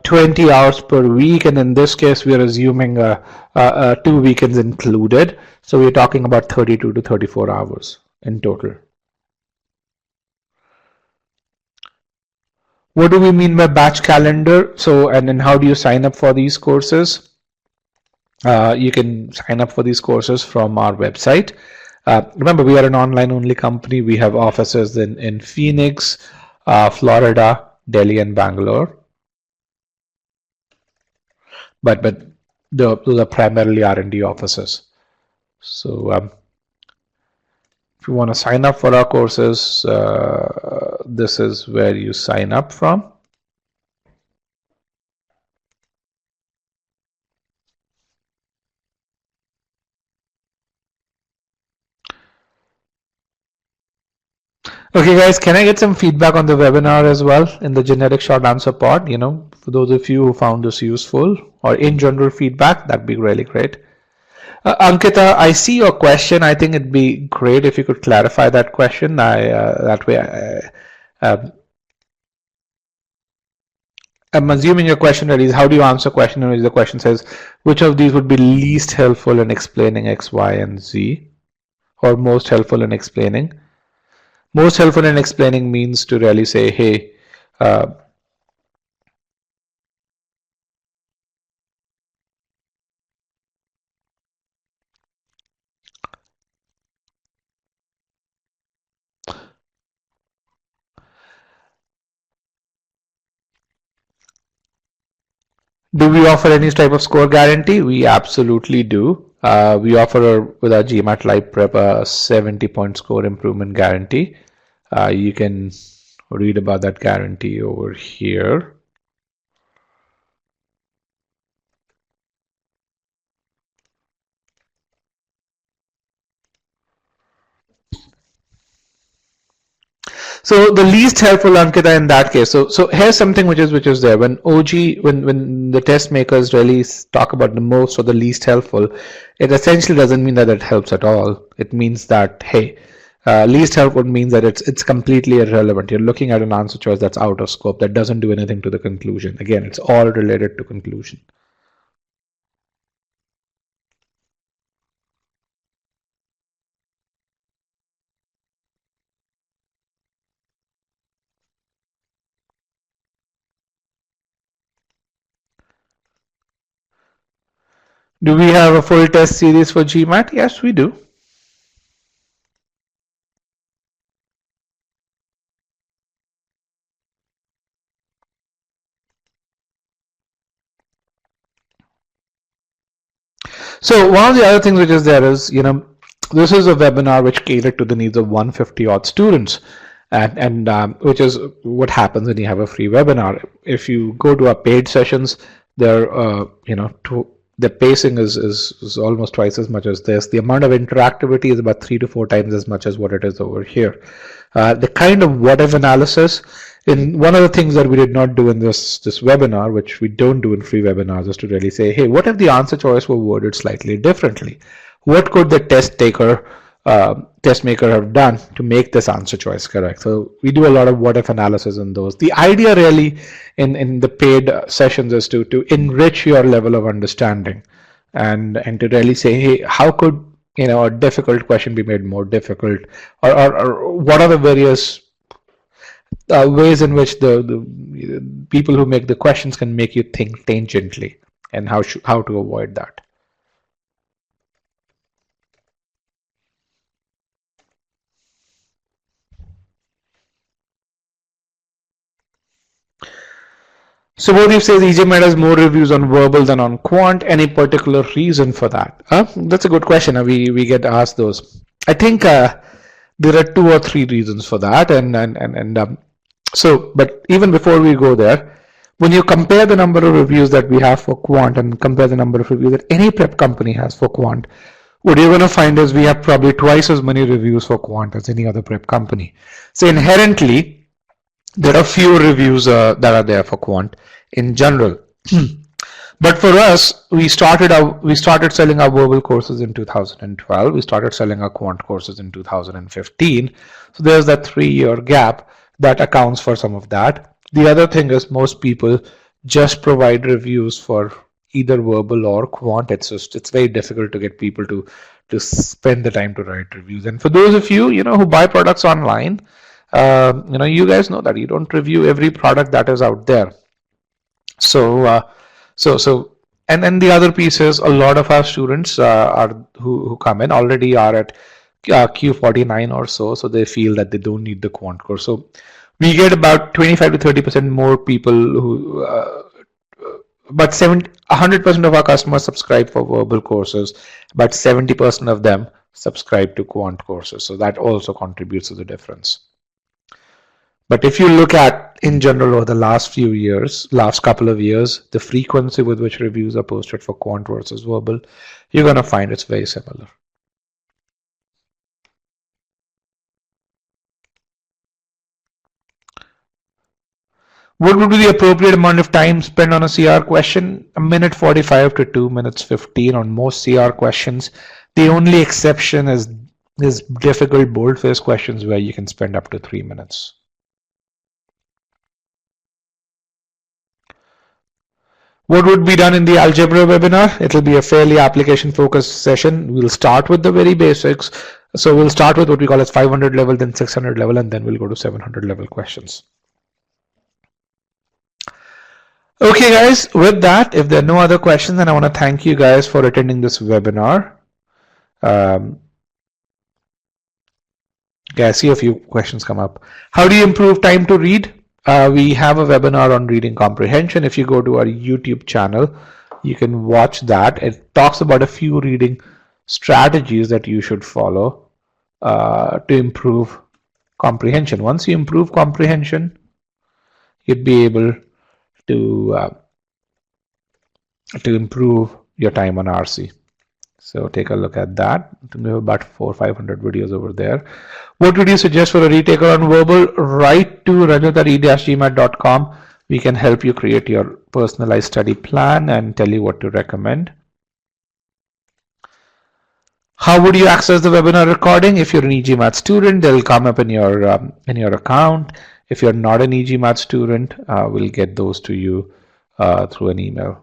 20 hours per week, and in this case we are assuming 2 weekends included, so we're talking about 32 to 34 hours in total. What do we mean by batch calendar? So, and then how do you sign up for these courses? You can sign up for these courses from our website. Remember, we are an online only company. We have offices in Phoenix, Florida, Delhi, and Bangalore. But those are primarily R&D offices. So If you want to sign up for our courses, this is where you sign up from. Okay, guys, can I get some feedback on the webinar as well in the generic short answer pod? For those of you who found this useful, or in general feedback, that'd be really great. Ankita, I see your question. I think it'd be great if you could clarify that question. That way, I'm assuming your question really is how do you answer question, and the question says which of these would be least helpful in explaining X, Y, and Z, or most helpful in explaining. Most helpful in explaining means to really say, hey, do we offer any type of score guarantee? We absolutely do. We offer with our GMAT Live Prep a 70-point score improvement guarantee. You can read about that guarantee over here. So the least helpful, Ankita, in that case. So here's something which is there. When when the test makers really talk about the most or the least helpful, it essentially doesn't mean that it helps at all. It means that, hey, least helpful means that it's completely irrelevant. You're looking at an answer choice that's out of scope, that doesn't do anything to the conclusion. Again, it's all related to conclusion. Do we have a full test series for GMAT? Yes, we do. So one of the other things which is there is, this is a webinar which catered to the needs of 150 odd students, and which is what happens when you have a free webinar. If you go to our paid sessions, they're the pacing is almost twice as much as this. The amount of interactivity is about 3 to 4 times as much as what it is over here. The kind of what if analysis. In one of the things that we did not do in this webinar, which we don't do in free webinars, is to really say, hey, what if the answer choice were worded slightly differently? What could the test maker have done to make this answer choice correct? So we do a lot of what if analysis in those. The idea really in the paid sessions is to enrich your level of understanding and to really say, hey, how could a difficult question be made more difficult, or what are the various ways in which the people who make the questions can make you think tangentially, and how to avoid that. So Subodhip says e-GMAT has more reviews on verbal than on quant. Any particular reason for that? That's a good question. We get asked those. I think there are 2 or 3 reasons for that, but even before we go there, when you compare the number of reviews that we have for quant and compare the number of reviews that any prep company has for quant, what you're going to find is we have probably twice as many reviews for quant as any other prep company. So inherently, there are fewer reviews that are there for quant in general. But for us, we started selling our verbal courses in 2012. We started selling our quant courses in 2015. So there's that 3-year gap that accounts for some of that. The other thing is most people just provide reviews for either verbal or quant. It's very difficult to get people to spend the time to write reviews. And for those of you who buy products online, you guys know that you don't review every product that is out there. So and then the other piece is a lot of our students who come in already are at Q49 or so they feel that they don't need the quant course. So we get about 25 to 30% more people who but 100% of our customers subscribe for verbal courses, but 70% of them subscribe to quant courses. So that also contributes to the difference. But if you look at in general over the last few years, last couple of years, the frequency with which reviews are posted for quant versus verbal, you're going to find it's very similar. What would be the appropriate amount of time spent on a CR question? A minute 45 to 2 minutes 15 on most CR questions. The only exception is difficult boldface questions where you can spend up to 3 minutes. What would be done in the algebra webinar? It will be a fairly application focused session. We'll start with the very basics. So we'll start with what we call as 500 level, then 600 level, and then we'll go to 700 level questions. Okay guys, with that, if there are no other questions, then I want to thank you guys for attending this webinar. Okay, I see a few questions come up. How do you improve time to read? We have a webinar on reading comprehension. If you go to our YouTube channel, you can watch that. It talks about a few reading strategies that you should follow to improve comprehension. Once you improve comprehension, you'd be able to improve your time on RC. So take a look at that. We have about 400 or 500 videos over there. What would you suggest for a retaker on verbal? Write to rajat@e-gmat.com. We can help you create your personalized study plan and tell you what to recommend. How would you access the webinar recording? If you're an e-GMAT student, they'll come up in your account. If you're not an e-GMAT student, we'll get those to you through an email.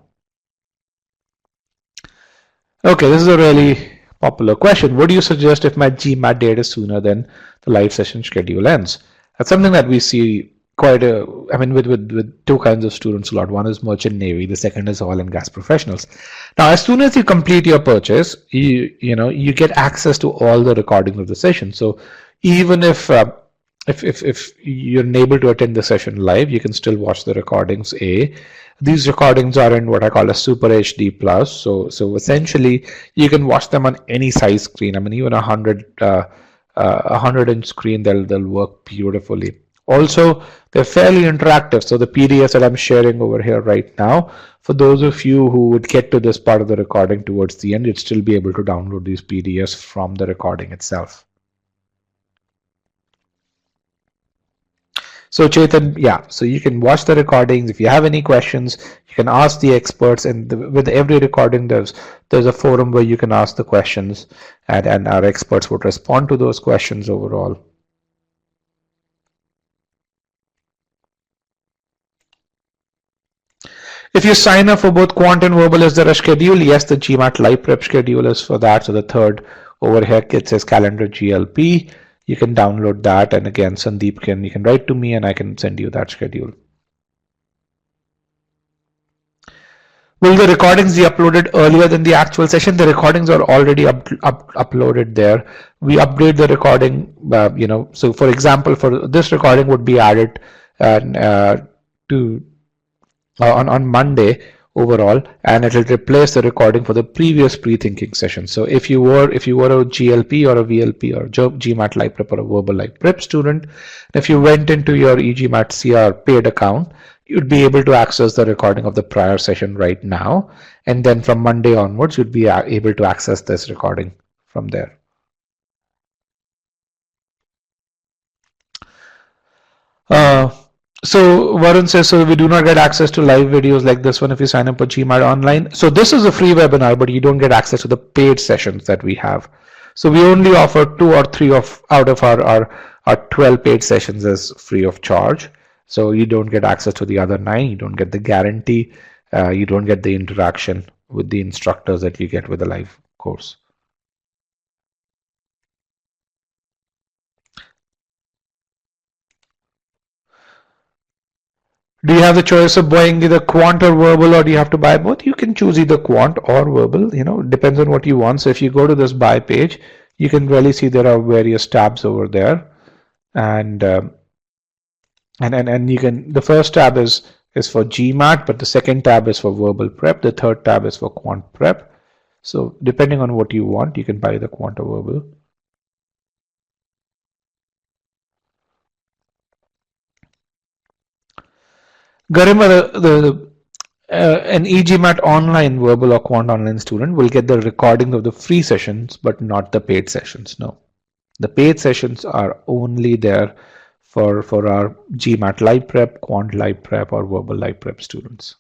Okay, this is a really popular question. What do you suggest if my GMAT date is sooner than the live session schedule ends? That's something that we see quite with two kinds of students a lot. One is merchant navy, the second is oil and gas professionals. Now, as soon as you complete your purchase, you get access to all the recordings of the session. So even if you're unable to attend the session live, you can still watch the recordings. These recordings are in what I call a Super HD Plus. So essentially, you can watch them on any size screen. I mean, even 100-inch screen, they'll work beautifully. Also, they're fairly interactive. So the PDFs that I'm sharing over here right now, for those of you who would get to this part of the recording towards the end, you'd still be able to download these PDFs from the recording itself. So Chetan, yeah, so you can watch the recordings. If you have any questions, you can ask the experts, and with every recording there's a forum where you can ask the questions, and our experts would respond to those questions overall. If you sign up for both quant and verbal, is there a schedule? Yes, the GMAT live prep schedule is for that. So the third over here, it says calendar GLP. You can download that, and again, Sandeep you can write to me and I can send you that schedule. Will the recordings be uploaded earlier than the actual session? The recordings are already uploaded there. We update the recording, so for example, for this recording would be added on Monday overall, and it will replace the recording for the previous pre-thinking session. So if you were a GLP or a VLP or GMAT live prep or a verbal live prep student, if you went into your e-GMAT CR paid account, you'd be able to access the recording of the prior session right now, and then from Monday onwards you'd be able to access this recording from there. So Varun says, so we do not get access to live videos like this one if you sign up for GMAT online. So this is a free webinar, but you don't get access to the paid sessions that we have. So we only offer 2 or 3 out of our 12 paid sessions as free of charge. So you don't get access to the other 9. You don't get the guarantee. You don't get the interaction with the instructors that you get with the live course. Do you have the choice of buying either quant or verbal, or do you have to buy both? You can choose either quant or verbal, it depends on what you want. So if you go to this buy page, you can really see there are various tabs over there. And you can, the first tab is for GMAT, but the second tab is for verbal prep. The third tab is for quant prep. So depending on what you want, you can buy the quant or verbal. Garima, an e-GMAT online verbal or quant online student will get the recording of the free sessions, but not the paid sessions. No, the paid sessions are only there for our GMAT live prep, quant live prep, or verbal live prep students.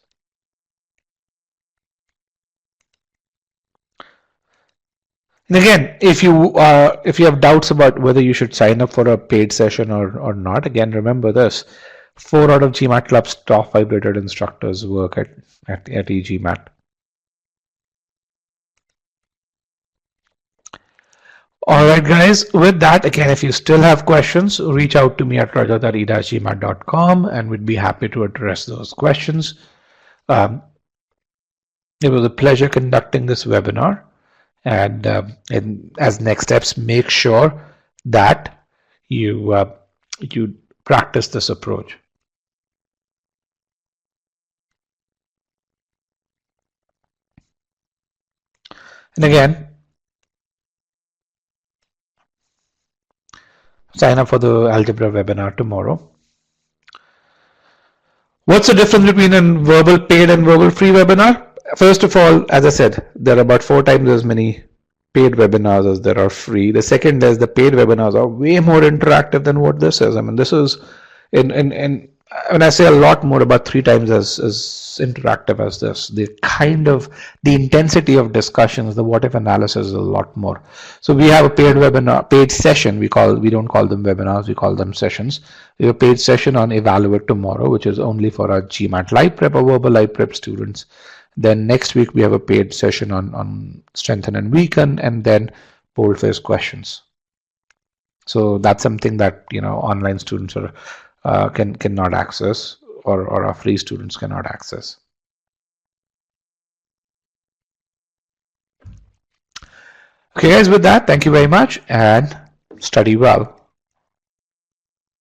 And again, if you have doubts about whether you should sign up for a paid session or not, again remember this: 4 out of GMAT Club's top 5 rated instructors work at e-GMAT. All right, guys. With that, again, if you still have questions, reach out to me at rajat@e-gmat.com, and we'd be happy to address those questions. It was a pleasure conducting this webinar. And as next steps, make sure that you practice this approach. And again, sign up for the algebra webinar tomorrow. What's the difference between a verbal paid and verbal free webinar? First of all, as I said, there are about 4 times as many paid webinars as there are free. The second is the paid webinars are way more interactive than what this is. I mean, this is when I say a lot more, about 3 times as interactive as this. The intensity of discussions, the what if analysis is a lot more. So we have a paid webinar, paid session. We don't call them webinars, we call them sessions. We have a paid session on Evaluate Tomorrow, which is only for our GMAT live prep or verbal live prep students. Then next week we have a paid session on Strengthen and Weaken, and then boldface questions. So that's something that online students cannot access, or our free students cannot access. Okay, guys, with that, thank you very much and study well.